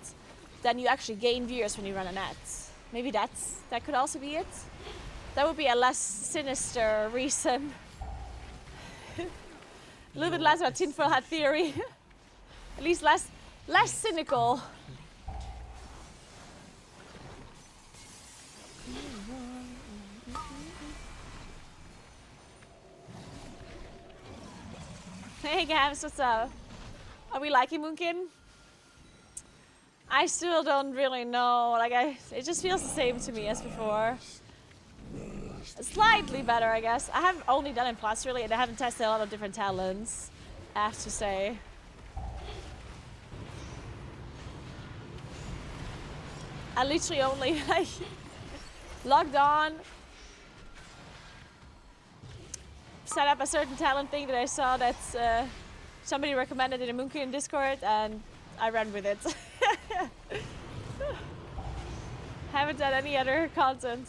then you actually gain viewers when you run an ad. Maybe that could also be it. That would be a less sinister reason. A little bit less about tinfoil hat theory. At least less cynical. Hey guys, what's up? Are we liking Moonkin? I still don't really know. Like it just feels the same to me as before. Slightly better, I guess. I have only done it Plus really, and I haven't tested a lot of different talents, I have to say. I literally only like logged on, set up a certain talent thing that I saw that somebody recommended in a Moonkin Discord, and I ran with it. Haven't done any other content.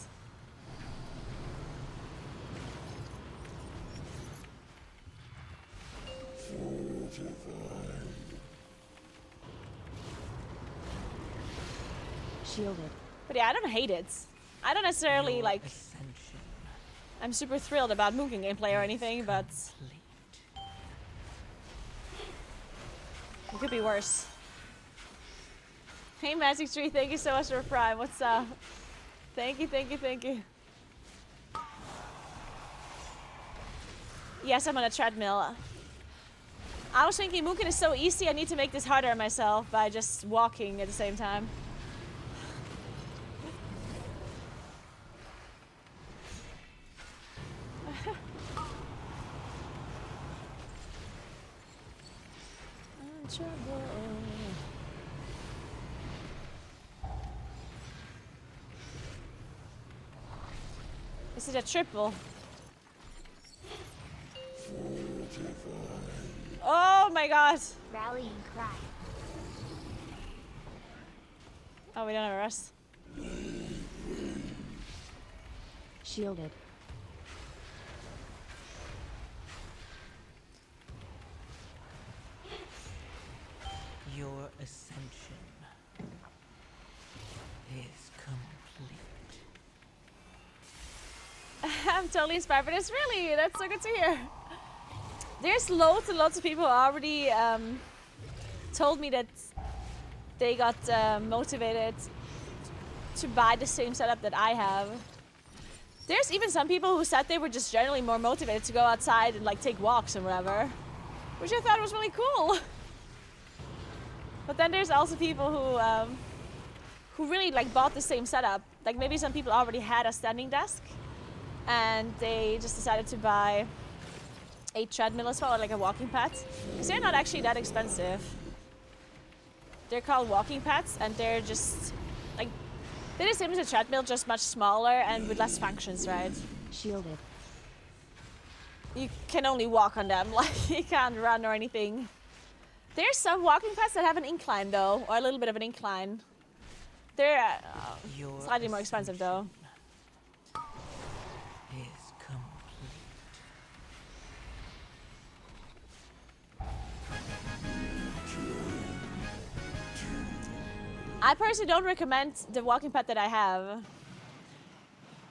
Shielded. But yeah, I don't hate it. I don't necessarily like. I'm super thrilled about Moonkin gameplay or anything, but it could be worse. Hey Magic Tree, thank you so much for Prime. What's up? Thank you, thank you, thank you. Yes, I'm on a treadmill. I was thinking Moonkin is so easy, I need to make this harder on myself by just walking at the same time. Is it a triple? Oh my god! Rallying cry. Oh, we don't have a rest. Shielded. Your ascension is complete. I'm totally inspired, but it's really, that's so good to hear. There's loads and loads of people who already told me that they got motivated to buy the same setup that I have. There's even some people who said they were just generally more motivated to go outside and like take walks and whatever, which I thought was really cool. But then there's also people who really like bought the same setup. Like maybe some people already had a standing desk and they just decided to buy a treadmill as well, or like a walking pad. Because they're not actually that expensive. They're called walking pads and they're just like, they're the same as a treadmill, just much smaller and with less functions, right? Shielded. You can only walk on them, like you can't run or anything. There's some walking pads that have an incline though, or a little bit of an incline. They're slightly more expensive though. Is complete. I personally don't recommend the walking pad that I have.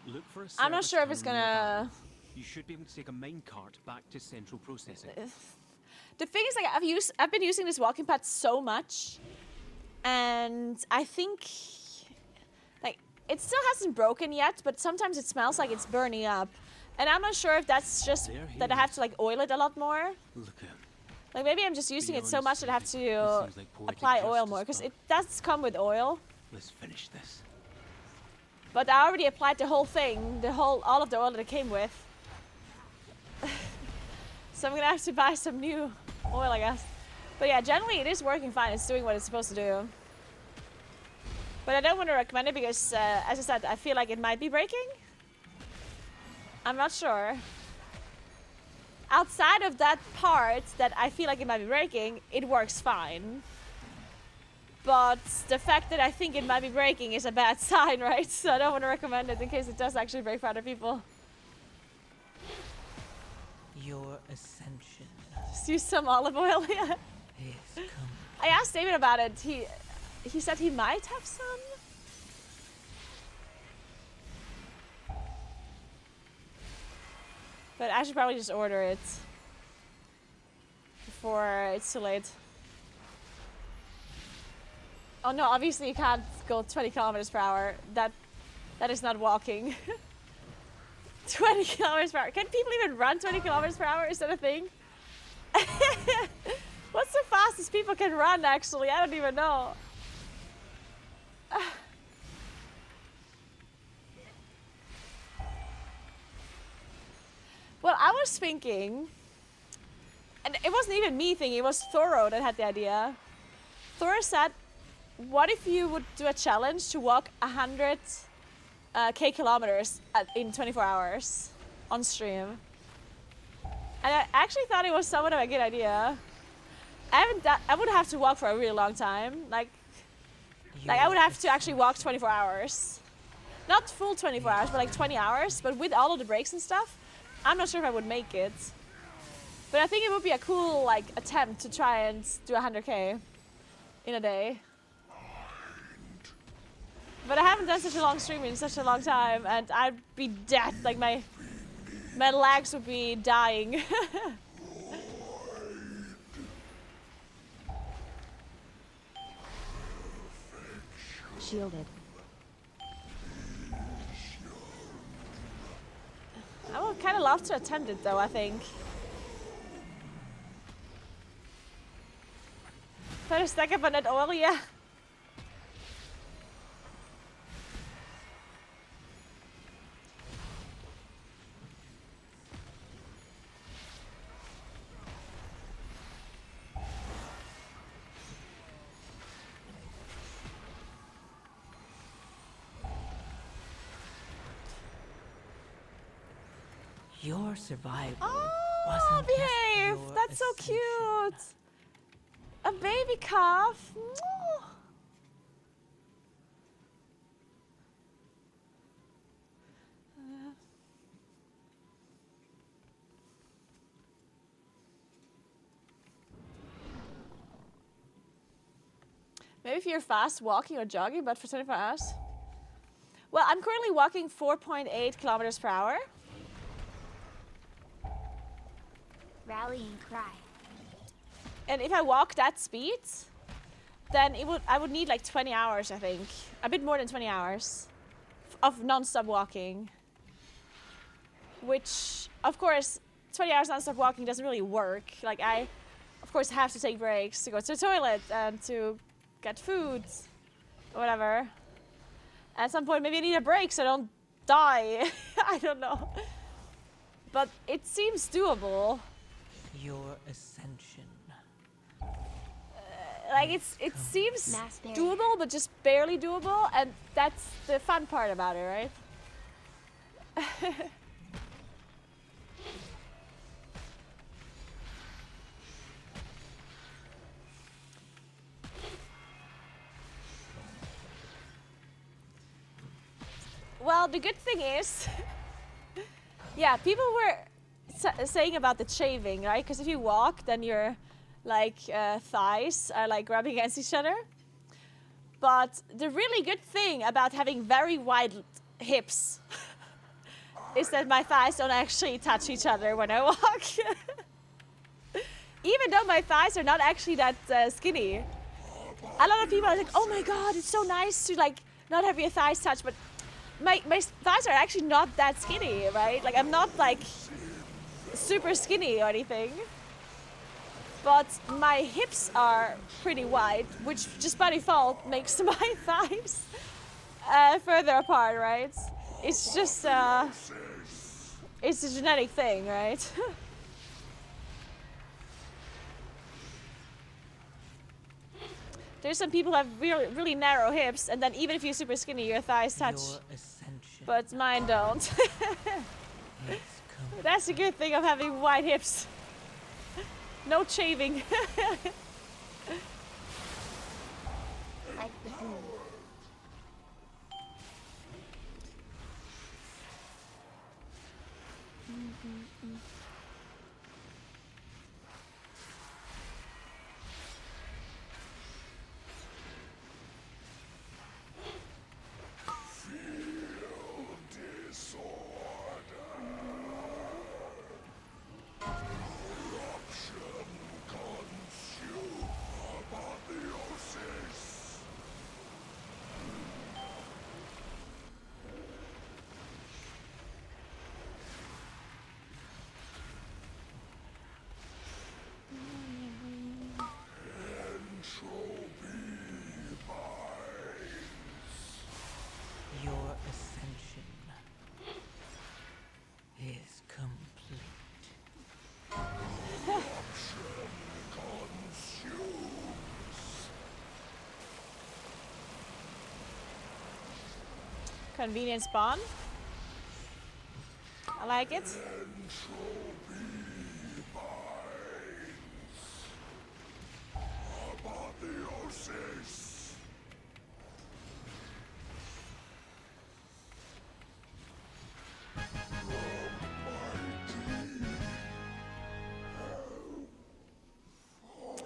Look for a I'm not service sure if it's terminal nearby. gonna... You should be able to take a minecart back to central processing. The thing is, like, I've been using this walking pad so much, and I think, like, it still hasn't broken yet, but sometimes it smells like it's burning up, and I'm not sure if that's just that I have to like oil it a lot more. Look out. Like maybe I'm just using it so much that I have to Seems like poetic apply oil justice, more, because but it does come with oil. let's finish this. But I already applied the whole thing, all of the oil that it came with. So I'm gonna have to buy some new oil, I guess. But yeah, generally it is working fine. It's doing what it's supposed to do. But I don't want to recommend it because, as I said, I feel like it might be breaking. I'm not sure. Outside of that part that I feel like it might be breaking, it works fine. But the fact that I think it might be breaking is a bad sign, right? So I don't want to recommend it in case it does actually break for other people. Your ascension Just use some olive oil, yeah. is complete. I asked David about it. He said he might have some. But I should probably just order it before it's too late. Oh no, obviously you can't go 20 kilometers per hour. That is not walking. 20 kilometers per hour. Can people even run 20 kilometers per hour? Is that a thing? What's the fastest people can run, actually? I don't even know. Well, I was thinking, and it wasn't even me thinking, it was Thoro that had the idea. Thoro said, what if you would do a challenge to walk 100 kilometers in 24 hours on stream? And I actually thought it was somewhat of a good idea. I would have to walk for a really long time. Like I would have to actually walk 24 hours. Not full 24 hours, but like 20 hours. But with all of the breaks and stuff, I'm not sure if I would make it. But I think it would be a cool like attempt to try and do 100k in a day. But I haven't done such a long stream in such a long time, and I'd be dead. Like my legs would be dying. Shielded. I would kind of love to attempt it though, I think. Put a stack up on that oil, yeah. Your survival Oh, wasn't just behave! your That's so ascension. cute! A baby calf! Mwah. Maybe if you're fast walking or jogging, but for 24 hours. Well, I'm currently walking 4.8 kilometers per hour. Rallying cry. And if I walk that speed, then I would need like 20 hours, I think. A bit more than 20 hours of non-stop walking. Which, of course, 20 hours non-stop walking doesn't really work. Like I, of course, have to take breaks to go to the toilet and to get food, or whatever. At some point, maybe I need a break so I don't die. I don't know. But it seems doable. Your ascension. Like it seems doable, but just barely doable, and that's the fun part about it, right? Well, the good thing is, yeah, people were saying about the shaving, right? Because if you walk, then your like thighs are like rubbing against each other. But the really good thing about having very wide hips is that my thighs don't actually touch each other when I walk. Even though my thighs are not actually that skinny. A lot of people are like, oh my god, it's so nice to like not have your thighs touch, but my thighs are actually not that skinny, right? Like I'm not like super skinny or anything. But my hips are pretty wide, which just by default makes my thighs further apart, right? It's just, it's a genetic thing, right? There's some people who have really, really narrow hips, and then even if you're super skinny, your thighs touch. But mine don't. That's the good thing of having wide hips. No shaving. Like the food. Your ascension is complete. Convenient spawn. I like it.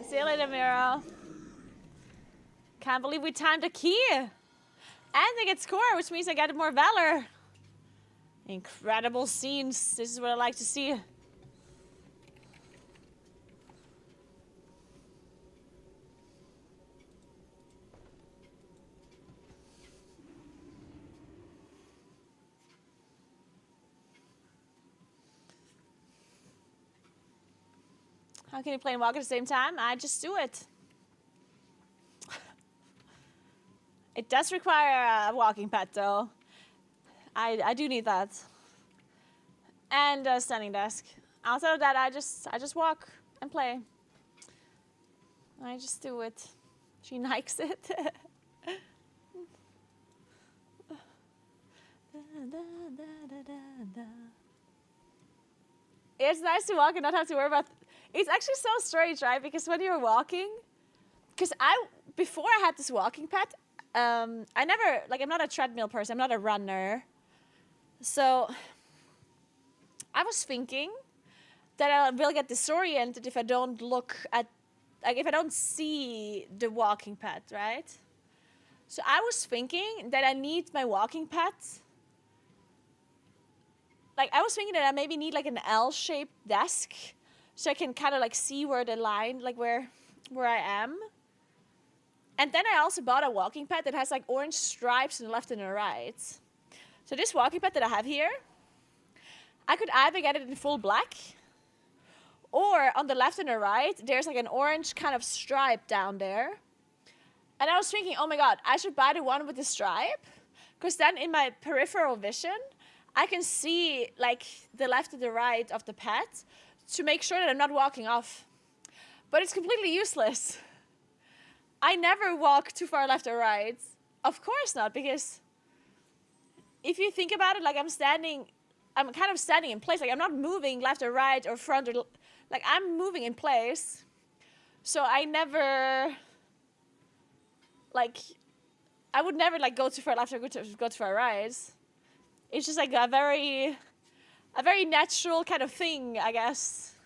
See you later, Miro. Can't believe we timed a key. And they get score, which means I get more valor. Incredible scenes. This is what I like to see. How can you play and walk at the same time? I just do it. It does require a walking pad, though. I do need that. And a standing desk. Outside of that, I just walk and play. I just do it. She likes it. It's nice to walk and not have to worry about. It's actually so strange, right? Because when you're walking, because before I had this walking pad, I never, like, I'm not a treadmill person. I'm not a runner. So I was thinking that I will get disoriented if I don't look at, like, if I don't see the walking pad, right? So I was thinking that I need my walking pad. Like, I was thinking that I maybe need, like, an L-shaped desk so I can kind of, like, see where the line, like, where I am. And then I also bought a walking pad that has, like, orange stripes on the left and the right. So this walking pad that I have here, I could either get it in full black, or on the left and the right, there's, like, an orange kind of stripe down there. And I was thinking, oh my god, I should buy the one with the stripe, because then in my peripheral vision, I can see, like, the left and the right of the pad to make sure that I'm not walking off. But it's completely useless. I never walk too far left or right. Of course not, because if you think about it, like, I'm kind of standing in place. Like, I'm not moving left or right or front or, like, I'm moving in place. So I never, like, I would never, like, go too far left or go too far right. It's just, like, a very natural kind of thing, I guess.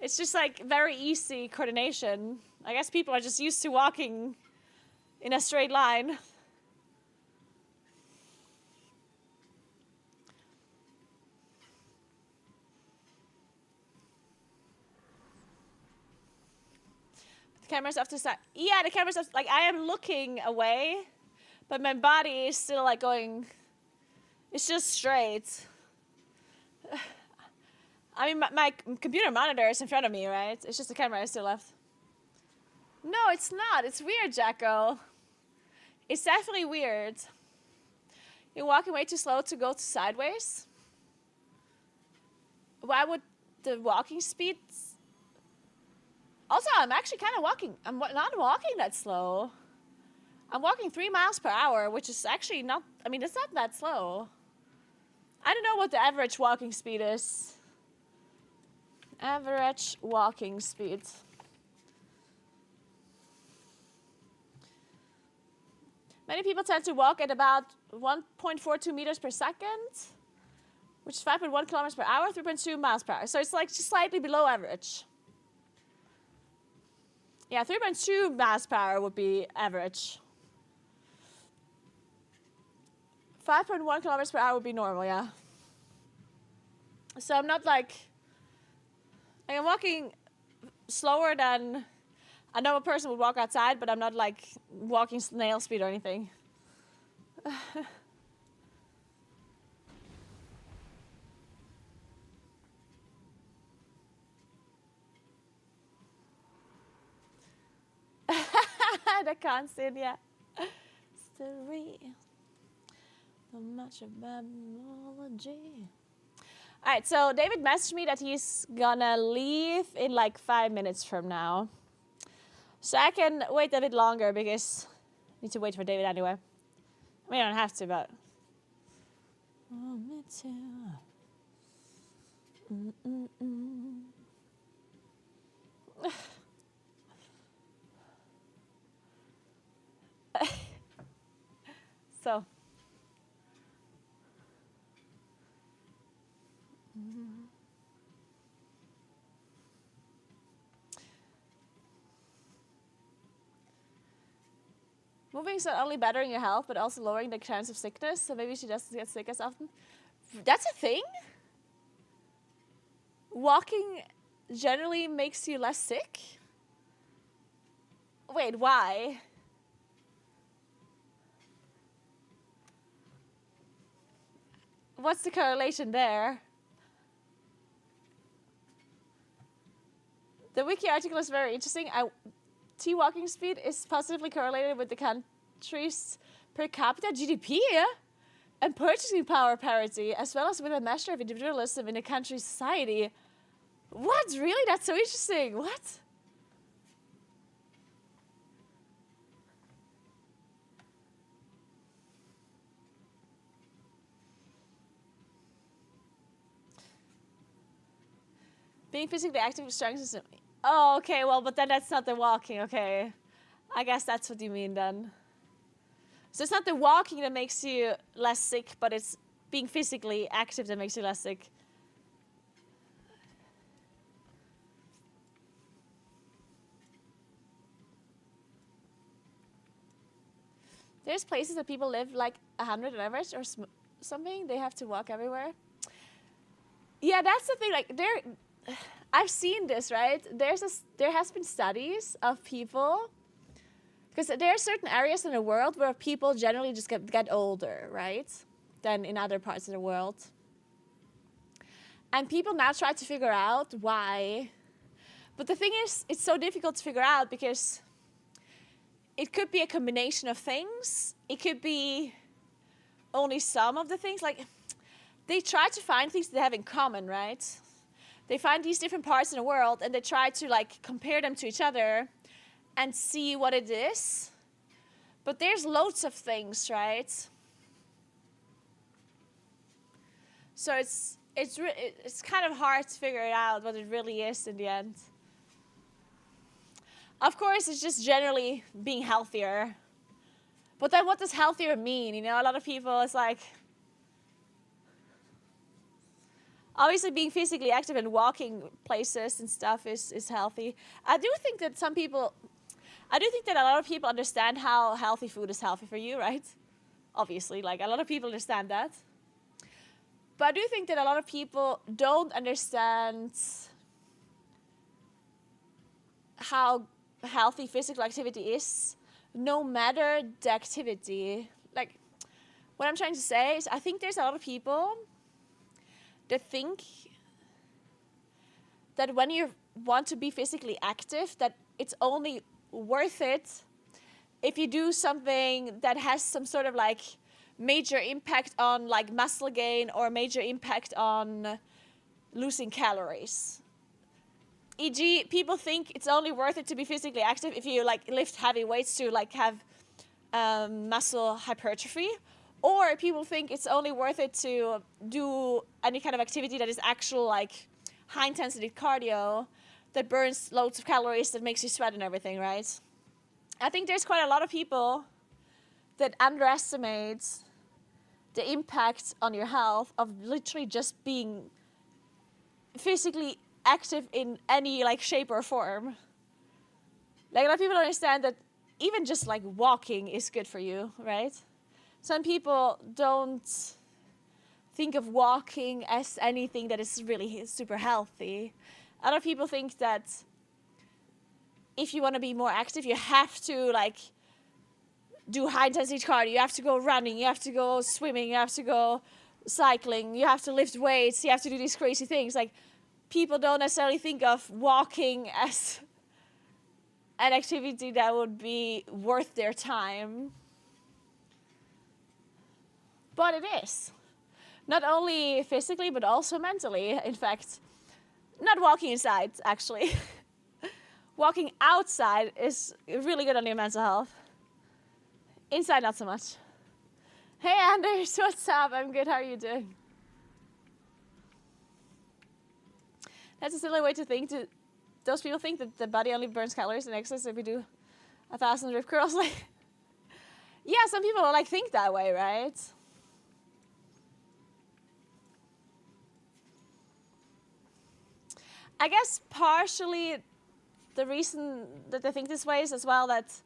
It's just, like, very easy coordination. I guess people are just used to walking in a straight line. The camera's off to the side. Yeah, the camera's off. Like, I am looking away, but my body is still, like, going. It's just straight. I mean, my computer monitor is in front of me, right? It's just the camera is still left. No, it's not. It's weird, Jacko. It's definitely weird. You're walking way too slow to go sideways. Why would the walking speed... Also, I'm actually kind of walking. I'm not walking that slow. I'm walking 3 miles per hour, which is actually not... I mean, it's not that slow. I don't know what the average walking speed is. Average walking speed. Many people tend to walk at about 1.42 meters per second, which is 5.1 kilometers per hour, 3.2 miles per hour. So it's, like, just slightly below average. Yeah, 3.2 miles per hour would be average. 5.1 kilometers per hour would be normal, yeah. So I'm not, like I'm walking slower than a normal person would walk outside, but I'm not, like, walking snail speed or anything. The constant, yeah. Still real. So much of biology. Alright, so David messaged me that he's gonna leave in, like, 5 minutes from now. So I can wait a bit longer because I need to wait for David anyway. I mean, I don't have to, but... Oh, me too. So... Moving is not only bettering your health, but also lowering the chance of sickness, so maybe she doesn't get sick as often. That's a thing? Walking generally makes you less sick? Wait, why? What's the correlation there? The wiki article is very interesting. T walking speed is positively correlated with the country's per capita GDP and purchasing power parity, as well as with a measure of individualism in a country's society. What? Really? That's so interesting. What? Being physically active strengthens system. Oh, okay, well, but then that's not the walking, okay. I guess that's what you mean then. So it's not the walking that makes you less sick, but it's being physically active that makes you less sick. There's places that people live like 100 on average or something. They have to walk everywhere. Yeah, that's the thing. Like I've seen this, right? There has been studies of people, because there are certain areas in the world where people generally just get older, right, than in other parts of the world. And people now try to figure out why. But the thing is, it's so difficult to figure out because it could be a combination of things. It could be only some of the things. Like, they try to find things they have in common, right? They find these different parts in the world and they try to like compare them to each other and see what it is. But there's loads of things, right? So it's kind of hard to figure it out what it really is in the end. Of course, it's just generally being healthier. But then what does healthier mean? You know, a lot of people, it's like, obviously being physically active and walking places and stuff is healthy. I do think that a lot of people understand how healthy food is healthy for you, right? Obviously, like a lot of people understand that. But I do think that a lot of people don't understand how healthy physical activity is, no matter the activity. Like, what I'm trying to say is I think there's a lot of people that think that when you want to be physically active, that it's only worth it if you do something that has some sort of like major impact on like muscle gain or major impact on losing calories. E.g., people think it's only worth it to be physically active if you like lift heavy weights to like have muscle hypertrophy. Or people think it's only worth it to do any kind of activity that is actual like high intensity cardio that burns loads of calories, that makes you sweat and everything, right? I think there's quite a lot of people that underestimate the impact on your health of literally just being physically active in any like shape or form. Like, a lot of people don't understand that even just like walking is good for you, right? Some people don't think of walking as anything that is really super healthy. A lot of people think that if you want to be more active, you have to like do high intensity cardio. You have to go running. You have to go swimming. You have to go cycling. You have to lift weights. You have to do these crazy things. Like, people don't necessarily think of walking as an activity that would be worth their time. But it is. Not only physically, but also mentally. In fact, not walking inside, actually. Walking outside is really good on your mental health. Inside, not so much. Hey, Anders, what's up? I'm good. How are you doing? That's a silly way to think. Those people think that the body only burns calories in excess if we do 1,000 rip curls. Like, yeah, some people like think that way, right? I guess partially the reason that they think this way is as well that,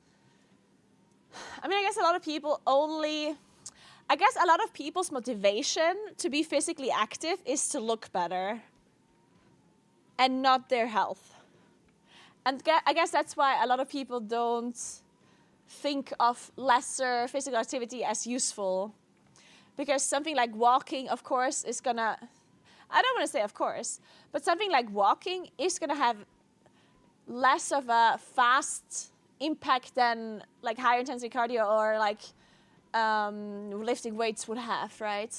I guess a lot of people's motivation to be physically active is to look better and not their health. And I guess that's why a lot of people don't think of lesser physical activity as useful. Because something like walking, of course, is gonna, I don't want to say of course, but something like walking is going to have less of a fast impact than like higher intensity cardio or like lifting weights would have, right?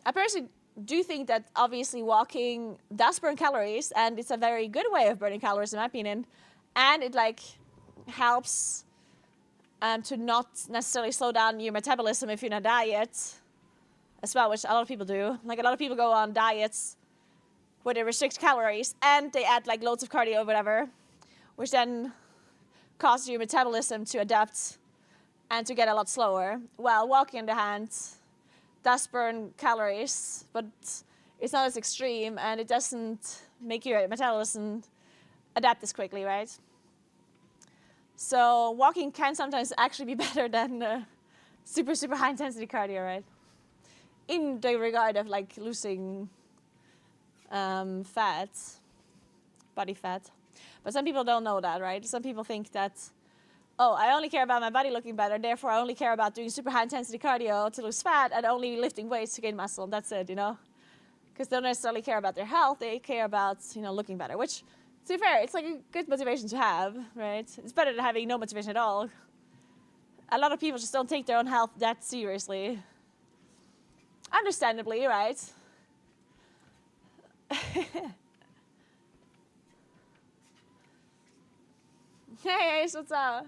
I personally do think that obviously walking does burn calories, and it's a very good way of burning calories in my opinion, and it like helps to not necessarily slow down your metabolism if you're on a diet as well, which a lot of people do. Like a lot of people go on diets where they restrict calories and they add like loads of cardio or whatever, which then causes your metabolism to adapt and to get a lot slower. Well, walking on the hand does burn calories, but it's not as extreme and it doesn't make your metabolism adapt as quickly, right? So walking can sometimes actually be better than super, super high intensity cardio, right? In the regard of like losing fat, body fat. But some people don't know that, right? Some people think that, oh, I only care about my body looking better, therefore I only care about doing super high intensity cardio to lose fat and only lifting weights to gain muscle. That's it, you know? Because they don't necessarily care about their health, they care about, you know, looking better, which, to be fair, it's like a good motivation to have, right? It's better than having no motivation at all. A lot of people just don't take their own health that seriously. Understandably, right? Hey, what's up?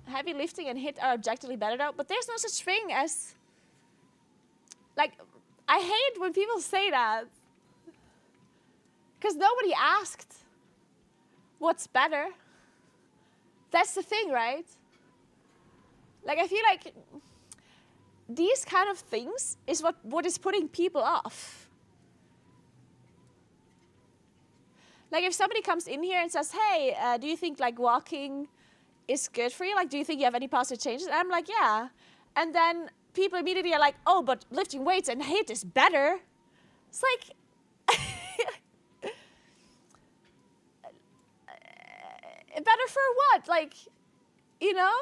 Heavy lifting and HIIT are objectively better though, but there's no such thing as, like, I hate when people say that. Because nobody asked what's better. That's the thing, right? Like, I feel like these kind of things is what is putting people off. Like, if somebody comes in here and says, hey, do you think, like, walking is good for you? Like, do you think you have any positive changes? And I'm like, yeah. And then people immediately are like, oh, but lifting weights and HIIT is better. It's like, better for what? Like, you know?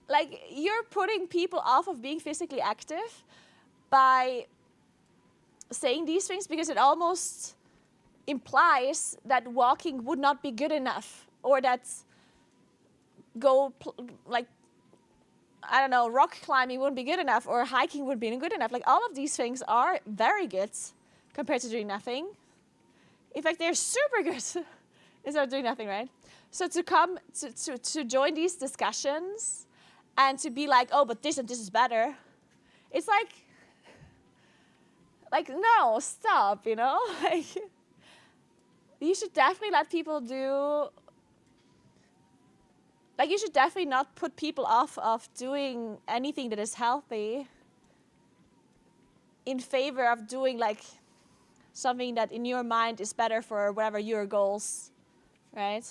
Like, you're putting people off of being physically active by saying these things because it almost implies that walking would not be good enough, or that like, I don't know, rock climbing wouldn't be good enough, or hiking would be good enough. Like, all of these things are very good compared to doing nothing. In fact, they're super good instead of doing nothing, right? So to come to join these discussions and to be like, oh, but this and this is better, it's like no, stop, you know? Like, you should definitely let people do, like, you should definitely not put people off of doing anything that is healthy in favor of doing, like, something that in your mind is better for whatever your goals, right?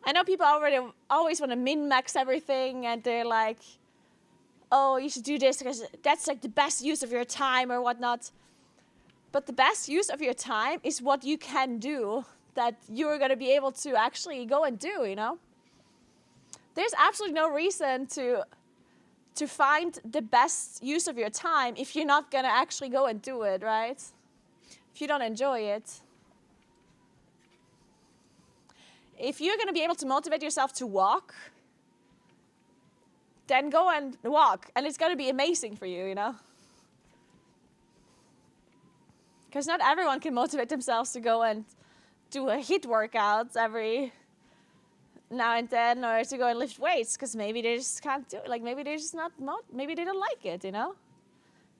I know people always want to min-max everything, and they're like, oh, you should do this because that's like the best use of your time or whatnot. But the best use of your time is what you can do that you're going to be able to actually go and do, you know? There's absolutely no reason to find the best use of your time if you're not going to actually go and do it, right? If you don't enjoy it. If you're going to be able to motivate yourself to walk, then go and walk, and it's going to be amazing for you, you know? Because not everyone can motivate themselves to go and do a HIIT workout every now and then, or to go and lift weights, because maybe they just can't do it. Like, maybe they're just not, maybe they don't like it, you know?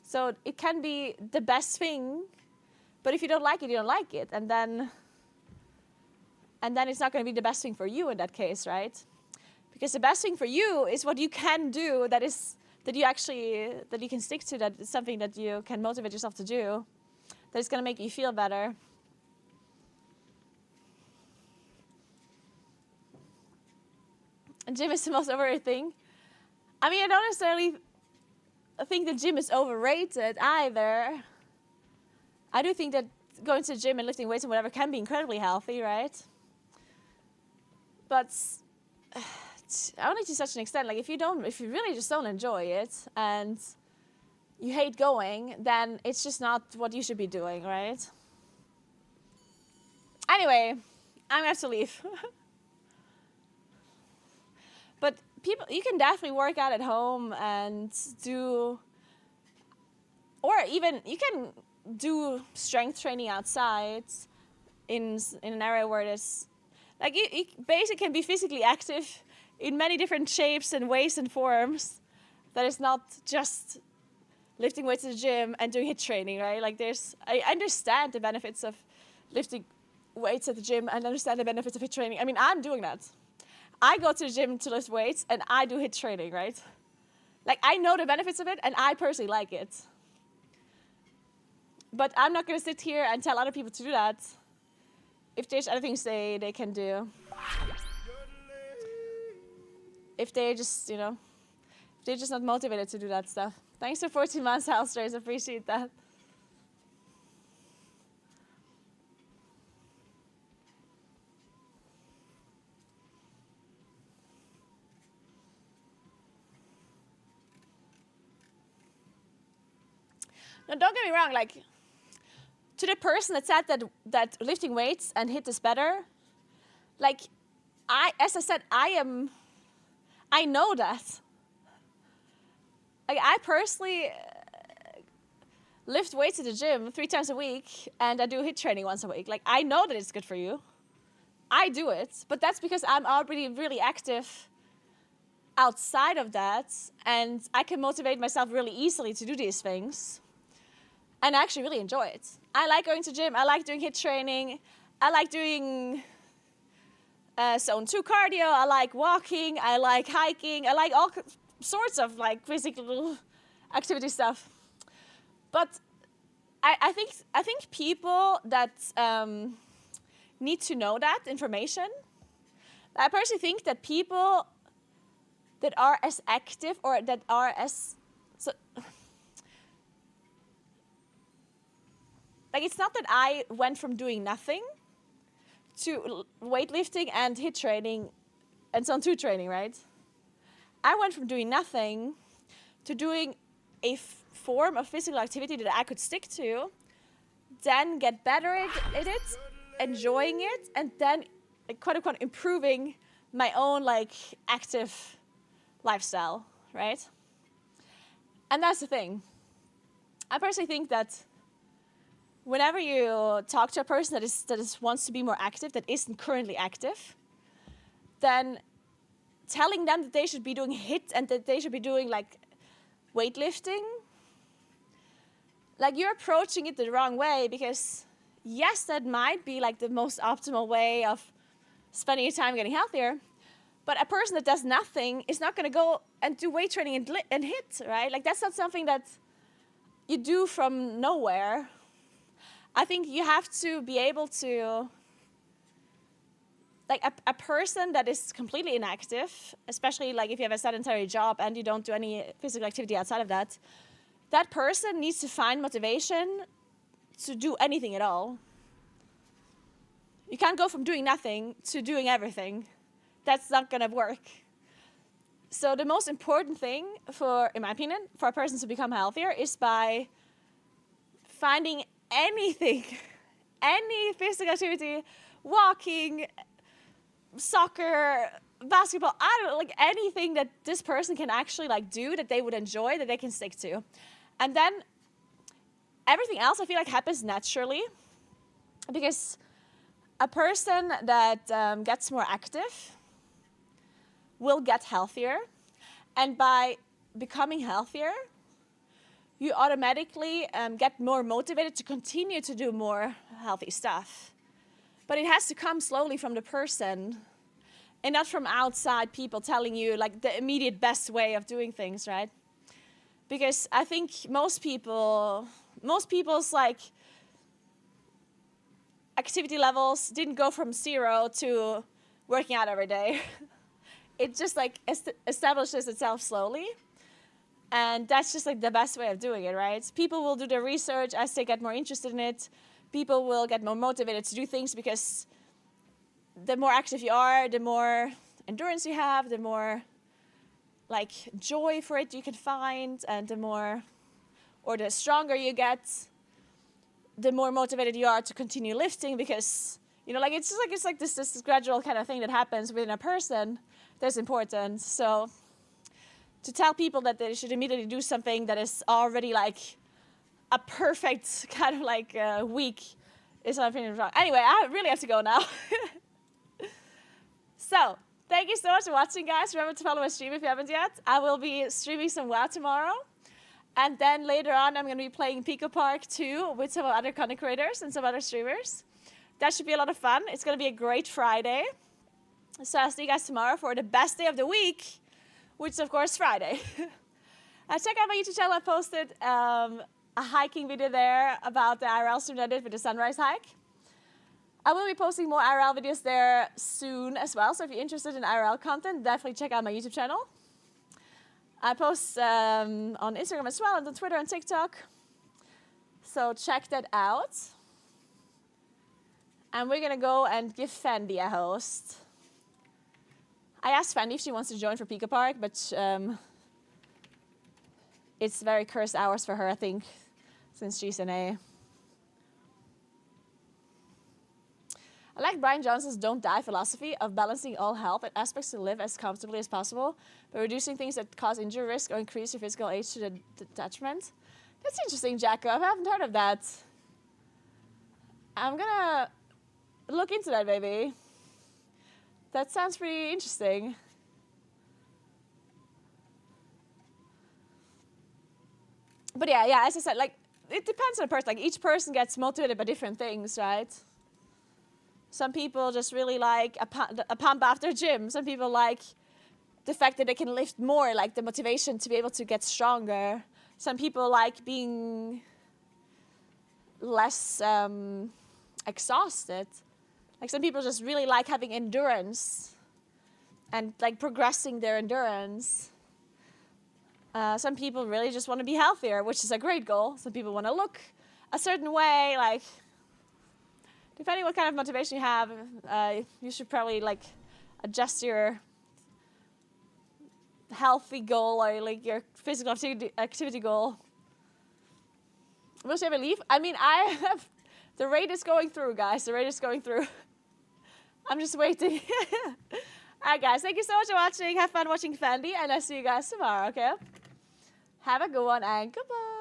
So it can be the best thing, but if you don't like it, you don't like it, and then it's not going to be the best thing for you in that case, right? Because the best thing for you is what you can do that you can stick to, that is something that you can motivate yourself to do, that is going to make you feel better. And gym is the most overrated thing. I mean, I don't necessarily think the gym is overrated either. I do think that going to the gym and lifting weights and whatever can be incredibly healthy, right? But only to such an extent. Like, if you really just don't enjoy it and you hate going, then it's just not what you should be doing, right? Anyway, I'm gonna have to leave. But people, you can definitely work out at home and do, or even you can do strength training outside in an area where there's, like, you basically can be physically active in many different shapes and ways and forms. That is not just lifting weights at the gym and doing HIIT training, right? Like, I understand the benefits of lifting weights at the gym and understand the benefits of HIIT training. I mean, I'm doing that. I go to the gym to lift weights and I do HIIT training, right? Like, I know the benefits of it and I personally like it. But I'm not going to sit here and tell other people to do that if there's other things they can do. If they're just, if they're just not motivated to do that stuff. Thanks for 14 months, Halsters. Appreciate that. Now, don't get me wrong, like, to the person that said that lifting weights and HIIT is better, like, as I said, I know that. Like, I personally lift weights at the gym 3 times a week, and I do HIIT training once a week. Like, I know that it's good for you. I do it, but that's because I'm already really active outside of that, and I can motivate myself really easily to do these things. And I actually really enjoy it. I like going to the gym. I like doing HIIT training. I like doing zone 2 cardio. I like walking. I like hiking. I like all sorts of like physical activity stuff. But I think people that need to know that information. I personally think that people that are as active or that are as like, it's not that I went from doing nothing to weightlifting and HIIT training and zone 2 training, right? I went from doing nothing to doing a form of physical activity that I could stick to, then get better at it, enjoying it, and then, like, quote unquote, improving my own, like, active lifestyle, right? And that's the thing. I personally think that whenever you talk to a person that wants to be more active, that isn't currently active, then telling them that they should be doing HIIT and that they should be doing, like, weightlifting, like, you're approaching it the wrong way, because yes, that might be, like, the most optimal way of spending your time getting healthier, but a person that does nothing is not going to go and do weight training and HIIT, right? Like, that's not something that you do from nowhere. I think you have to be able to, like, a person that is completely inactive, especially, like, if you have a sedentary job and you don't do any physical activity outside of that, that person needs to find motivation to do anything at all. You can't go from doing nothing to doing everything. That's not going to work. So the most important thing, in my opinion, for a person to become healthier is by finding anything, any physical activity, walking, soccer, basketball, I don't know, like, anything that this person can actually, like, do that they would enjoy, that they can stick to. And then everything else, I feel like, happens naturally, because a person that gets more active will get healthier, and by becoming healthier, you automatically get more motivated to continue to do more healthy stuff. But it has to come slowly from the person and not from outside people telling you, like, the immediate best way of doing things, right? Because I think most people's, like, activity levels didn't go from 0 to working out every day. It just, like, establishes itself slowly. And that's just, like, the best way of doing it, right? People will do their research as they get more interested in it. People will get more motivated to do things, because the more active you are, the more endurance you have, the more, like, joy for it you can find, and the stronger you get, the more motivated you are to continue lifting, because You know, like it's like this gradual kind of thing that happens within a person that's important. So to tell people that they should immediately do something that is already like a perfect kind of like week is not opinion wrong. Anyway, I really have to go now. So thank you so much for watching, guys. Remember to follow my stream if you haven't yet. I will be streaming some WoW tomorrow. And then later on, I'm going to be playing Pico Park 2 with some other content creators and some other streamers. That should be a lot of fun. It's going to be a great Friday. So I'll see you guys tomorrow for the best day of the week, which is, of course, Friday. Check out my YouTube channel. I posted a hiking video there about the IRL stream that I did with the sunrise hike. I will be posting more IRL videos there soon as well. So if you're interested in IRL content, definitely check out my YouTube channel. I post on Instagram as well, and on Twitter and TikTok. So check that out. And we're going to go and give Fendi a host. I asked Fendi if she wants to join for Pico Park, but it's very cursed hours for her, I think, since she's an A. I like Brian Johnson's don't die philosophy of balancing all health and aspects to live as comfortably as possible, but reducing things that cause injury risk or increase your physical age to the detachment. That's interesting, Jacob. I haven't heard of that. I'm gonna look into that, maybe. That sounds pretty interesting. But yeah, as I said, like, it depends on the person. Like, each person gets motivated by different things, right? Some people just really like a pump after gym. Some people like the fact that they can lift more, like the motivation to be able to get stronger. Some people like being less exhausted. Like some people just really like having endurance and like progressing their endurance. Some people really just want to be healthier, which is a great goal. Some people want to look a certain way, like depending what kind of motivation you have, you should probably like adjust your healthy goal or like your physical activity goal. Will she ever leave? I mean, the raid is going through, guys. The raid is going through. I'm just waiting. Alright, guys. Thank you so much for watching. Have fun watching Fendi, and I'll see you guys tomorrow, okay? Have a good one, and goodbye.